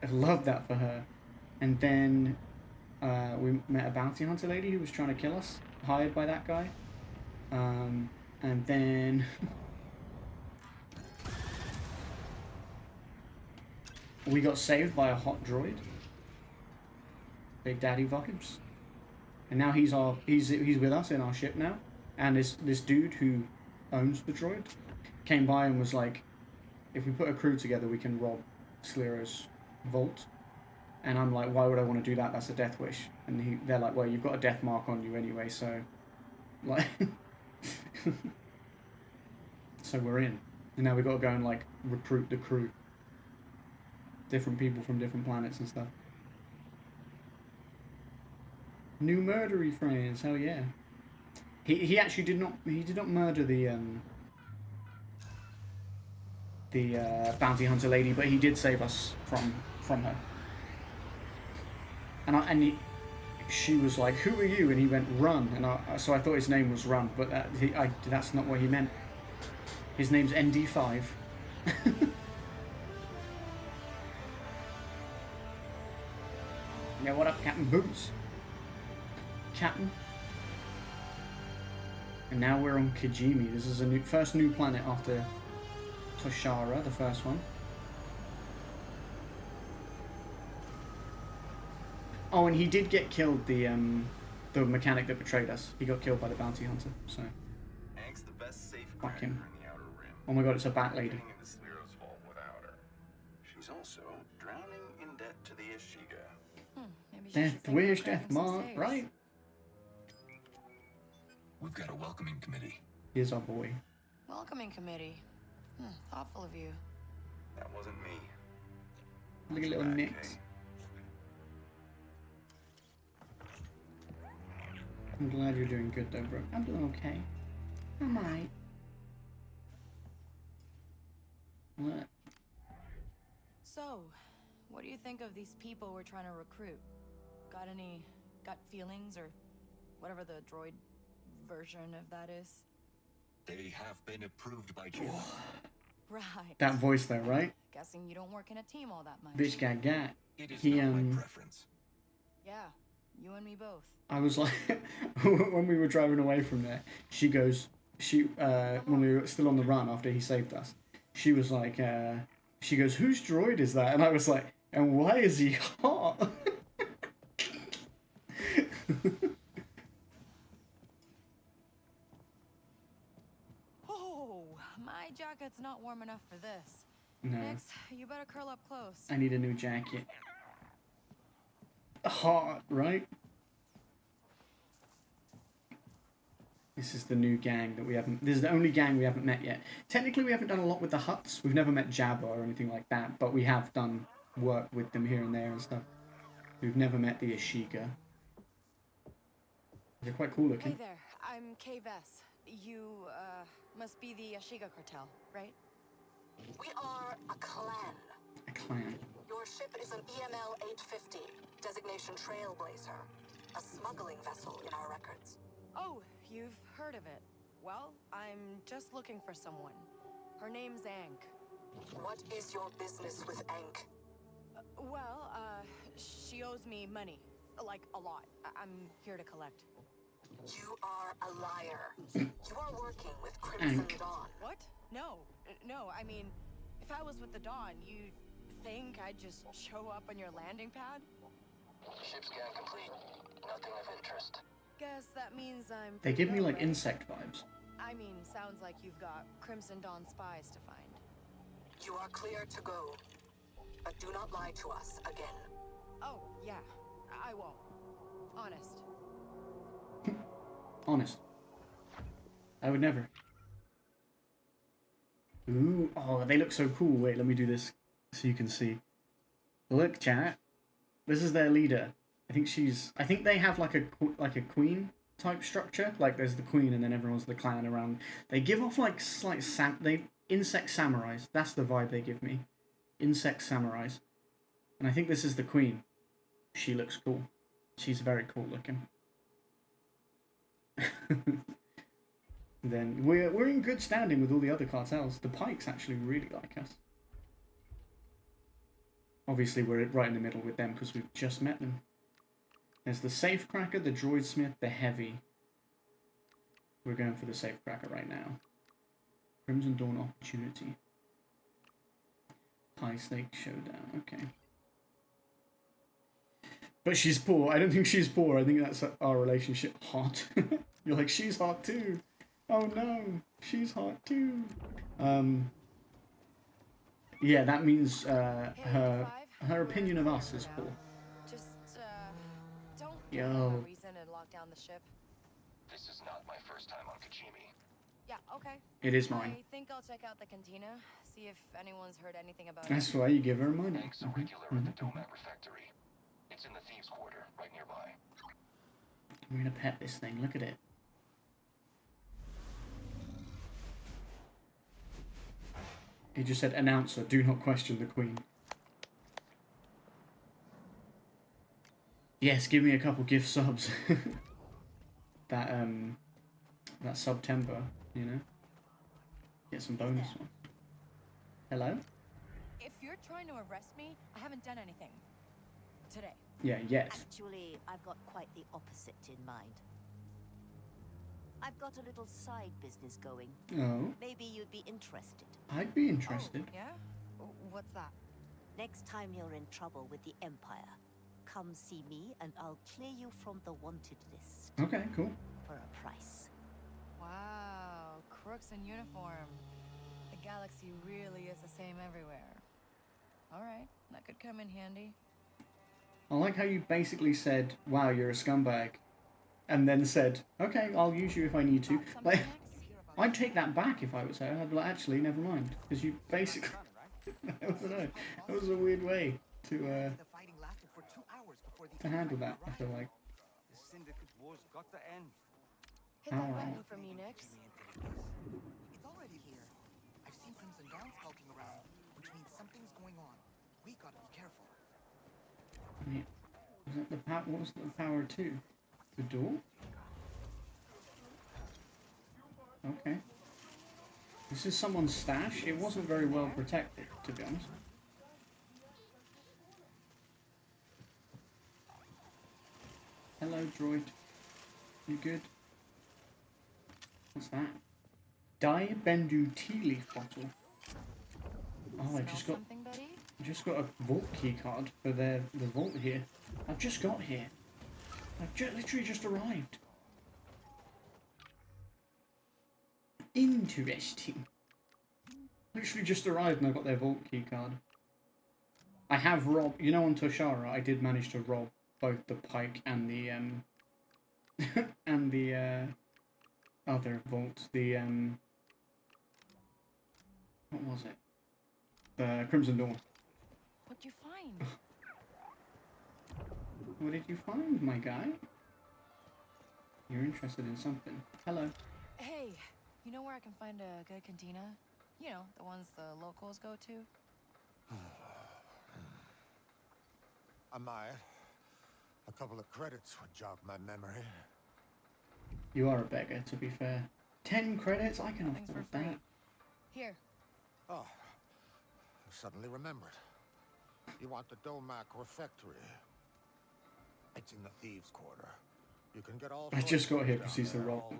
I love that for her. And then we met a bounty hunter lady who was trying to kill us, hired by that guy. And then we got saved by a hot droid, Big Daddy vibes. And now he's with us in our ship now. And this dude who owns the droid came by and was like, if we put a crew together, we can rob Sliro's vault. And I'm like, why would I want to do that? That's a death wish. And they're like, well, you've got a death mark on you anyway, so like so we're in. And now we've got to go and like recruit the crew. Different people from different planets and stuff. New murdery friends, hell yeah. He actually did not murder the bounty hunter lady, but he did save us from her. And she was like, "Who are you?" And he went, "Run." And so I thought his name was Run, but that's not what he meant. His name's ND5. Yeah, what up, Captain Boots? Captain. And now we're on Kijimi. This is a first new planet after Toshara, the first one. Oh, and he did get killed, the mechanic that betrayed us. He got killed by the bounty hunter, so... Hank's the best safe Fuck cracker in him. the Outer Rim. Oh my god, it's a bat lady. Getting into Sliro's vault without her. She's also drowning in debt to the Ashiga. Maybe she Death should think wish, about death grabbing some mark, saves. right? We've got a welcoming committee. Here's our boy. Welcoming committee. Thoughtful of you. That wasn't me. Look at little Back, Nick. Kay. I'm glad you're doing good though, bro. I'm doing okay. I'm alright. What? So, what do you think of these people we're trying to recruit? Got any gut feelings or whatever the droid version of that is? They have been approved by Jim. Right. That voice though, right? Guessing you don't work in a team all that much. Bitch got got. It is He not my preference. Yeah, you and me both. I was like, when we were driving away from there, she goes, when we were still on the run after he saved us, she was like, she goes, whose droid is that? And I was like, and why is he hot? Oh, my jacket's not warm enough for this. No. Next, you better curl up close. I need a new jacket. Hot, right? This is the new gang that we haven't... This is the only gang we haven't met yet. Technically, we haven't done a lot with the Hutts. We've never met Jabba or anything like that, but we have done work with them here and there and stuff. We've never met the Ashiga. They're quite cool looking. Hey there, I'm Kay Vess. You, must be the Ashiga cartel, right? We are a clan. A clan. Your ship is an EML 850, designation Trailblazer, a smuggling vessel in our records. Oh, you've heard of it. Well, I'm just looking for someone. Her name's Ank. What is your business with Ank? She owes me money. Like, a lot. I'm here to collect. You are a liar. You are working with Crimson Dawn. What? No. No, I mean, if I was with the Dawn, you'd think I'd just show up on your landing pad? Ship scan complete. Nothing of interest. Guess that means I'm... They give me, like, insect vibes. I mean, sounds like you've got Crimson Dawn spies to find. You are clear to go. But do not lie to us again. Oh, yeah. I won't. Honest. Honest. I would never. Ooh, oh, they look so cool. Wait, let me do this so you can see. Look, chat. This is their leader. I think they have like a queen type structure. Like there's the queen and then everyone's the clan around. They give off like insect samurais. That's the vibe they give me. Insect samurais. And I think this is the queen. She looks cool. She's very cool looking. Then we're in good standing with all the other cartels. The Pikes actually really like us. Obviously we're right in the middle with them because we've just met them. There's the Safecracker, the Droidsmith, the Heavy. We're going for the Safecracker right now. Crimson Dawn Opportunity. High Stake Showdown, okay. But she's poor. I don't think she's poor. I think that's our relationship. Hot. You're like, she's hot too. Oh no, she's hot too. Yeah, that means her opinion of us is poor. Just, don't Yo. give me a reason to lock down the ship. This is not my first time on Kajimi. Yeah, okay. It is mine. I think I'll check out the cantina, see if anyone's heard anything about That's it. why you give her money. Hank's a regular at the Domac Refectory. It's in the Thieves' Quarter, right nearby. I'm gonna pet this thing. Look at it. He just said, announcer, do not question the queen. Yes, give me a couple gift subs. that September, you know? Get some bonus ones. Hello? If you're trying to arrest me, I haven't done anything. Today. Yeah, yet. Actually, I've got quite the opposite in mind. I've got a little side business going. Oh. Maybe you'd be interested. I'd be interested. Oh, yeah? What's that? Next time you're in trouble with the Empire, come see me and I'll clear you from the wanted list. Okay, cool. For a price. Wow, crooks in uniform. The galaxy really is the same everywhere. Alright, that could come in handy. I like how you basically said, wow, you're a scumbag. And then said, okay, I'll use you if I need to. Like, I'd take that back if I was her. I'd be like, actually, never mind. Because you basically... I don't know. That was a weird way to handle that, I feel like. The Syndicate Wars got to end. Hit that button for me, Nix. It's already here. I've seen Crimson Dawn skulking around, which means something's going on. We gotta be careful. Wait, was that the power? What was the power to? The door? Okay. This is someone's stash. It wasn't very well protected, to be honest. droid. You good? What's that? Dibendu tea leaf bottle. Oh, I just got a vault key card for the vault here. I've just got here. I've literally just arrived. Interesting. Literally just arrived and I got their vault key card. I have robbed, you know, on Toshara, I did manage to rob both the Pike and the and the other vault. The what was it? The Crimson Dawn. What'd you find? What did you find, my guy? You're interested in something. Hello. Hey, you know where I can find a good cantina? You know, the ones the locals go to? I might. A couple of credits would jog my memory. You are a beggar, to be fair. 10 credits? I can afford that. Here. Oh, I suddenly remembered. You want the Domac refectory? It's in the Thieves' Quarter. You can get all. I just got here proceeds to rob.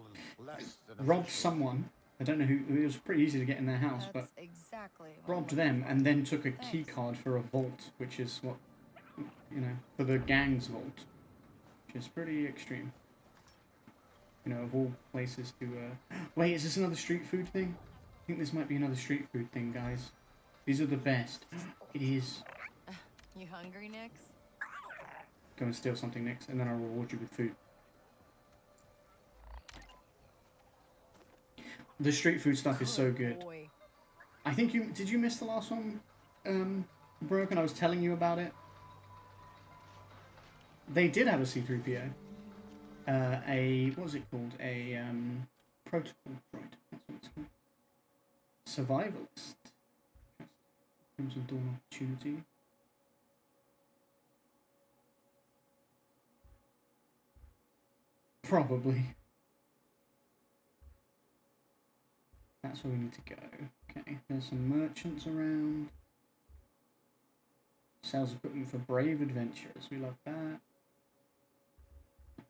Robbed someone. I don't know who. It was pretty easy to get in their house, but exactly robbed them and then took a key card for a vault, which is what, you know, for the gang's vault, which is pretty extreme. You know, of all places to. Wait, is this another street food thing? I think this might be another street food thing, guys. These are the best. It is. You hungry, Nix? Go and steal something, Nix, and then I'll reward you with food. The street food stuff is so good. Boy. I think you did. You miss the last one, Brooke, and I was telling you about it. They did have a C-3PO. What was it called? A protocol droid. That's what it's called. Survivalist. Crimson Dawn opportunity. Probably. That's where we need to go. Okay, there's some merchants around. Sells equipment for brave adventurers. We love that.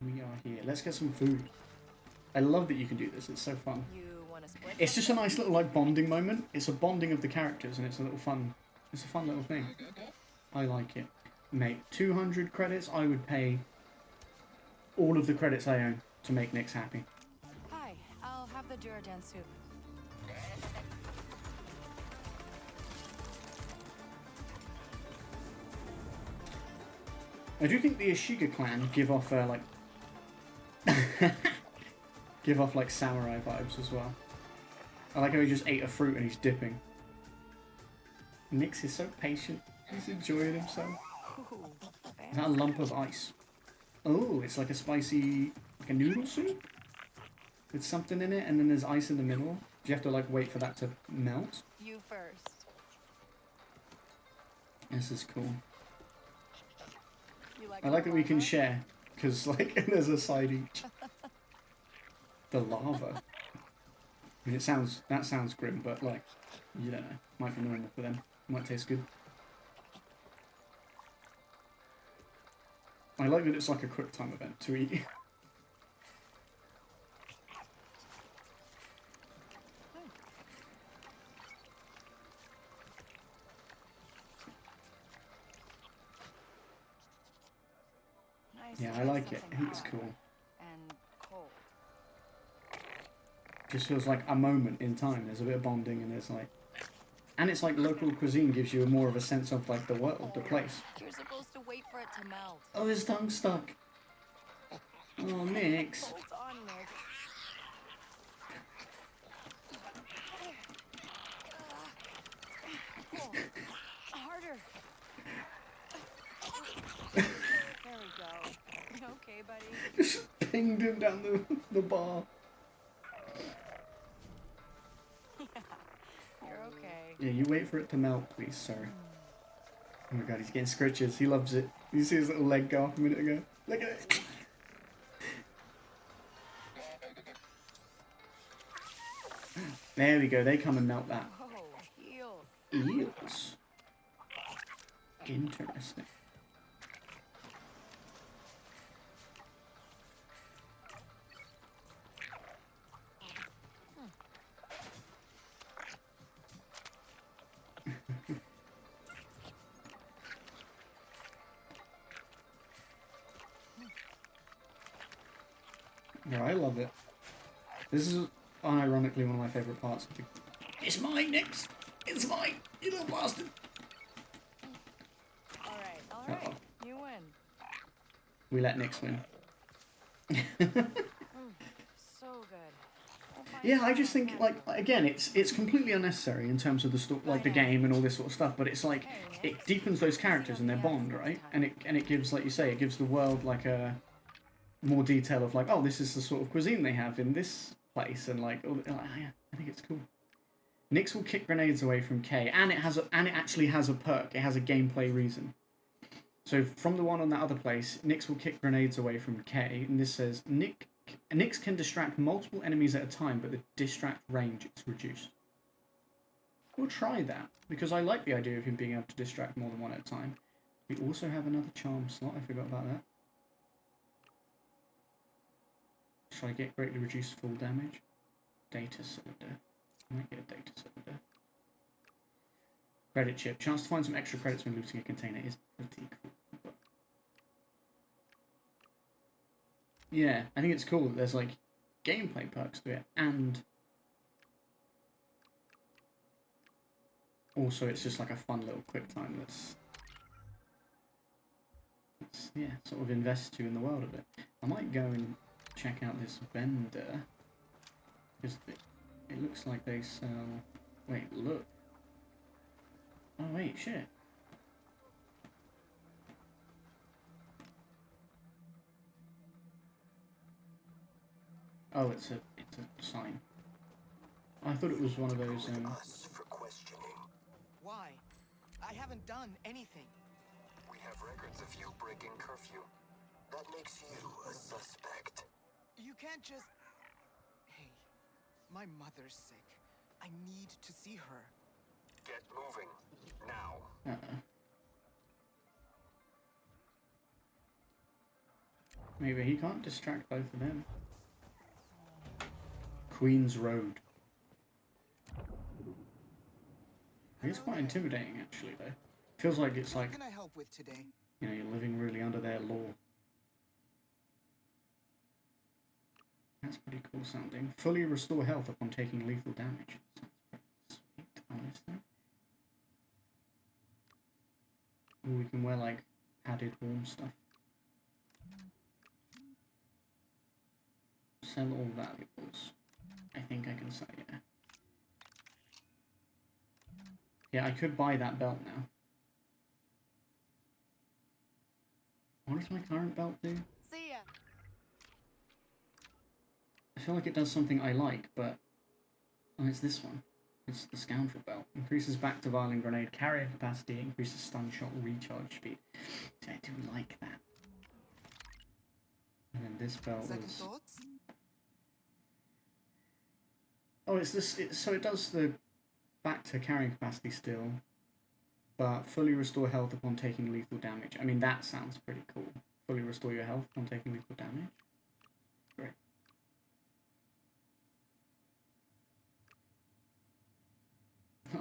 We are here. Let's get some food. I love that you can do this. It's so fun. It's just a nice little like bonding moment. It's a bonding of the characters, and it's a little fun. It's a fun little thing. I like it, mate. 200 credits. I would pay all of the credits I own to make Nix happy. Hi, I'll have the Duradan soup. I do think the Ashiga clan give off like give off like samurai vibes as well. I like how he just ate a fruit and he's dipping. Nix is so patient. He's enjoying himself. Is that a lump of ice? Oh, it's like a spicy, like a noodle soup with something in it, and then there's ice in the middle. Do you have to like wait for that to melt? You first. This is cool. Like I like that we can share, because like there's a side each. The lava. I mean, that sounds grim, but like, you don't know. Might be normal for them. Might taste good. I like that it's like a quick time event to eat. Yeah, I like it. I think it's cool. And cold. Just feels like a moment in time. There's a bit of bonding, and there's like, and it's like local cuisine gives you more of a sense of like the world, the place. You're supposed to wait for it to melt. Oh, his tongue's stuck. Oh, Nix. Hold on, Nix. Harder. There we go. Okay, buddy. Just pinged him down the bar. You're okay. Yeah, you wait for it to melt, please, sir. Oh my god, he's getting scritches. He loves it. You see his little leg go off a minute ago? Look at it. There we go. They come and melt that. Oh, eels. Eels. Interesting. Yeah, I love it. This is unironically one of my favourite parts of the... It's mine, Nix! It's mine! You little bastard! Alright. Uh-oh. You win. We let Nix win. So good. Yeah, I just think, like, again, it's completely unnecessary in terms of the like the game and all this sort of stuff, but it's like, it deepens those characters and their bond, right? And it gives, like you say, it gives the world, like, a more detail of, like, oh, this is the sort of cuisine they have in this place, and, like, oh, yeah, I think it's cool. Nyx will kick grenades away from K, and it actually has a perk. It has a gameplay reason. So from the one on that other place, Nyx will kick grenades away from K, and this says, Nyx can distract multiple enemies at a time, but the distract range is reduced. We'll try that, because I like the idea of him being able to distract more than one at a time. We also have another charm slot, I forgot about that. Should I get greatly reduced full damage? Data cylinder. I might get a data cylinder. Credit chip. Chance to find some extra credits when looting a container is pretty cool. But yeah, I think it's cool that there's, like, gameplay perks to it, and also it's just like a fun little quick time that's yeah, sort of invests you in the world of it. I might go and check out this vendor, because it looks like they sell... Wait, look. Oh wait, shit. Oh, it's a sign. I thought it was one of those. For questioning. Why? I haven't done anything. We have records of you breaking curfew. That makes you a suspect. You can't just... Hey, my mother's sick. I need to see her. Get moving. Now. Maybe he can't distract both of them. Queen's Road. It's quite intimidating, actually, though. Feels like it's like, what can I help with today? you know, you're living really under their law. That's pretty cool sounding. Fully restore health upon taking lethal damage. Sounds pretty sweet, honestly. Ooh, we can wear, like, padded warm stuff. Sell all valuables. I think I can sell, yeah. Yeah, I could buy that belt now. What does my current belt do? See ya. I feel like it does something I like, but... Oh, it's this one. It's the Scoundrel belt. Increases back to violin grenade carrier capacity, increases stun shot recharge speed. See, I do like that. And then this belt Second was... thoughts? Oh, it's this... so it does the back to carrying capacity still, but fully restore health upon taking lethal damage. I mean, that sounds pretty cool. Fully restore your health upon taking lethal damage. Great.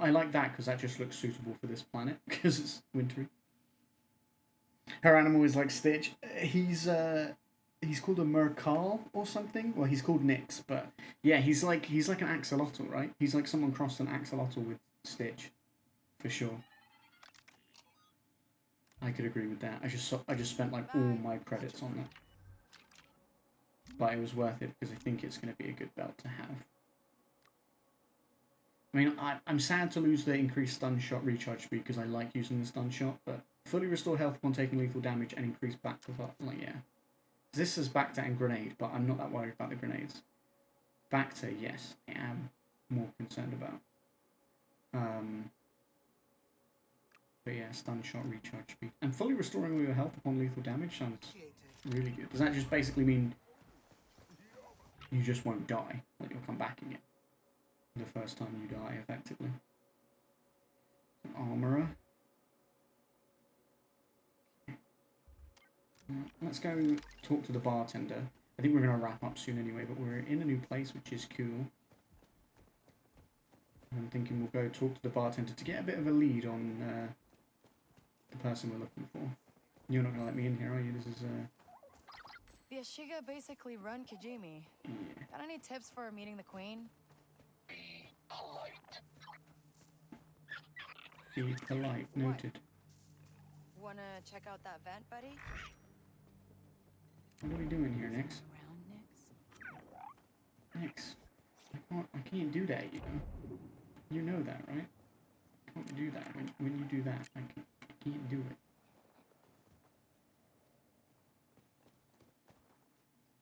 I like that because that just looks suitable for this planet because it's wintry. Her animal is like Stitch. He's called a Mercal or something. Well, he's called Nyx, but yeah, he's like an axolotl, right? He's like someone crossed an axolotl with Stitch, for sure. I could agree with that. I just spent like all my credits on that, but it was worth it because I think it's going to be a good belt to have. I mean, I'm sad to lose the increased stun shot recharge speed because I like using the stun shot, but fully restore health upon taking lethal damage and increase back to like yeah. This is back to and grenade, but I'm not that worried about the grenades. Back to, yes, I am more concerned about. But yeah, stun shot, recharge speed. And fully restoring all your health upon lethal damage sounds really good. Does that just basically mean you just won't die? Like you'll come back again the first time you die, effectively. An armorer. Let's go talk to the bartender. I think we're going to wrap up soon anyway, but we're in a new place, which is cool. I'm thinking we'll go talk to the bartender to get a bit of a lead on the person we're looking for. You're not going to let me in here, are you? This is The Yashiga basically run Kijimi. Yeah. Got any tips for meeting the queen? Be polite. Be polite. Noted. Wanna check out that vent, buddy? What are we doing here, Nix? Around Nix? Nix. I can't do that, you know. You know that, right? I can't do that. When you do that, I can't do it.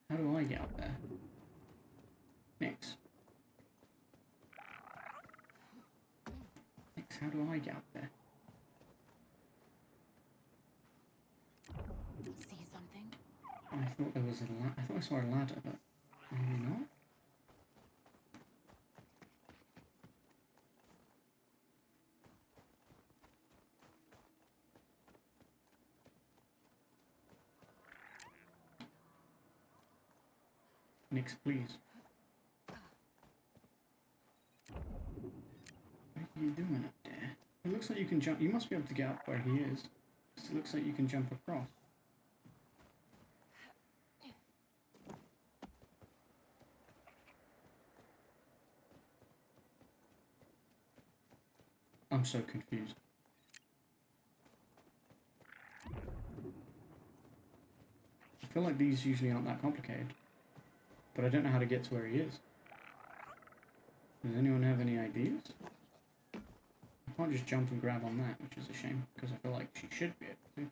How do I get up there? Nix. Nix, how do I get up there? See something? I thought there was I thought I saw a ladder, but maybe not. Nix, please. What are you doing up there? It looks like you can jump. You must be able to get up where he is. It looks like you can jump across. I'm so confused. I feel like these usually aren't that complicated. But I don't know how to get to where he is. Does anyone have any ideas? I can't just jump and grab on that, which is a shame, because I feel like she should be able to.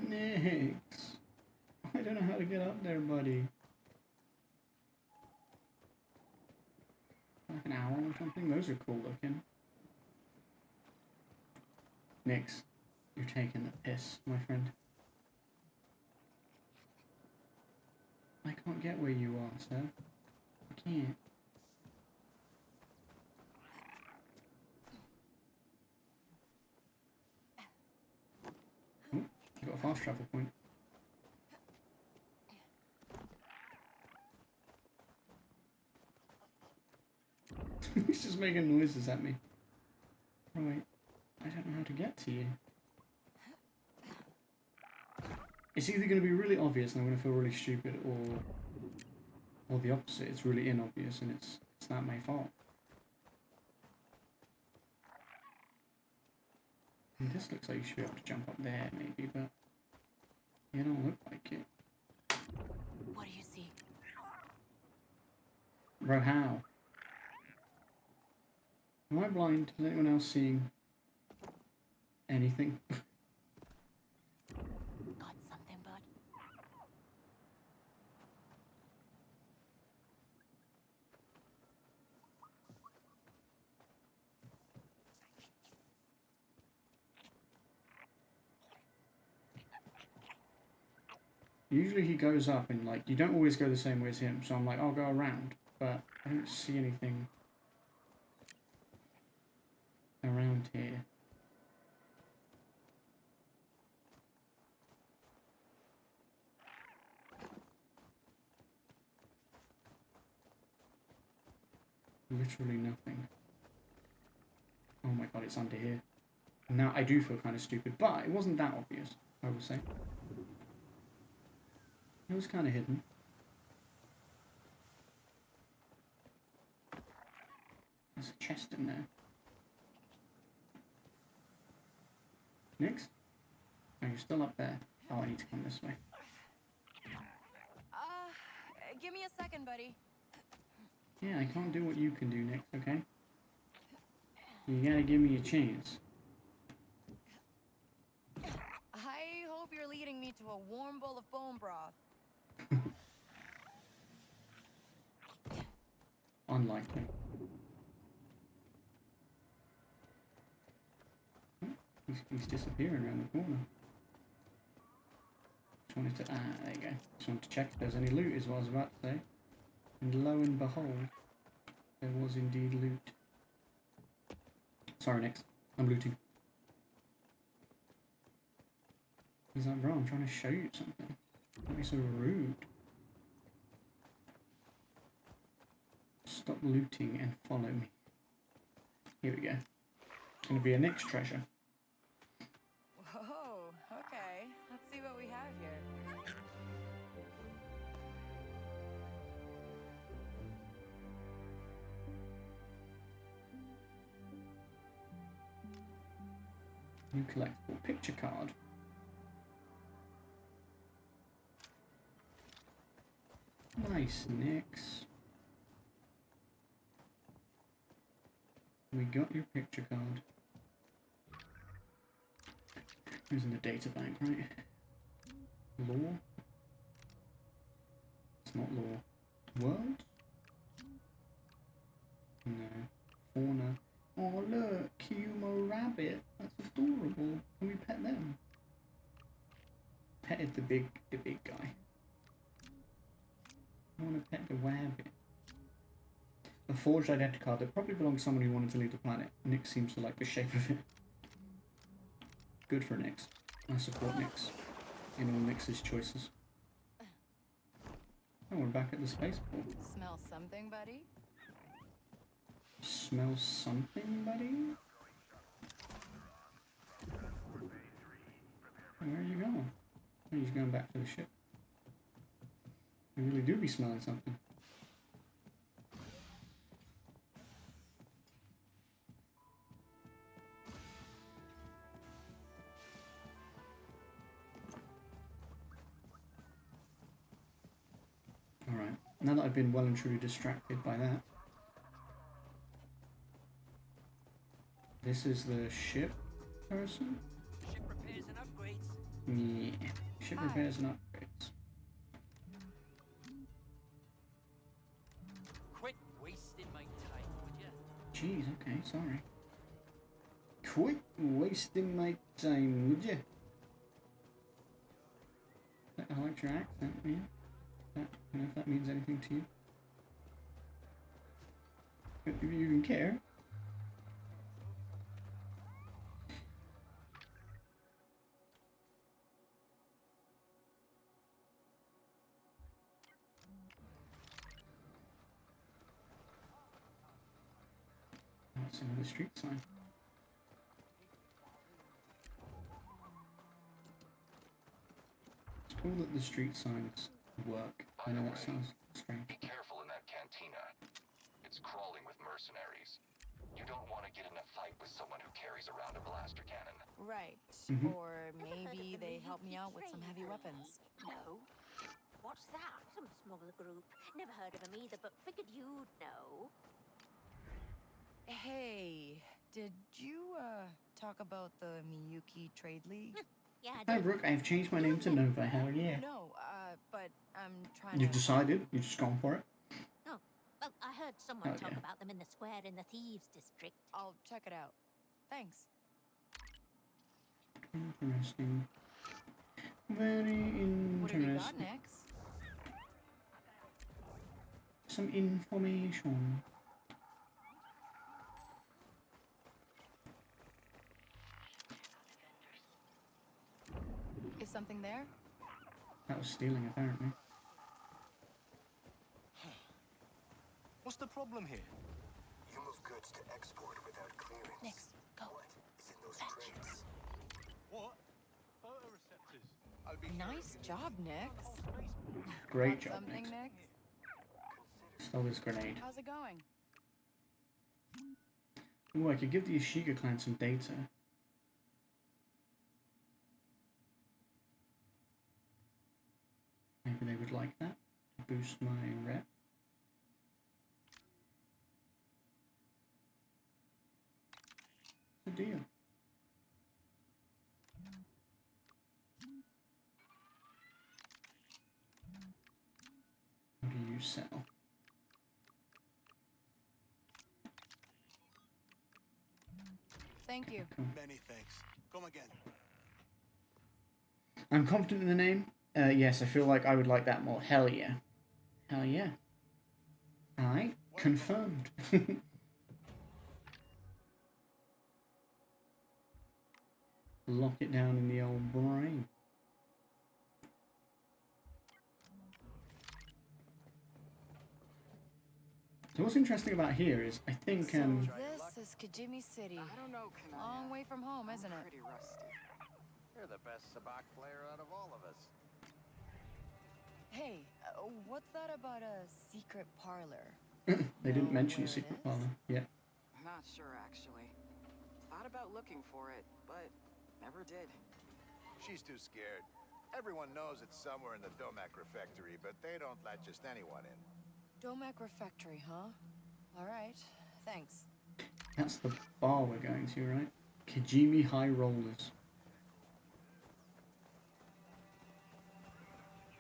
Nix! I don't know how to get up there, buddy. Like an owl or something? Those are cool looking. Nix, you're taking the piss, my friend. I can't get where you are, sir. I can't. Oh, you got a fast travel point. He's just making noises at me. Right. I don't know how to get to you. It's either going to be really obvious and I'm going to feel really stupid, or the opposite. It's really inobvious and it's not my fault. And this looks like you should be able to jump up there, maybe, but you don't look like it. What do you see? Bro, how? Am I blind? Is anyone else seeing anything? Got something, bud? Usually he goes up and, like, you don't always go the same way as him, so I'm like, I'll go around, but I don't see anything around here. Literally nothing. Oh my god, it's under here. Now I do feel kind of stupid, but it wasn't that obvious, I will say. It was kind of hidden. There's a chest in there. Next? Oh, you're still up there. Oh, I need to come this way. Give me a second, buddy. Yeah, I can't do what you can do, Nick, okay? You gotta give me a chance. I hope you're leading me to a warm bowl of bone broth. Unlikely. He's disappearing around the corner. Just wanted to, there you go. Just wanted to check if there's any loot is what I was about to say. And lo and behold, there was indeed loot. Sorry, next. I'm looting. He's like, bro, I'm trying to show you something. Don't be so rude. Stop looting and follow me. Here we go. Gonna be a next treasure. Whoa, okay. Let's see what we have here. New collectible picture card. Nice, Nix. We got your picture card. It was in the data bank, right? Law? It's not law. World? No. Fauna. Oh look, Kumo rabbit. That's adorable. Can we pet them? Petted the big guy. I want to pet the rabbit. A forged identity card that probably belongs to someone who wanted to leave the planet. Nick seems to like the shape of it. Good for Nix. I support Nix in all Nix's choices. Oh, we're back at the spaceport. Smell something, buddy? Smell something, buddy? Where are you going? Oh, he's going back to the ship. You really do be smelling something. Alright, now that I've been well and truly distracted by that. This is the ship person? Ship repairs and upgrades. Yeah, ship repairs and upgrades. Quit wasting my time, would you? Jeez, okay, sorry. Quit wasting my time, would you? I like your accent, man. I don't know if that means anything to you. If you even care. That's another street sign. It's cool that the street signs work. I know that sounds strange. Be careful in that cantina. It's crawling with mercenaries. You don't want to get in a fight with someone who carries around a blaster cannon. Right. Or maybe they help me out with some heavy weapons. No. What's that? Some smuggler group. Never heard of them either, but figured you'd know. Hey, did you, talk about the Miyuki Trade League? Yeah, I Hi did. Brooke, I've changed my name to Nova, hell yeah. No, but I'm trying You've to... decided? You've just gone for it? Oh, well, I heard someone Oh, talk yeah. about them in the square in the Thieves District. I'll check it out. Thanks. Interesting. Very What have you got interesting. next? Some information. Is something there? That was stealing, apparently. What's the problem here? You move goods to export without clearance. Nix, go. What is in those crates? What? Photoreceptors. Nice job, Nix. Great Want job, something, Nix. Nix? Stole his grenade. How's it going? Ooh, I could give the Ashiga clan some data. Maybe they would like that to boost my rep. It's a deal. What do you sell? Thank you. Cool. Many thanks. Come again. I'm confident in the name. Yes, I feel like I would like that more. Hell yeah. Hell yeah. Alright, confirmed. Lock it down in the old brain. So what's interesting about here is I think So this is Kajimi City. I don't know, Commander. Long way from home, isn't it? Pretty rusty. You're the best sabacc player out of all of us. Hey, what's that about a secret parlor? they didn't Know mention a where it secret is? parlor. Yeah. Not sure, actually. Thought about looking for it, but never did. She's too scared. Everyone knows it's somewhere in the Domac refectory, but they don't let just anyone in. Domac Refectory, huh? All right, thanks. That's the bar we're going to, right? Kajimi High Rollers.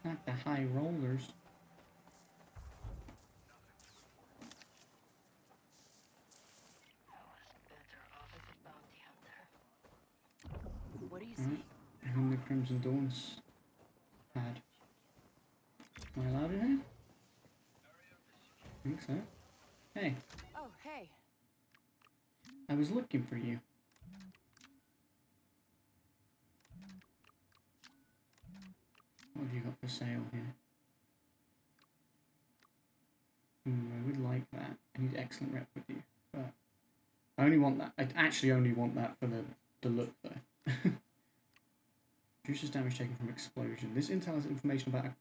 Not the High Rollers. What do you see? Whom the Crimson Dawn's had. Am I allowed in here? I think so. Hey, Oh, hey. I was looking for you. What have you got for sale here? I would like that. I need excellent rep with you, but I only want that. I actually only want that for the look though. Reduces damage taken from explosion. This intel has information about a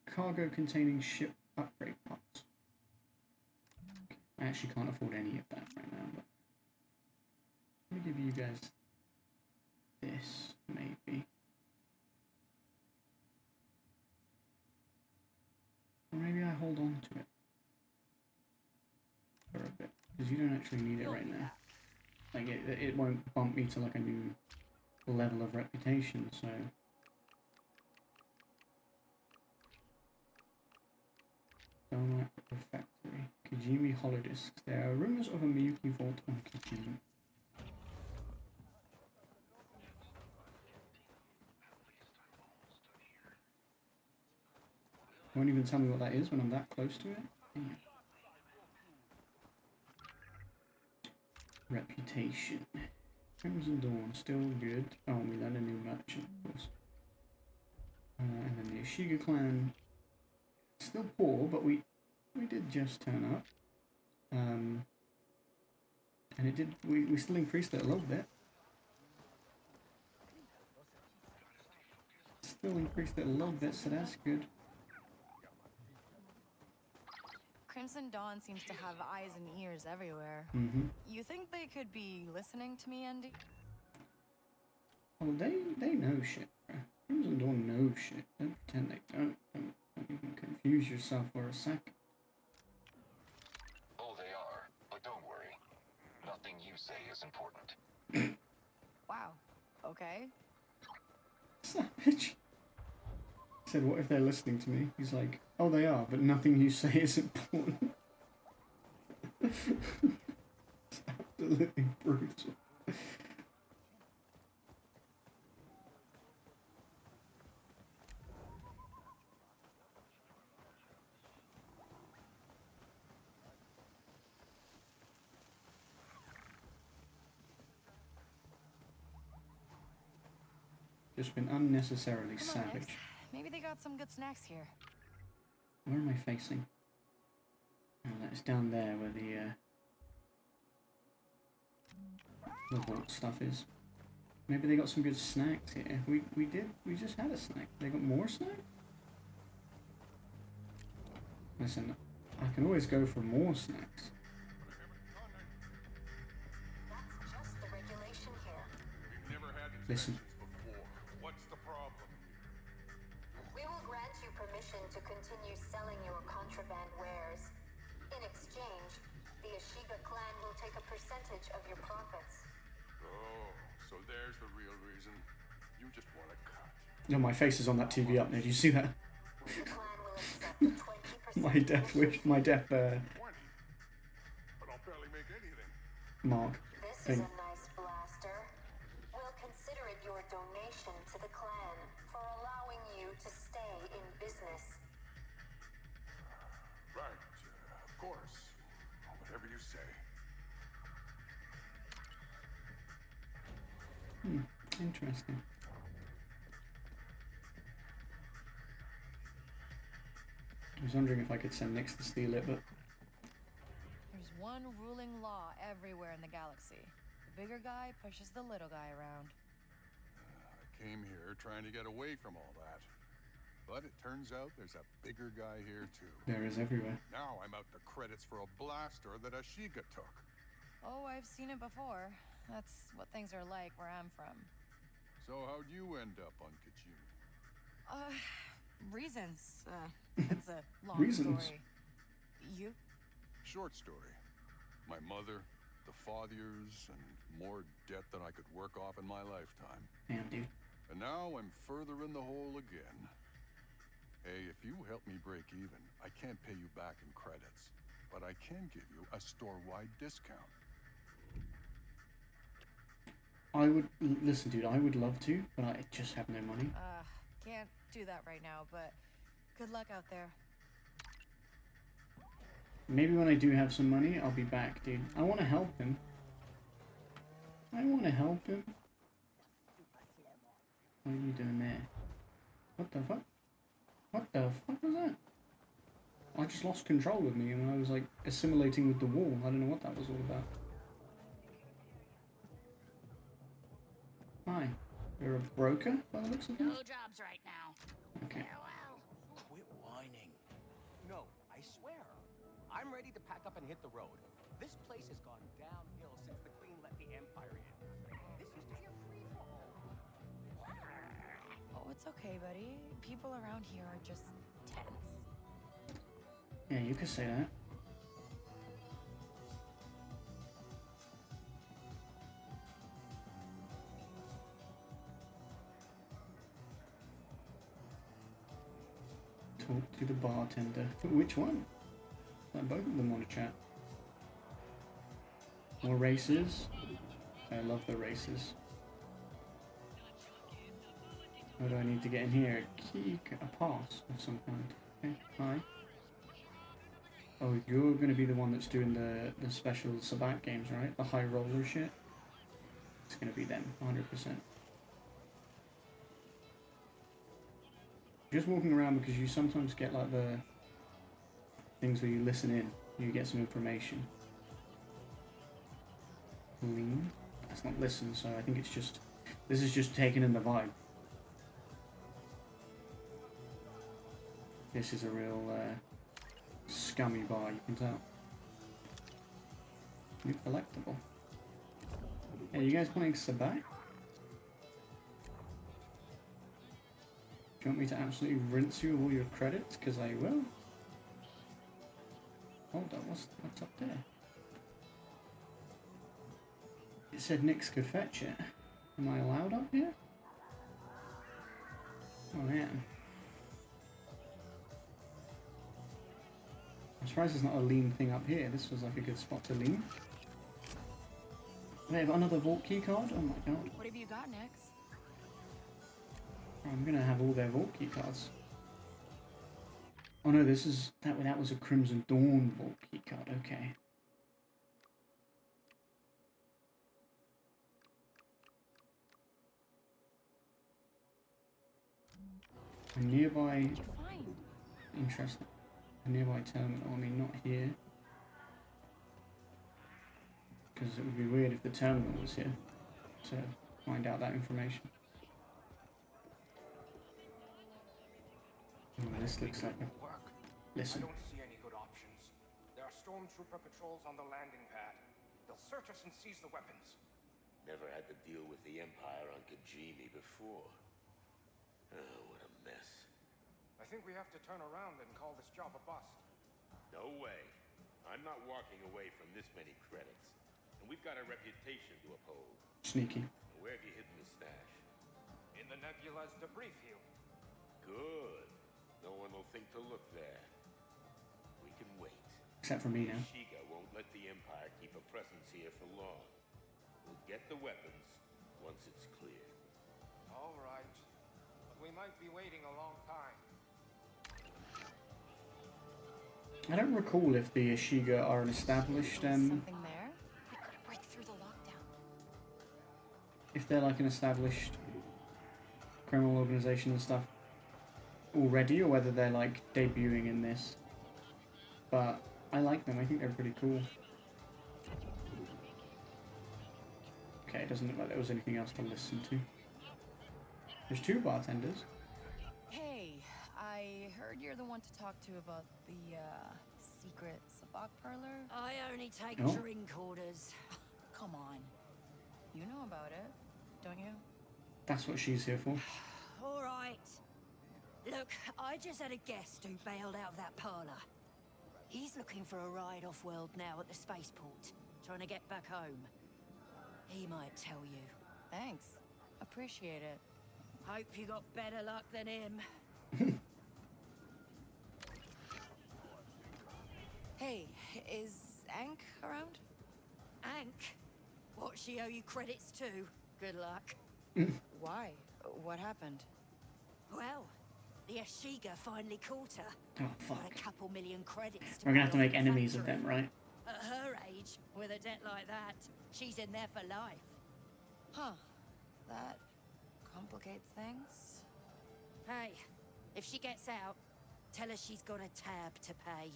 cargo containing ship upgrade parts. I actually can't afford any of that right now, but let me give you guys this, maybe. Or maybe I hold on to it for a bit, because you don't actually need it right now. Like, it won't bump me to like a new level of reputation, so... Domac Refectory. Kajimi Holodiscs. There are rumors of a Miyuki vault on Kajimi. Won't even tell me what that is when I'm that close to it. Damn. Reputation. Crimson Dawn, still good. Oh, we learned a new merchant, of course. And then the Ashiga clan, still poor, but we did just turn up. And it did, we still increased it a little bit. Still increased it a little bit, so that's good. Crimson Dawn seems to have eyes and ears everywhere. You think they could be listening to me, Andy? Oh, they know shit, bro. Crimson Dawn know shit. Don't pretend they don't. Don't even confuse yourself for a sec. Oh, they are. But don't worry. Nothing you say is important. Wow. Okay. Savage. I said, what if they're listening to me? He's like, oh, they are, but nothing you say is important. It's absolutely brutal. Just been unnecessarily Come on, savage. Nix. Maybe they got some good snacks here. Where am I facing? Oh, that's down there where the vault stuff is. Maybe they got some good snacks here. We just had a snack. They got more snacks? Listen, I can always go for more snacks. That's just the regulation here. We've never had Listen. before. What's the problem? We will grant you permission to continue selling your contraband wares. In exchange, the Ashiga clan will take a percentage of your profits. Oh, so there's the real reason. You just want to cut. No, my face is on that TV up there. Do you see that? The clan will accept a 20% My death wish, my death 20. But I'll barely make anything. mark This thing. is a nice blaster. We'll consider it your donation to the clan for allowing you to stay in business. Right, of course. Whatever you say. Interesting. I was wondering if I could send Nix to steal it, but one ruling law everywhere in the galaxy. The bigger guy pushes the little guy around. I came here trying to get away from all that. But it turns out there's a bigger guy here too. There is everywhere. Now I'm out the credits for a blaster that Ashiga took. Oh, I've seen it before. That's what things are like where I'm from. So how'd you end up on Kajimi? Reasons. It's a long Reasons. story. You? Short story. My mother, the fathers, and more debt than I could work off in my lifetime. Damn, dude. And now I'm further in the hole again. Hey, if you help me break even, I can't pay you back in credits. But I can give you a store-wide discount. I would... Listen, dude, I would love to, but I just have no money. Can't do that right now, but good luck out there. Maybe when I do have some money, I'll be back, dude. I want to help him. I want to help him. What are you doing there? What the fuck? What the fuck was that? I just lost control of me and I was like assimilating with the wall. I don't know what that was all about. Hi. You're a broker by the looks of things? No jobs right now. Okay. Farewell. Quit whining. No, I swear. I'm ready to pack up and hit the road. This place has gone downhill since the Queen let the Empire in. This used to be a free-for-all. Oh, it's okay, buddy. People around here are just tense. Yeah, you could say that. Talk to the bartender. Which one? Like both of them want to chat. More races. I love the races. What do I need to get in here? A key, a pass of some kind. Okay, hi. Oh, you're going to be the one that's doing the special Sabat games, right? The high roller shit? It's going to be them, 100%. Just walking around because you sometimes get like the things where you listen in, you get some information. Lean? That's not listen, so I think it's just, this is just taking in the vibe. This is a real scummy bar, you can tell. New collectible. Hey, you guys playing Sabat? Do you want me to absolutely rinse you of all your credits? Because I will. Hold on, what's up there? It said Nix could fetch it. Am I allowed up here? Oh man. I'm surprised there's not a lean thing up here. This was like a good spot to lean. They have another vault key card? Oh my god. What have you got, Nix? I'm gonna have all their vault key cards. Oh no, this is that was a Crimson Dawn vault key card. Okay. A nearby. Interesting. A nearby terminal. I mean, not here. Because it would be weird if the terminal was here to find out that information. Oh, this looks like a... Listen. I don't see any good options. There are stormtrooper patrols on the landing pad. They'll search us and seize the weapons. Never had to deal with the Empire on Kajimi before. Oh, what a mess. I think we have to turn around and call this job a bust. No way. I'm not walking away from this many credits. And we've got a reputation to uphold. Sneaky. Where have you hidden the stash? In the nebula's debris field. Good. No one will think to look there. We can wait. Except for me now. Shiga won't let the Empire keep a presence here for long. We'll get the weapons once it's clear. All right. But we might be waiting a long time. I don't recall if the Ashiga are an established Something there? Break through the lockdown. if they're like an established criminal organization and stuff already, or whether they're like debuting in this. But I like them. I think they're pretty cool. Okay, it doesn't look like there was anything else to listen to. There's 2 bartenders. Hey, I heard you're the one to talk to about the, secret sabak parlor. I only take Oh. drink orders. Come on. You know about it, don't you? That's what she's here for. All right. Look, I just had a guest who bailed out of that parlor. He's looking for a ride off-world now at the spaceport, trying to get back home. He might tell you. Thanks. Appreciate it. Hope you got better luck than him. Hey, is Ank around? Ank? What she owe you credits to? Good luck. Why? What happened? Well, the Ashiga finally caught her. Oh, Got fuck. a couple million credits to We're gonna have to pay make off the enemies of factory. them, right? At her age, with a debt like that, she's in there for life. Huh. That complicates things. Hey, if she gets out, tell her she's got a tab to pay.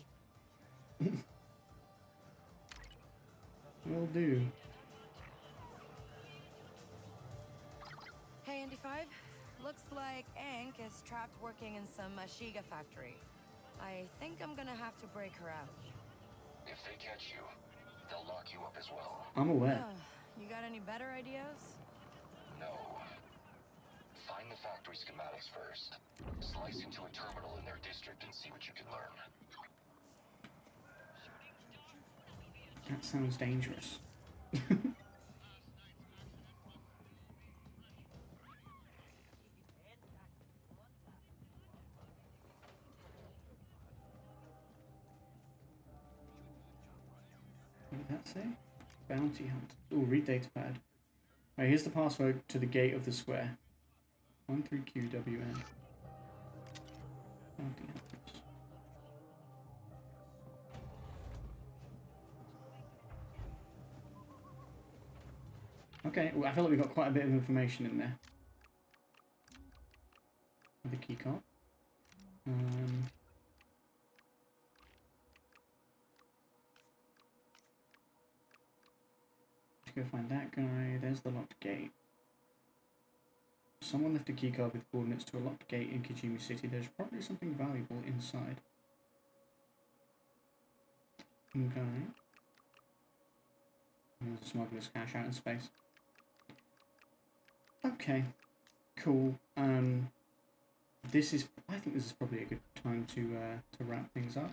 Will do. Hey, Indy 5. Looks like Ank is trapped working in some Ashiga factory. I think I'm gonna have to break her out. If they catch you, they'll lock you up as well. I'm aware. You got any better ideas? No. Find the factory schematics first. Slice into a terminal in their district and see what you can learn. That sounds dangerous. What did that say? Bounty hunt. Oh, read datapad. Right, here's the password to the gate of the square. 13QWN. Bounty hunters. Okay, well, I feel like we got quite a bit of information in there. The key card. Let's go find that guy. There's the locked gate. Someone left a keycard with coordinates to a locked gate in Kijimi City. There's probably something valuable inside. Okay. There's a smuggler's cache out in space. Okay. Cool. I think this is probably a good time to wrap things up.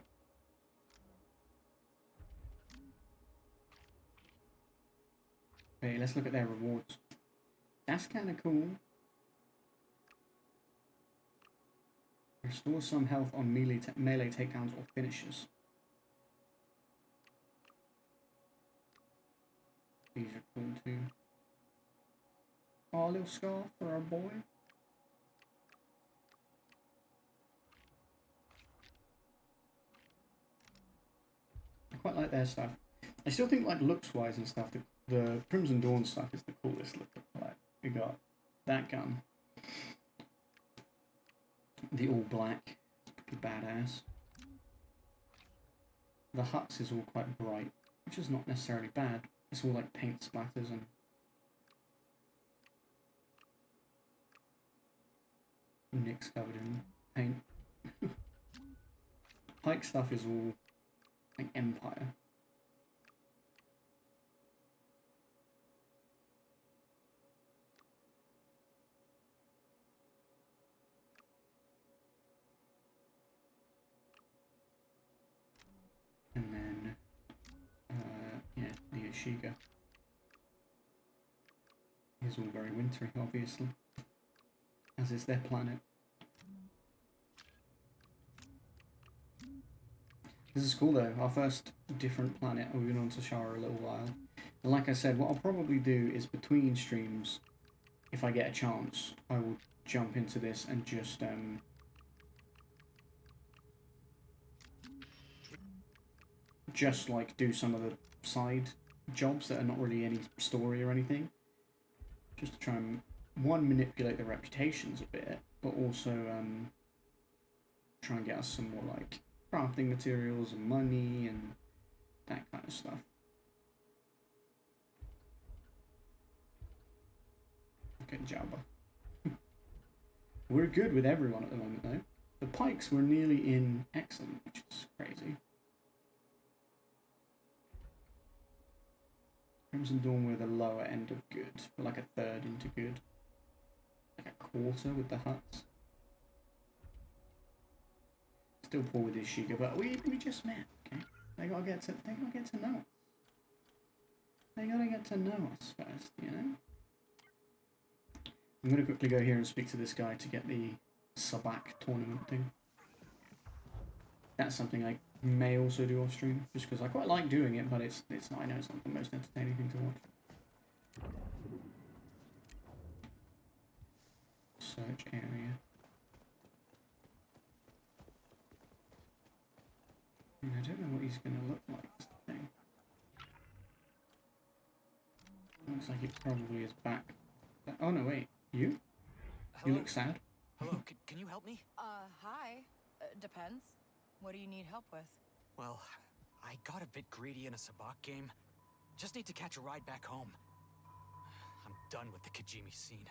Okay, let's look at their rewards. That's kind of cool. Restore some health on melee takedowns or finishes. These are cool too. Oh, a little scarf for our boy. I quite like their stuff. I still think, like, looks-wise and stuff, the Crimson Dawn stuff is the coolest looking. Like, we got that gun. The all black. It's pretty badass. The Hux is all quite bright, which is not necessarily bad. It's all like paint splatters and Nick's covered in paint. Pike stuff is all like Empire. And then, yeah, the Ashiga is all very wintry, obviously, as is their planet. This is cool though, our first different planet. We've been on Tashara a little while. And like I said, what I'll probably do is between streams, if I get a chance, I will jump into this and just like do some of the side jobs that are not really any story or anything. Just to try and, one, manipulate the reputations a bit, but also try and get us some more like crafting materials and money and that kind of stuff. Good job. We're good with everyone at the moment, though. The pikes were nearly in excellent, which is crazy. Crimson Dawn were the lower end of good. We're like a third into good. Like a quarter with the huts. Still poor with his Shiga, but we just met, okay? They gotta get to know us. They gotta get to know us first, you know? I'm gonna quickly go here and speak to this guy to get the Sabak tournament thing. That's something I may also do off stream, just because I quite like doing it, but it's not, I know it's not the most entertaining thing to watch. Search area. I don't know what he's gonna look like, this thing. Looks like it probably is back. Oh no, wait. You? Hello? You look sad. Hello, can you help me? Hi. Depends. What do you need help with? Well, I got a bit greedy in a Sabak game. Just need to catch a ride back home. I'm done with the Kijimi scene.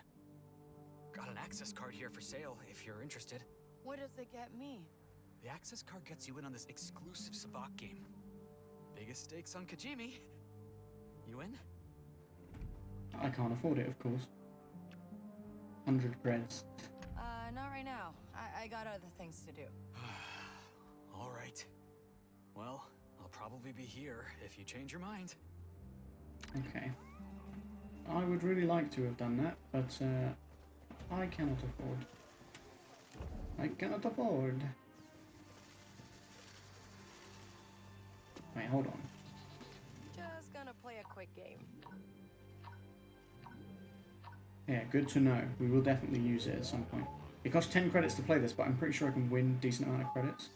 Got an access card here for sale, if you're interested. What does it get me? The access card gets you in on this exclusive Sabak game. Biggest stakes on Kijimi. You in? I can't afford it, of course. 100 creds. Not right now. I got other things to do. All right. Well, I'll probably be here if you change your mind. Okay. I would really like to have done that, but I cannot afford. I cannot afford. Wait, hold on. Just gonna play a quick game. Yeah, good to know. We will definitely use it at some point. It costs 10 credits to play this, but I'm pretty sure I can win a decent amount of credits.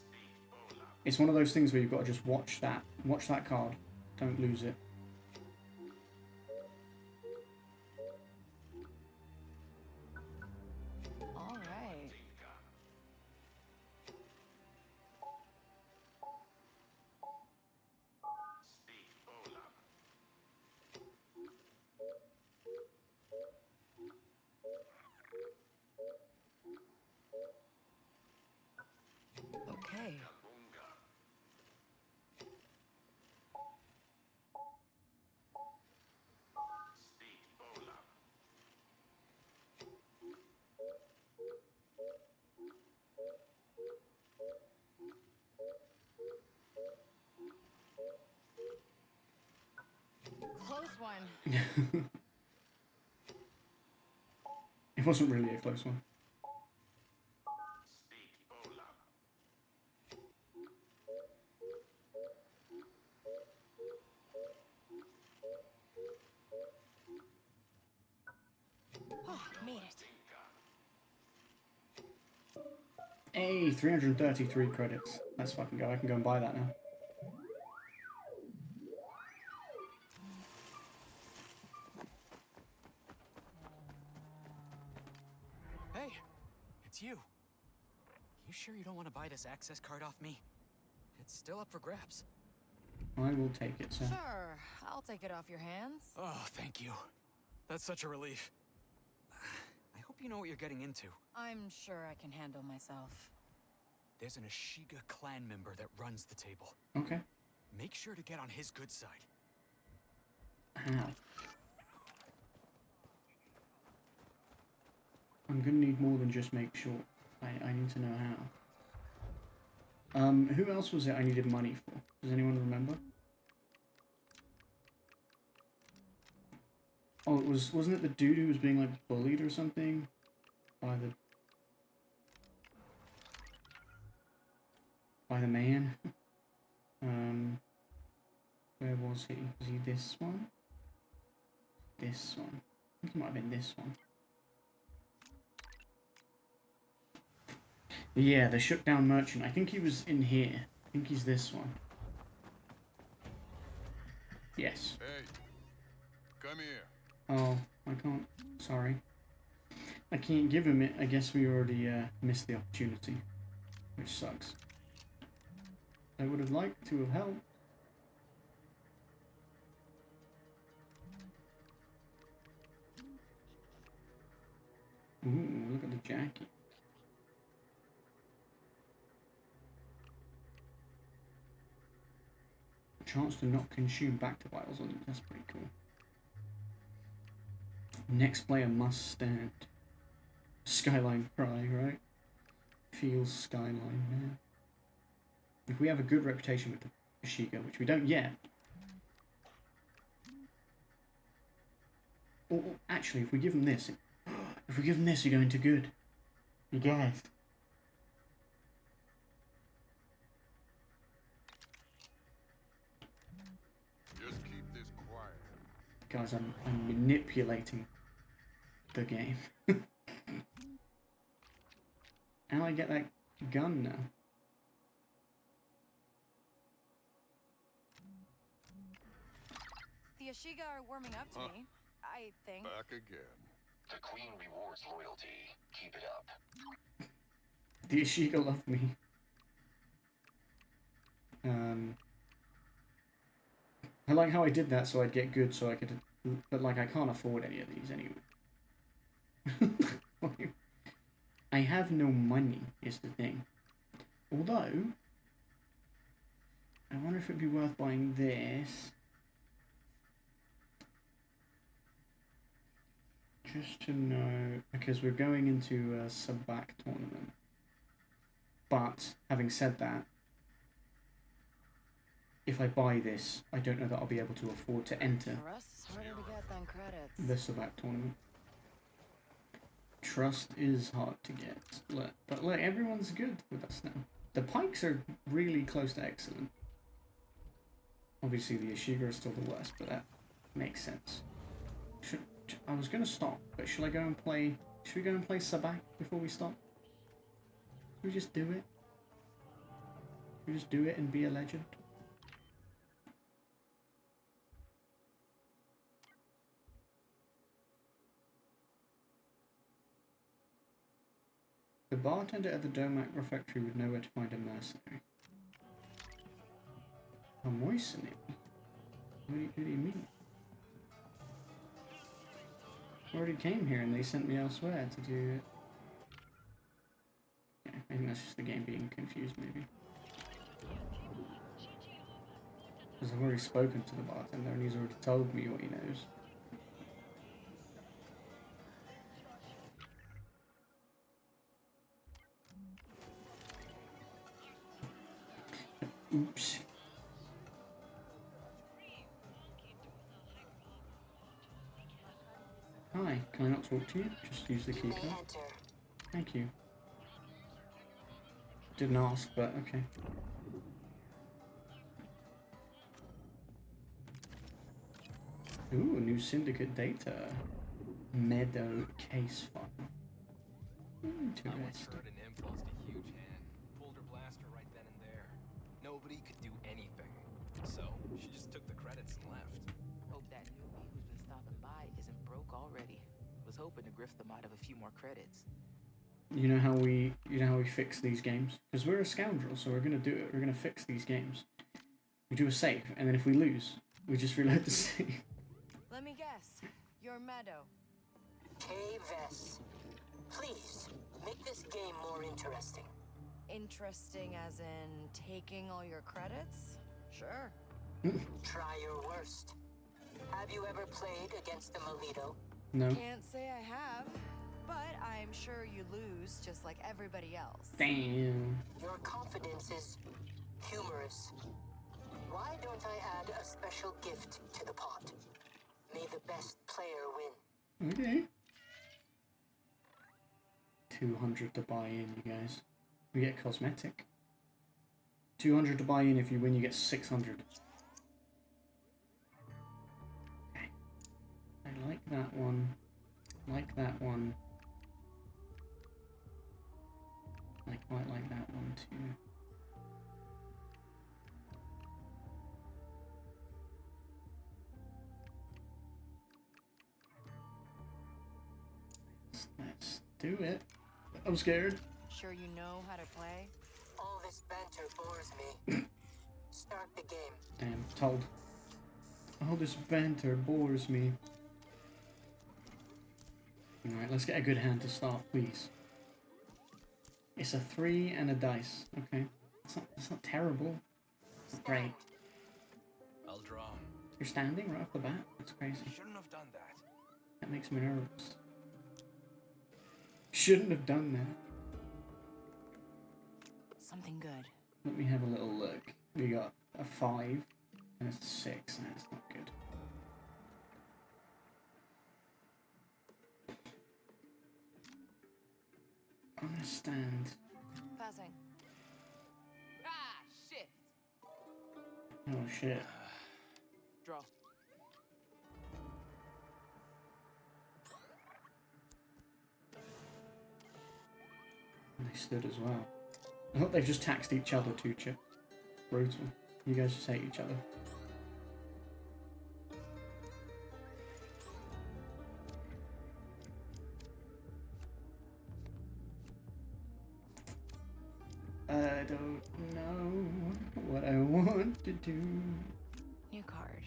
It's one of those things where you've got to just watch that card. Don't lose it. All right. Okay. Close one. It wasn't really a close one. Oh, made it. Hey, 333 credits. Let's fucking go. I can go and buy that now. Hey, it's you. You sure you don't want to buy this access card off me? It's still up for grabs. I will take it, sir. Sure, I'll take it off your hands. Oh, thank you. That's such a relief. I hope you know what you're getting into. I'm sure I can handle myself. There's an Ashiga clan member that runs the table. Okay. Make sure to get on his good side. How? I'm gonna need more than just make sure. I need to know how. Who else was it I needed money for? Does anyone remember? Oh, wasn't it the dude who was being like bullied or something by the man? Where was he? Was he this one? This one. I think he might have been this one. Yeah, the shook down merchant. I think he was in here. I think he's this one. Yes. Hey, come here. Oh, I can't. Sorry. I can't give him it. I guess we already missed the opportunity. Which sucks. I would have liked to have helped. Jackie. A chance to not consume back to vitals on you. That's pretty cool. Next player must stand. Skyline cry, right? Feels Skyline, man. If we have a good reputation with the Ashiga, which we don't yet. Or actually, if we give them this, you're going to good. You guys. Just keep this quiet. Guys, I'm manipulating the game. How do I get that gun now? The Ashiga are warming up to me, I think. Back again. The Queen rewards loyalty. Keep it up. The Ashiga love me. I like how I did that so I'd get good so I could... But, like, I can't afford any of these anyway. I have no money, is the thing. Although... I wonder if it'd be worth buying this. Just to know... Because we're going into a Sabak tournament. But, having said that, if I buy this, I don't know that I'll be able to afford to enter the Sabak tournament. Trust is hard to get. Look, but look, everyone's good with us now. The Pikes are really close to excellent. Obviously the Ashiga are still the worst, but that makes sense. I was going to stop, but should I go and play... Should we go and play Sabak before we stop? Should we just do it? Should we just do it and be a legend? The bartender at the Domac refectory would know where to find a mercenary. A moistening? What do you mean? I already came here and they sent me elsewhere to do it. Okay, I think that's just the game being confused, maybe. Because I've already spoken to the bartender and he's already told me what he knows. Oops. Hi, can I not talk to you? Just use the keycard. Thank you. Didn't ask, but okay. Ooh, new syndicate data. Meadow case file. Interesting. I once heard an imp lost a huge hand. Pulled her blaster right then and there. Nobody could do anything. So, she just took the credits and left. Hope that newbie who's been stopping by isn't broke already. Was hoping to grift them out of a few more credits. You know how we fix these games? Because we're a scoundrel, so we're gonna do it. We're gonna fix these games. We do a save, and then if we lose, we just reload the save. Let me guess. You're Meadow. Hey, Vess. Please, make this game more interesting. Interesting as in taking all your credits? Sure. Try your worst. Have you ever played against the Melito? No. Can't say I have, but I'm sure you lose just like everybody else. Damn. Your confidence is humorous. Why don't I add a special gift to the pot? May the best player win. Okay. 200 to buy in, you guys. We get cosmetic. 200 to buy in. If you win, you get 600. Okay. I like that one. Like that one. I quite like that one too. Let's do it. I'm scared. Sure you know how to play? All this banter bores me. Start the game. Damn, told. All this banter bores me. Alright, let's get a good hand to start, please. It's a 3 and a dice. Okay. It's not terrible. It's not great. I'll draw. You're standing right off the bat? That's crazy. Shouldn't have done that. That makes me nervous. Shouldn't have done that. Something good. Let me have a little look. We got a 5 and a 6. That's not good. I'm gonna stand. Passing. Ah, shift. Oh shit. Draw. And they stood as well. I thought they've just taxed each other too, Chip. Brutal. You guys just hate each other. I don't know what I want to do. New card.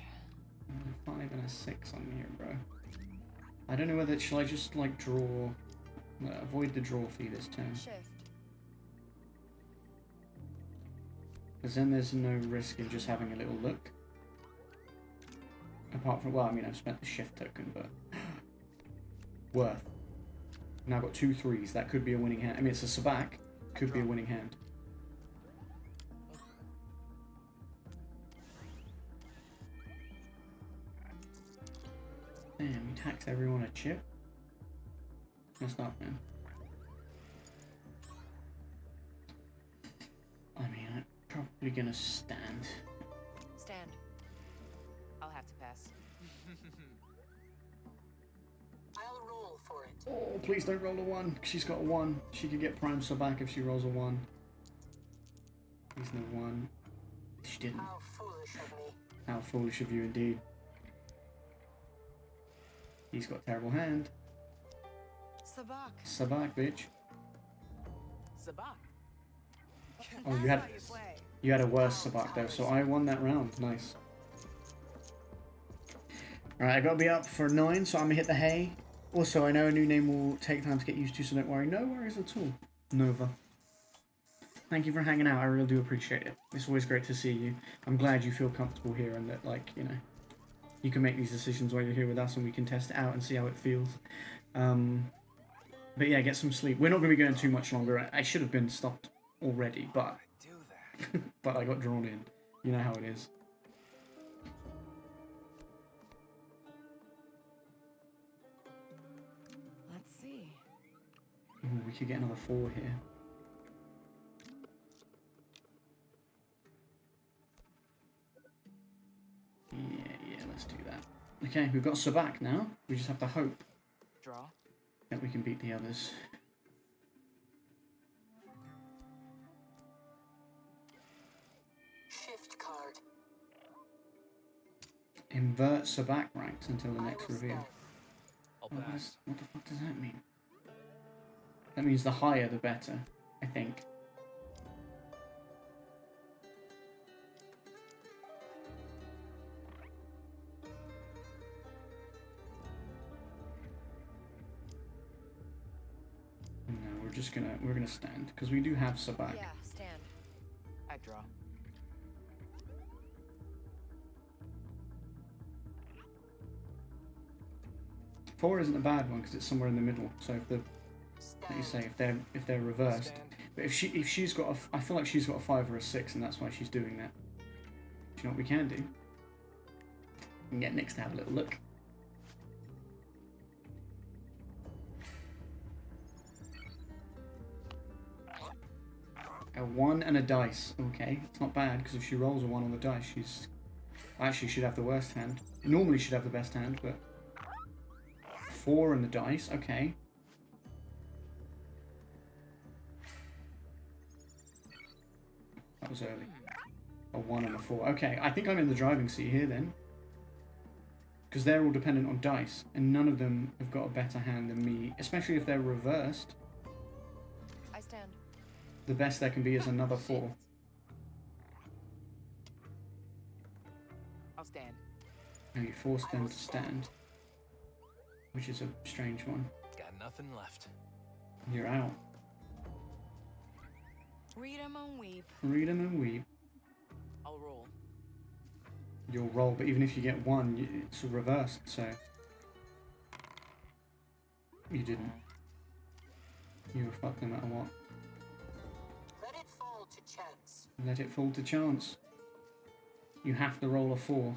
5 and a 6 on here, bro. I don't know whether shall I just like draw, avoid the draw fee this turn. Shift. Because then there's no risk in just having a little look. Apart from, well, I mean, I've spent the shift token, but worth. Now I've got 2 3s. That could be a winning hand. I mean, it's a sabak. Could be a winning hand. Damn, you taxed everyone a chip? That's not, man. I mean, I'm probably gonna stand. Stand. I'll have to pass. I'll roll for it. Oh, please don't roll a 1. She's got a 1. She could get prime sabak if she rolls a 1. Please no 1. She didn't. How foolish of me. How foolish of you indeed. He's got a terrible hand. Sabak. Sabak, bitch. Sabak. Oh, you had a worse sabak though, so I won that round. Nice. Alright, I gotta be up for 9, so I'm gonna hit the hay. Also, I know a new name will take time to get used to, so don't worry. No worries at all. Nova. Thank you for hanging out. I really do appreciate it. It's always great to see you. I'm glad you feel comfortable here and that, like, you know, you can make these decisions while you're here with us and we can test it out and see how it feels. But yeah, get some sleep. We're not going to be going too much longer. I should have been stopped already, but but I got drawn in. You know how it is. Let's see. Ooh, we could get another 4 here. Yeah, let's do that. Okay, we've got sabak now. We just have to hope Draw. that we can beat the others. Shift card. Invert sabak ranks until the next reveal. I'll What pass. the fuck does that mean? That means the higher the better, I think. No, we're gonna stand because we do have sabak. Yeah, stand. I draw. Four isn't a bad one because it's somewhere in the middle. So if the, like you say, if they're reversed, but if she's got a, I feel like she's got a 5 or a 6, and that's why she's doing that. Do you know what we can do? We can get Nix to have a little look. A 1 and a dice. Okay, it's not bad because if she rolls a 1 on the dice, she's actually should have the worst hand. Normally she'd have the best hand, but 4 and the dice. Okay. That was early. A 1 and a 4. Okay, I think I'm in the driving seat here then. Because they're all dependent on dice, and none of them have got a better hand than me, especially if they're reversed. I stand. The best there can be is another 4. I'll stand. No, you force them to stand. Which is a strange one. Got nothing left. You're out. Read 'em and weep. Read 'em and weep. I'll roll. You'll roll, but even if you get one, it's reversed, so... You didn't. You were fucked no matter what. Let it fall to chance. Let it fall to chance. You have to roll a 4.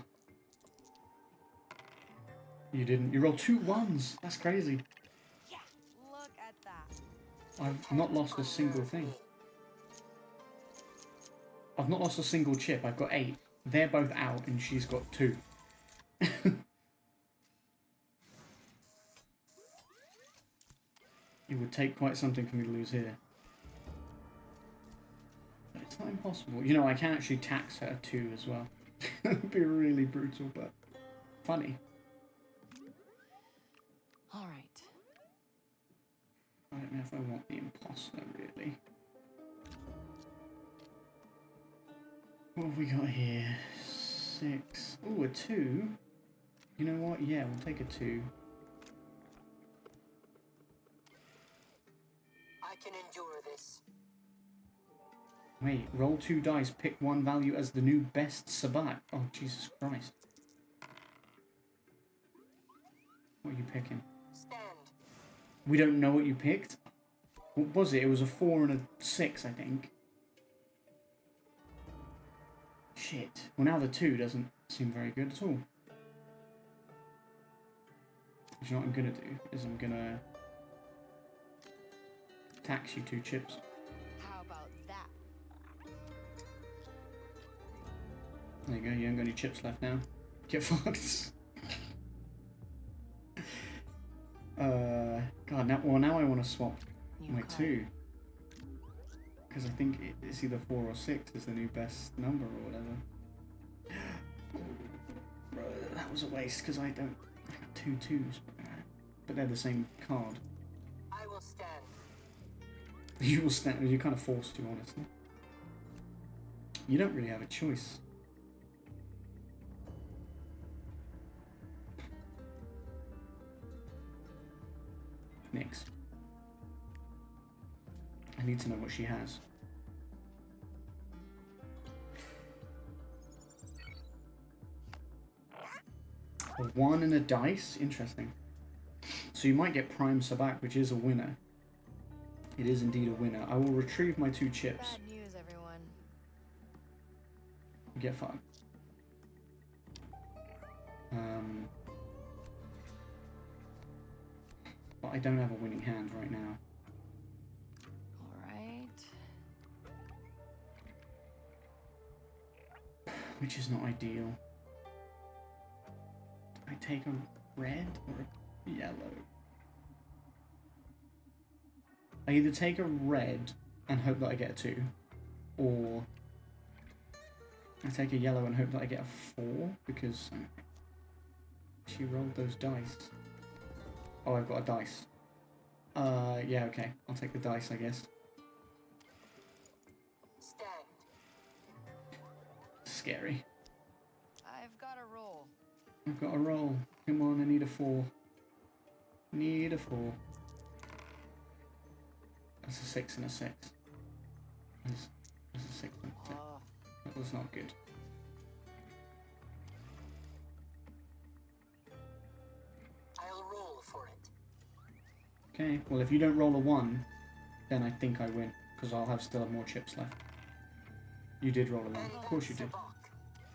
You didn't. You rolled 2 1s. That's crazy. Yeah, look at that. I've not lost a single thing. I've not lost a single chip. I've got 8. They're both out, and she's got 2. It would take quite something for me to lose here. But it's not impossible. You know, I can actually tax her 2 as well. It would be really brutal, but funny. Alright. I don't know if I want the imposter, really. What have we got here? 6. Ooh, a 2. You know what? Yeah, we'll take a 2. I can endure this. Wait, roll 2 dice, pick 1 value as the new best Sabat. Oh, Jesus Christ. What are you picking? Stand. We don't know what you picked? What was it? It was a 4 and a 6, I think. Shit. Well, now the 2 doesn't seem very good at all. You know what I'm gonna do? Is I'm gonna tax you 2 chips. How about that? There you go, you haven't got any chips left now. Get fucked. God, now I want to swap my 2. Because I think it's either 4 or 6 is the new best number or whatever. Bro, that was a waste because I got 2 2s. But they're the same card. I will stand. You will stand. You're kind of forced to, honestly. You don't really have a choice. Next. I need to know what she has. A 1 and a dice? Interesting. So you might get Prime Sabak, which is a winner. It is indeed a winner. I will retrieve my 2 chips. Bad news, everyone. Get fucked. But I don't have a winning hand right now. Alright. Which is not ideal. Do I take a red or a yellow? I either take a red and hope that I get a 2, or I take a yellow and hope that I get a 4, because she rolled those dice. Oh, I've got a dice. Yeah, okay. I'll take the dice, I guess. Stand. Scary. I've got a roll. I've got a roll. Come on, I need a 4. Need a 4. That's a 6 and a 6. That's a 6 and a 6. That was not good. I'll roll for it. Okay, well if you don't roll a 1, then I think I win, because I'll still have more chips left. You did roll a 1. Of course you did.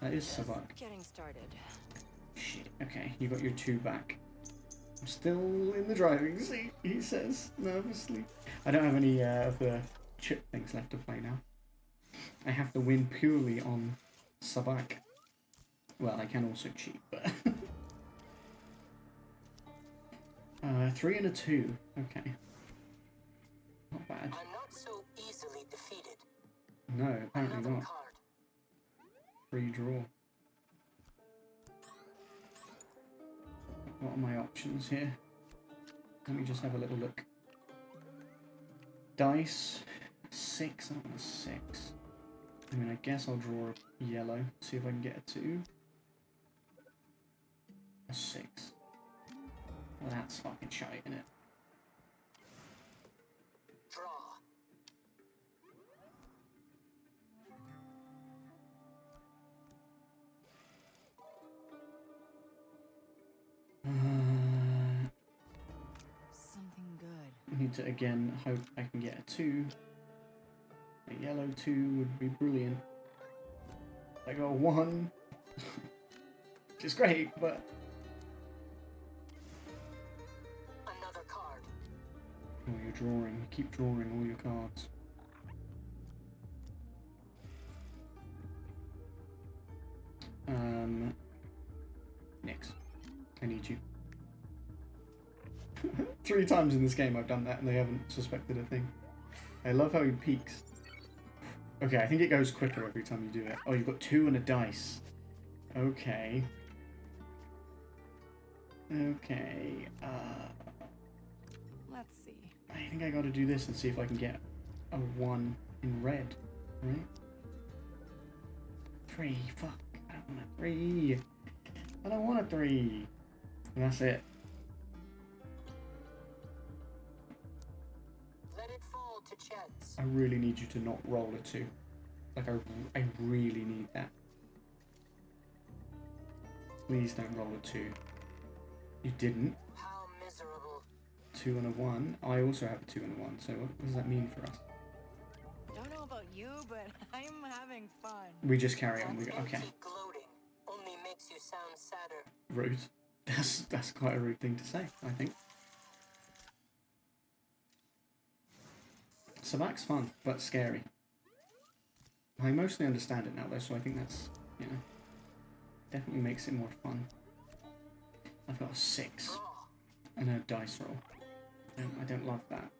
That is Sabak. Getting started. Shit, okay, you got your 2 back. I'm still in the driving seat, he says, nervously. I don't have any of the chip things left to play now. I have to win purely on Sabak. Well, I can also cheat, but... 3 and a 2. Okay. Not bad. I'm not so easily defeated. No, apparently Another not. card. Free draw. What are my options here? Let me just have a little look. Dice. 6. I want a 6. I mean, I guess I'll draw a yellow. See if I can get a 2. A 6. Well, that's fucking shite, isn't it? Draw. need to again hope I can get a 2. A yellow 2 would be brilliant. I got a 1, which is great, but another card. Oh, you're drawing. You keep drawing all your cards. Nix. I need you. 3 times in this game I've done that and they haven't suspected a thing. I love how he peeks. Okay, I think it goes quicker every time you do it. Oh, you've got 2 and a dice. Okay. Okay. Let's see. I think I gotta do this and see if I can get a 1 in red. Right? 3. Fuck. I don't want a 3. I don't want a 3. And that's it. Let it fall to chance. I really need you to not roll a 2. Like, I really need that. Please don't roll a 2. You didn't. How miserable. 2 and a 1. I also have a 2 and a 1, so what does that mean for us? Don't know about you, but I'm having fun. We just carry on. We go, okay. Gloating only makes you sound sadder. Rude. That's quite a rude thing to say, I think. Sabac's fun, but scary. I mostly understand it now, though, so I think that's, you know, definitely makes it more fun. I've got a 6 and a dice roll. I don't love that.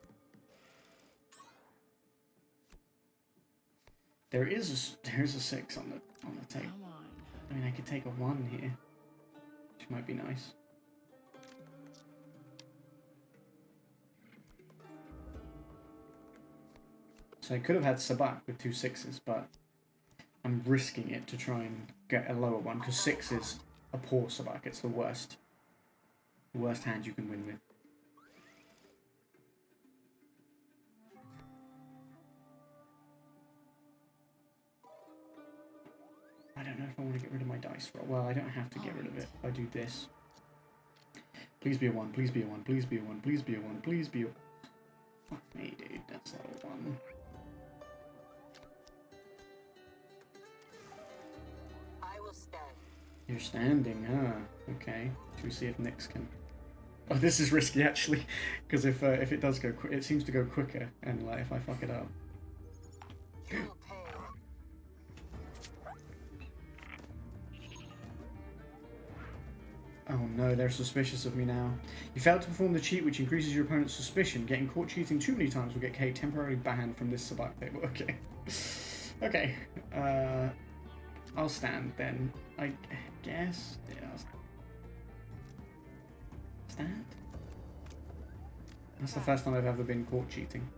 There's a 6 on the table. Come on. I mean, I could take a 1 here, which might be nice. So I could have had Sabac with 2 6s, but I'm risking it to try and get a lower one, because 6 is a poor Sabac. It's the worst. The worst hand you can win with. I don't know if I want to get rid of my dice roll. Well, I don't have to get rid of it if I do this. Please be a 1, please be a 1, please be a 1, please be a 1, please be a... Fuck me, dude, that's not a 1. I will stand. You're standing, huh? Okay. Should we see if Nyx can... Oh, this is risky, actually, because if it does go quick, it seems to go quicker, and like if I fuck it up... Oh no, they're suspicious of me now. You failed to perform the cheat, which increases your opponent's suspicion. Getting caught cheating too many times will get K temporarily banned from this Sabac table. Okay. Okay. I'll stand then. I guess. Yeah, I'll stand. That's the first time I've ever been caught cheating.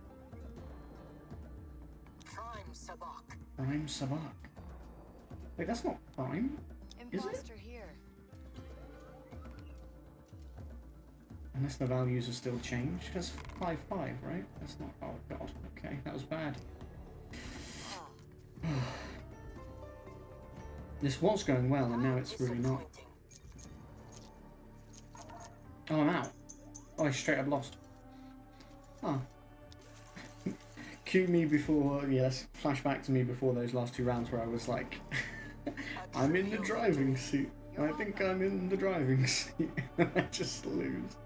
Prime Sabac. Prime Sabac. Wait, that's not prime, is it? Imposter here. Unless the values are still changed. That's 5-5, right? That's not... Oh god. Okay, that was bad. This was going well, and now it's really not. Oh, I'm out. Oh, I straight up lost. Oh. Cue me before... Yes, flashback to me before those last 2 rounds where I was like... I'm in the driving seat. I think I'm in the driving seat. I just lose.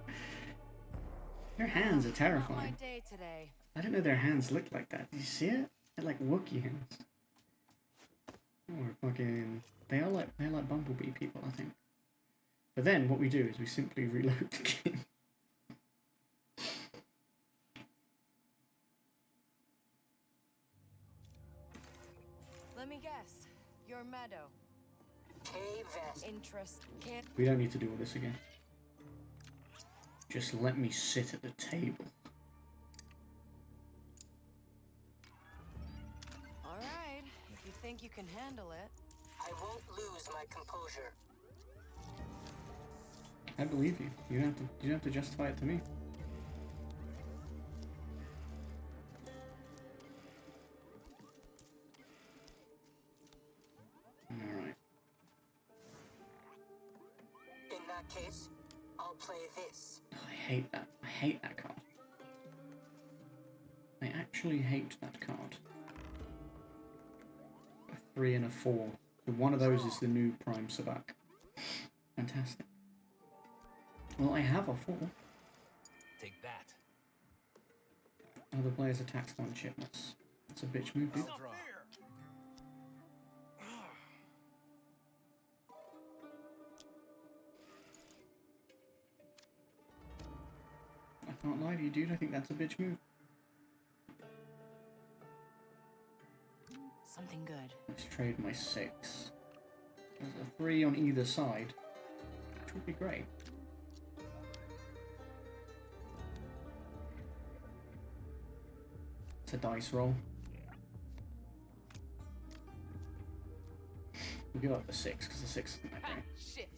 Their hands are terrifying. I didn't know their hands looked like that. Did you see it? They're like Wookiee hands. Or fucking... They're like Bumblebee people, I think. But then what we do is we simply reload the game. Let me guess. You're Meadow. K-Vest. Interest kid. We don't need to do all this again. Just let me sit at the table. Alright, if you think you can handle it. I won't lose my composure. I believe you. You don't have to justify it to me. Alright. In that case, I'll play this. I hate that. I hate that card. actually hate that card. A 3 and a 4. So one of those is the new Prime Sabak. Fantastic. Well, I have a 4. Take that. Other players attacks 1 chip. That's a bitch move, dude. I can't lie to you, dude. I think that's a bitch move. Something good. Let's trade my 6. There's a 3 on either side, which would be great. It's a dice roll. We'll give up the 6 because the 6 isn't that great. Shift.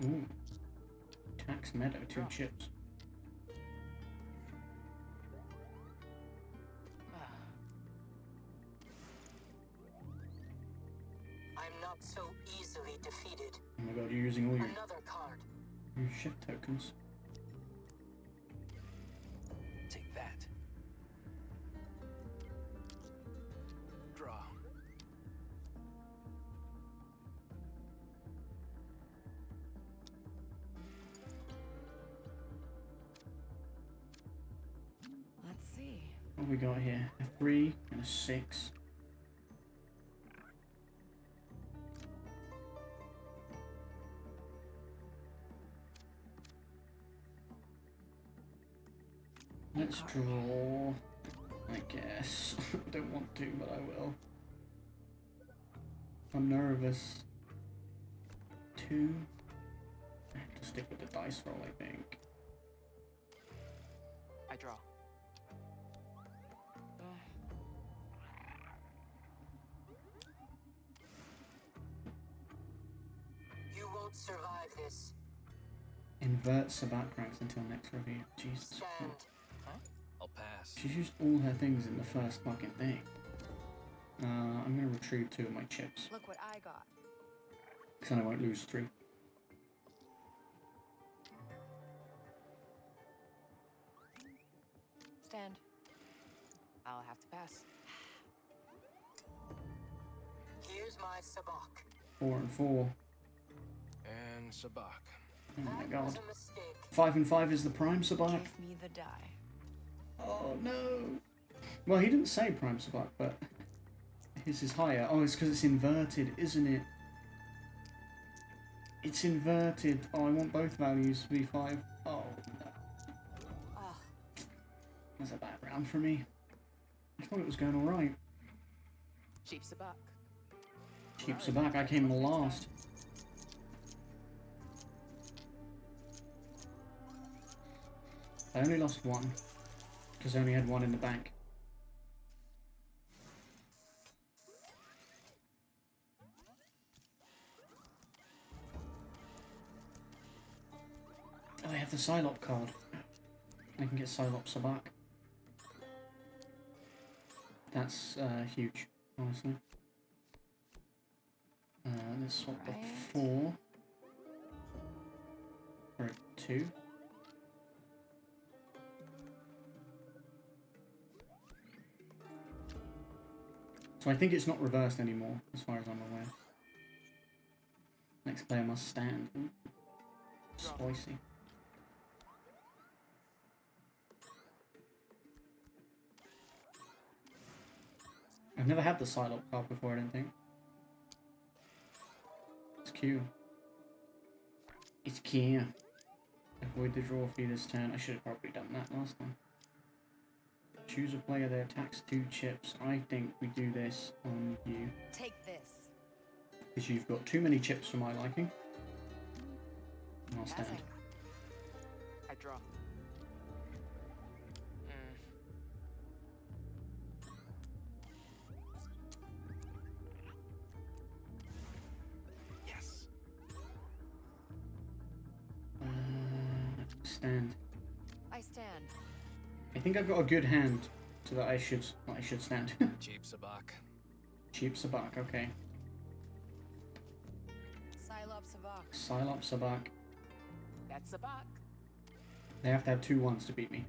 Ooh. Tax Meadow, 2 chips. I'm not so easily defeated. Oh my god, you're using all Another card. your shift tokens. Take that. Draw. Let's see. What have we got here? A 3 and a 6. Let's draw, I guess. I don't want to, but I will. I'm nervous. 2. I have to stick with the dice roll, I think. I draw. You won't survive this. Invert Sabak ranks until next review. Jesus Christ. I'll pass. She's used all her things in the first fucking thing. I'm gonna retrieve 2 of my chips. Look what I got. Because then I won't lose 3. Stand. I'll have to pass. Here's my sabak. 4 and 4. And Sabak. Oh my That god. was a mistake. 5 and 5 is the Prime Sabak. Give me the die. Oh no. Well, he didn't say Prime Sabak, but his is higher. Oh, it's because it's inverted, isn't it? It's inverted. Oh, I want both values to be 5. Oh no. Oh. That's a bad round for me. I thought it was going alright. Cheap Sabak. Cheap Sabak, I came last. I only lost 1, because I only had 1 in the bank. Oh, I have the Psylop card. I can get Psylop Sabak. That's huge, honestly. Let's swap the 4 for a 2. So I think it's not reversed anymore, as far as I'm aware. Next player must stand. Ooh. Spicy. I've never had the Psylop card before, I don't think. It's Q. It's Q. Avoid the draw fee this turn. I should have probably done that last time. Choose a player that attacks 2 chips. I think we do this on you. Take this. Because you've got too many chips for my liking. And I'll stand. Passing. I draw. Yes. Stand. I stand. I think I've got a good hand so that I should stand. Cheap Sabak. Cheap Sabak, okay. Psylop Sabak. Psylop Sabak. That's Sabak. They have to have 2 1s to beat me.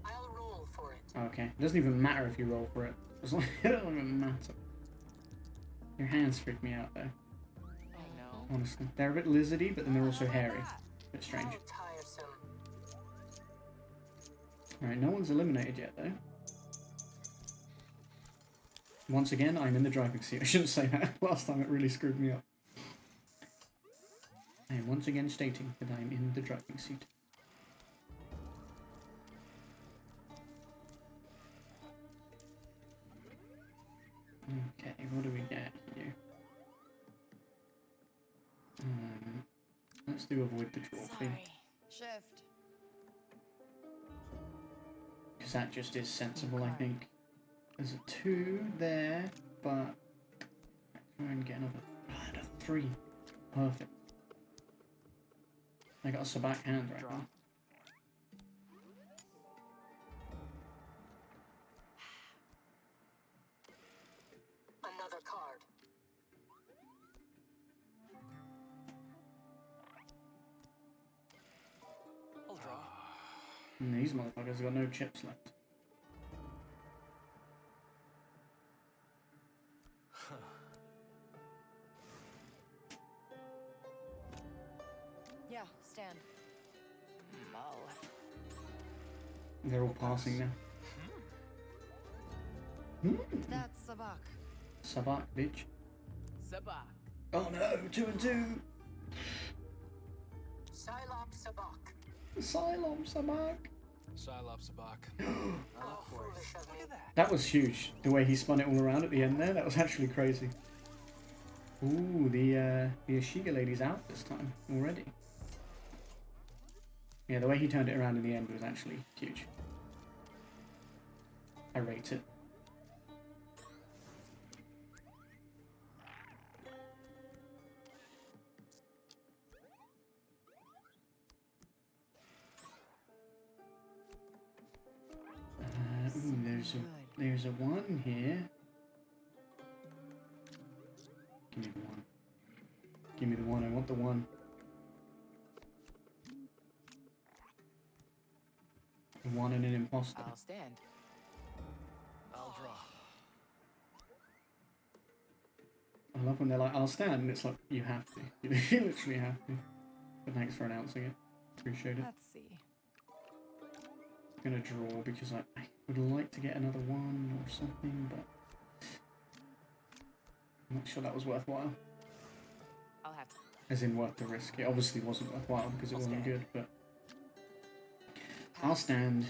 I'll roll Okay. It doesn't even matter if you roll for it. It doesn't even matter. Your hands freak me out though. I know. Honestly. They're a bit lizardy, but then they're also hairy. A bit strange. Tiresome. Alright, no one's eliminated yet though. Once again, I'm in the driving seat. I shouldn't say that. Last time it really screwed me up. I am once again stating that I'm in the driving seat. Okay, what do we get here? Let's do avoid the draw thing. Sorry. Shift. Because that just is sensible, I think. There's a 2 there, but try and get another. Another 3. Perfect. I got a Sabak hand right now. Another card. I'll draw. And these motherfuckers have got no chips left. Yeah, stand. Mo. They're all passing now. That's Sabak. Sabak, bitch. Sabak. Oh no, 2 and 2. Psylop Sabak. Cylom Sabak. Psylop Sabak. Oh, foolish of me. That was huge. The way he spun it all around at the end there, that was actually crazy. Ooh, the Ashiga lady's out this time already. Yeah, the way he turned it around in the end was actually huge. I rate it. Ooh, there's a 1 here. Give me the 1. Give me the 1. I want the 1. The 1 and an imposter. I'll stand. I'll draw. I love when they're like, I'll stand, and it's like, you have to. You literally have to. But thanks for announcing it. Appreciate it. Let's see. I'm gonna draw because I would like to get another 1 or something, but I'm not sure that was worthwhile. I'll have to. As in worth the risk. It obviously wasn't worthwhile because it wasn't good, but I'll stand.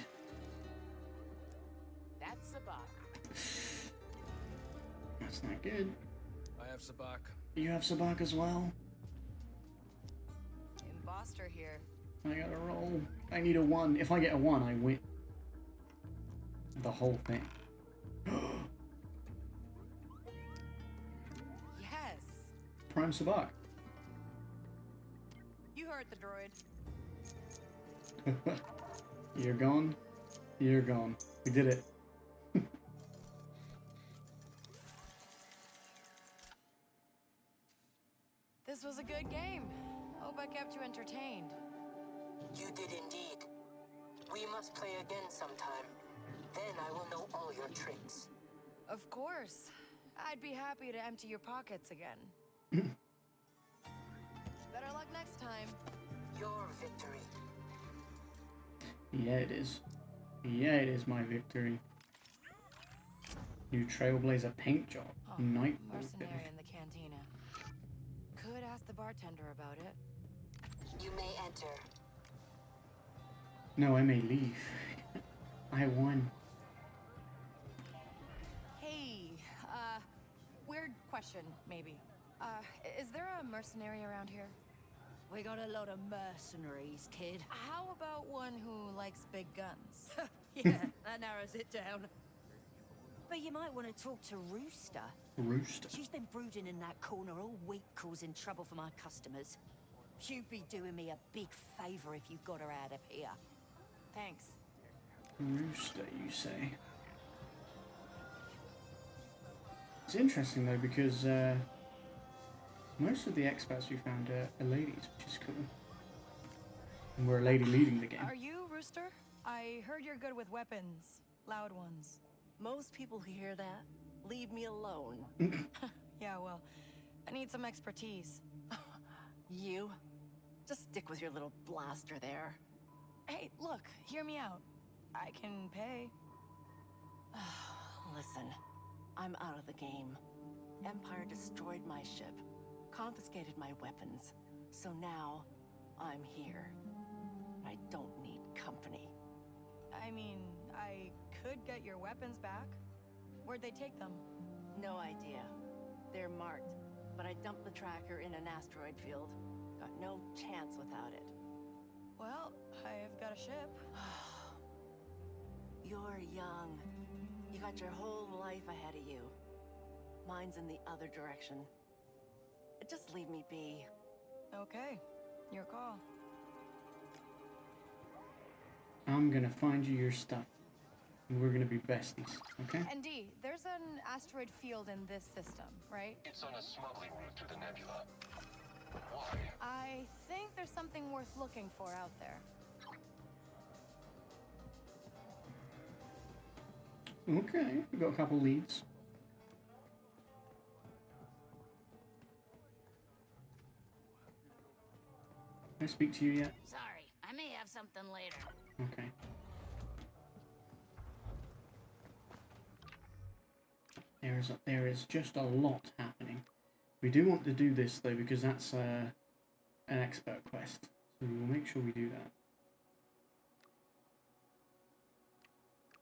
That's Sabak. That's not good. I have Sabak. You have Sabak as well? Imposter here. I gotta roll. I need a 1. If I get a 1, I win. The whole thing. Yes. Prime Sabak. You heard the droid. You're gone. You're gone. We did it. This was a good game. Hope I kept you entertained. You did indeed. We must play again sometime. Then I will know all your tricks. Of course. I'd be happy to empty your pockets again. Better luck next time. Your victory. Yeah, it is. Yeah, it is my victory. New Trailblazer paint job. Huh. Night Mercenary in the cantina. Could ask the bartender about it. You may enter. No, I may leave. I won. Hey, weird question, maybe. Is there a mercenary around here? We got a lot of mercenaries, kid. How about one who likes big guns? Yeah, that narrows it down. But you might want to talk to Rooster. Rooster? She's been brooding in that corner all week, causing trouble for my customers. You'd be doing me a big favor if you got her out of here. Thanks. Rooster, you say? It's interesting though because most of the experts we found are ladies, which is cool. And we're a lady leading the game. Are you Rooster? I heard you're good with weapons. Loud ones. Most people who hear that leave me alone. Yeah, well, I need some expertise. You? Just stick with your little blaster there. Hey, look, hear me out. I can pay. Listen, I'm out of the game. Empire destroyed my ship, confiscated my weapons, so now I'm here. I don't need company. I mean, I could get your weapons back. Where'd they take them? No idea. They're marked, but I dumped the tracker in an asteroid field. Got no chance without it. Well, I've got a ship. You're young. You got your whole life ahead of you. Mine's in the other direction. Just leave me be. Okay, your call. I'm gonna find you your stuff. And we're gonna be besties, okay? And D, there's an asteroid field in this system, right? It's on a smuggling route through the nebula. Why? I think there's something worth looking for out there. Okay, we've got a couple leads. Can I speak to you yet? Sorry, I may have something later. Okay. There is just a lot happening. We do want to do this though because that's an expert quest, so we will make sure we do that.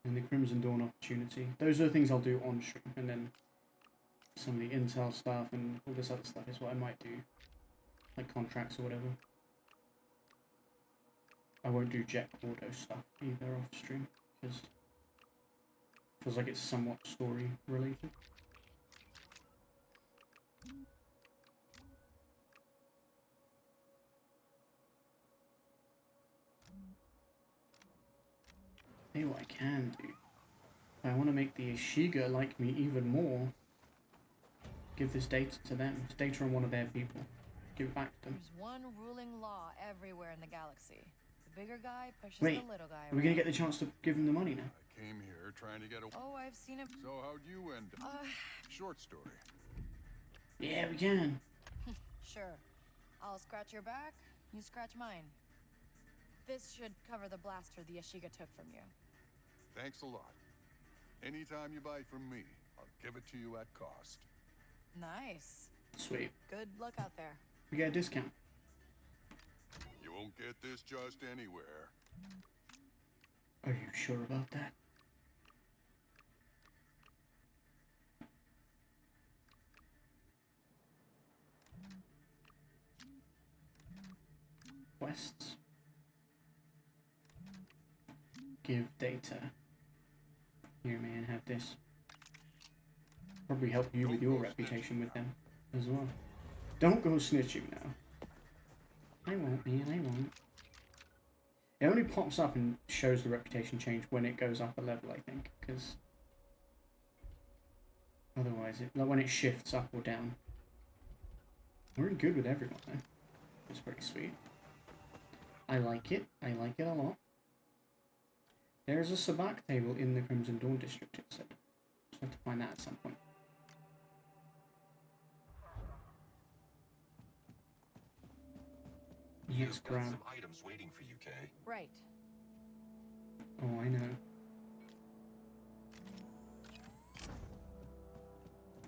And the Crimson Dawn opportunity. Those are the things I'll do on stream, and then some of the intel stuff and all this other stuff is what I might do, like contracts or whatever. I won't do Jet Auto stuff either off stream because it feels like it's somewhat story related. Tell you what I can do. If I want to make the Ashiga like me even more, give this data to them. It's data on one of their people. Give it back to them. There's one ruling law everywhere in the galaxy. The bigger guy pushes Wait, the little guy are we going to get the chance to give them the money now? I came here trying to get a... Oh, I've seen it. So how'd you end up? Short story. Yeah, we can. Sure. I'll scratch your back, you scratch mine. This should cover the blaster the Ashiga took from you. Thanks a lot. Anytime you buy from me, I'll give it to you at cost. Nice. Sweet. Good luck out there. We get a discount. You won't get this just anywhere. Are you sure about that? Quests. Give data. Here, man, have this. Probably help you with your reputation with them as well. Don't go snitching now. I won't, man, I won't. It only pops up and shows the reputation change when it goes up a level, I think, because otherwise, like when it shifts up or down. We're in good with everyone, though. It's pretty sweet. I like it. I like it a lot. There's a sabacc table in the Crimson Dawn district, it said. Just have to find that at some point. Yes, You've got grab. some items waiting for you, Kay. Right. Oh, I know.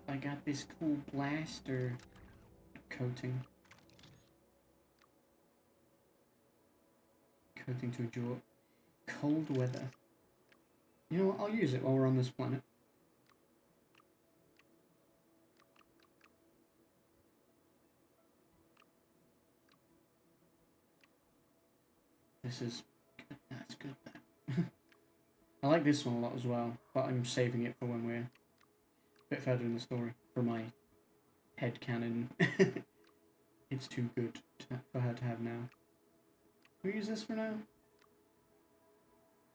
I got this cool blaster coating. Coating to endure cold weather. You know what? I'll use it while we're on this planet. This is good. That's good. I like this one a lot as well, but I'm saving it for when we're a bit further in the story for my headcanon. It's too good for her to have now. Can we use this for now?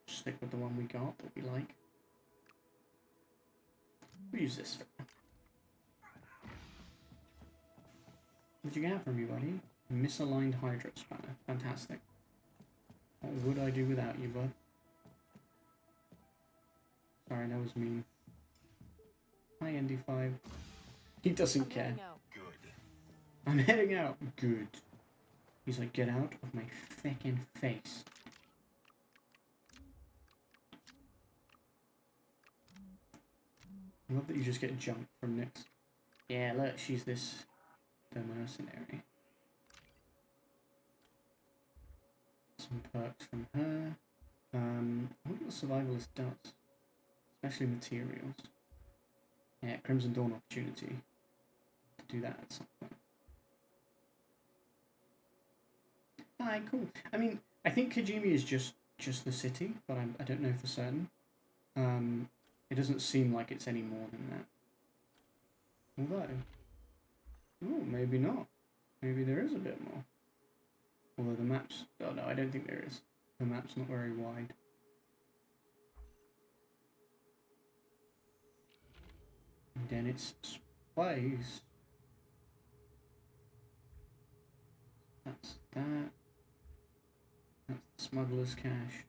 Stick with the one we got that we like. We'll use this for now. What'd you get from me, buddy? Misaligned Hydro Spanner. Fantastic. What would I do without you, bud? Sorry, that was mean. Hi, ND5. He doesn't care. Good. I'm heading out. Good. He's like, get out of my fucking face. I love that you just get jumped from Nyx. Yeah, look, she's the mercenary. Some perks from her. I wonder what the survivalist does. Especially materials. Yeah, Crimson Dawn opportunity to do that at some point. Alright, cool. I mean, I think Kijimi is just the city, but I don't know for certain. It doesn't seem like it's any more than that. Although, oh, maybe not. Maybe there is a bit more. Although the map's, oh no, I don't think there is. The map's not very wide. And then it's space. That's that. That's the smuggler's cache.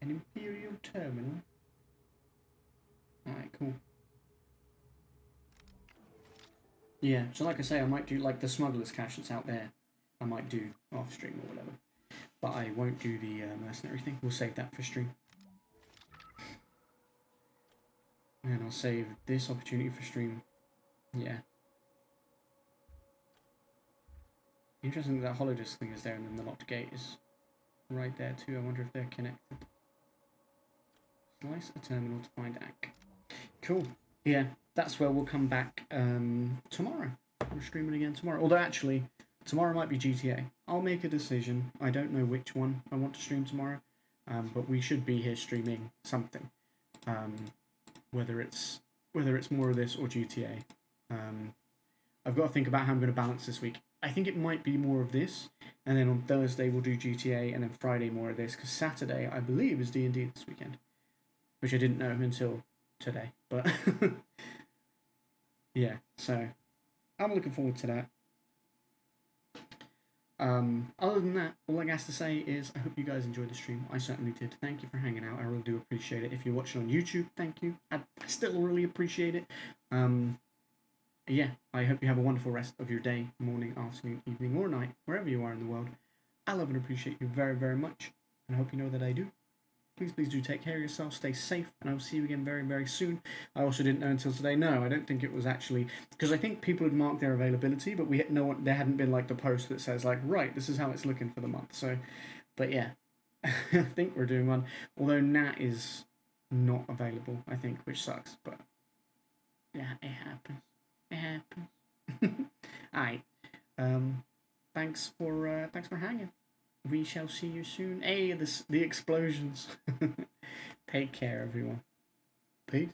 An Imperial terminal. Alright, cool. Yeah, so like I say, I might do like the smuggler's cache that's out there. I might do off stream or whatever. But I won't do the mercenary thing. We'll save that for stream. And I'll save this opportunity for stream. Yeah. Interesting that holodisc thing is there and then the locked gate is right there too. I wonder if they're connected. Slice a terminal to find Ack. Cool. Yeah, that's where we'll come back tomorrow. We're streaming again tomorrow. Although actually, tomorrow might be GTA. I'll make a decision. I don't know which one I want to stream tomorrow. But we should be here streaming something. Whether it's more of this or GTA. I've got to think about how I'm going to balance this week. I think it might be more of this, and then on Thursday we'll do GTA, and then Friday more of this, because Saturday, I believe, is D&D this weekend. Which I didn't know until today, but yeah, so I'm looking forward to that. Other than that, all I have to say is I hope you guys enjoyed the stream. I certainly did. Thank you for hanging out. I really do appreciate it. If you're watching on YouTube, thank you. I still really appreciate it. Yeah, I hope you have a wonderful rest of your day, morning, afternoon, evening, or night, wherever you are in the world. I love and appreciate you very, very much, and I hope you know that I do. Please do take care of yourself, stay safe, and I will see you again very, very soon. I also didn't know until today. No, I don't think it was actually, because I think people had marked their availability, but there hadn't been like the post that says like, right, this is how it's looking for the month. So, but yeah, I think we're doing one. Although Nat is not available, I think, which sucks. But yeah, it happens. It happens. Alright. Thanks for hanging. We shall see you soon. Hey, the explosions. Take care, everyone. Peace.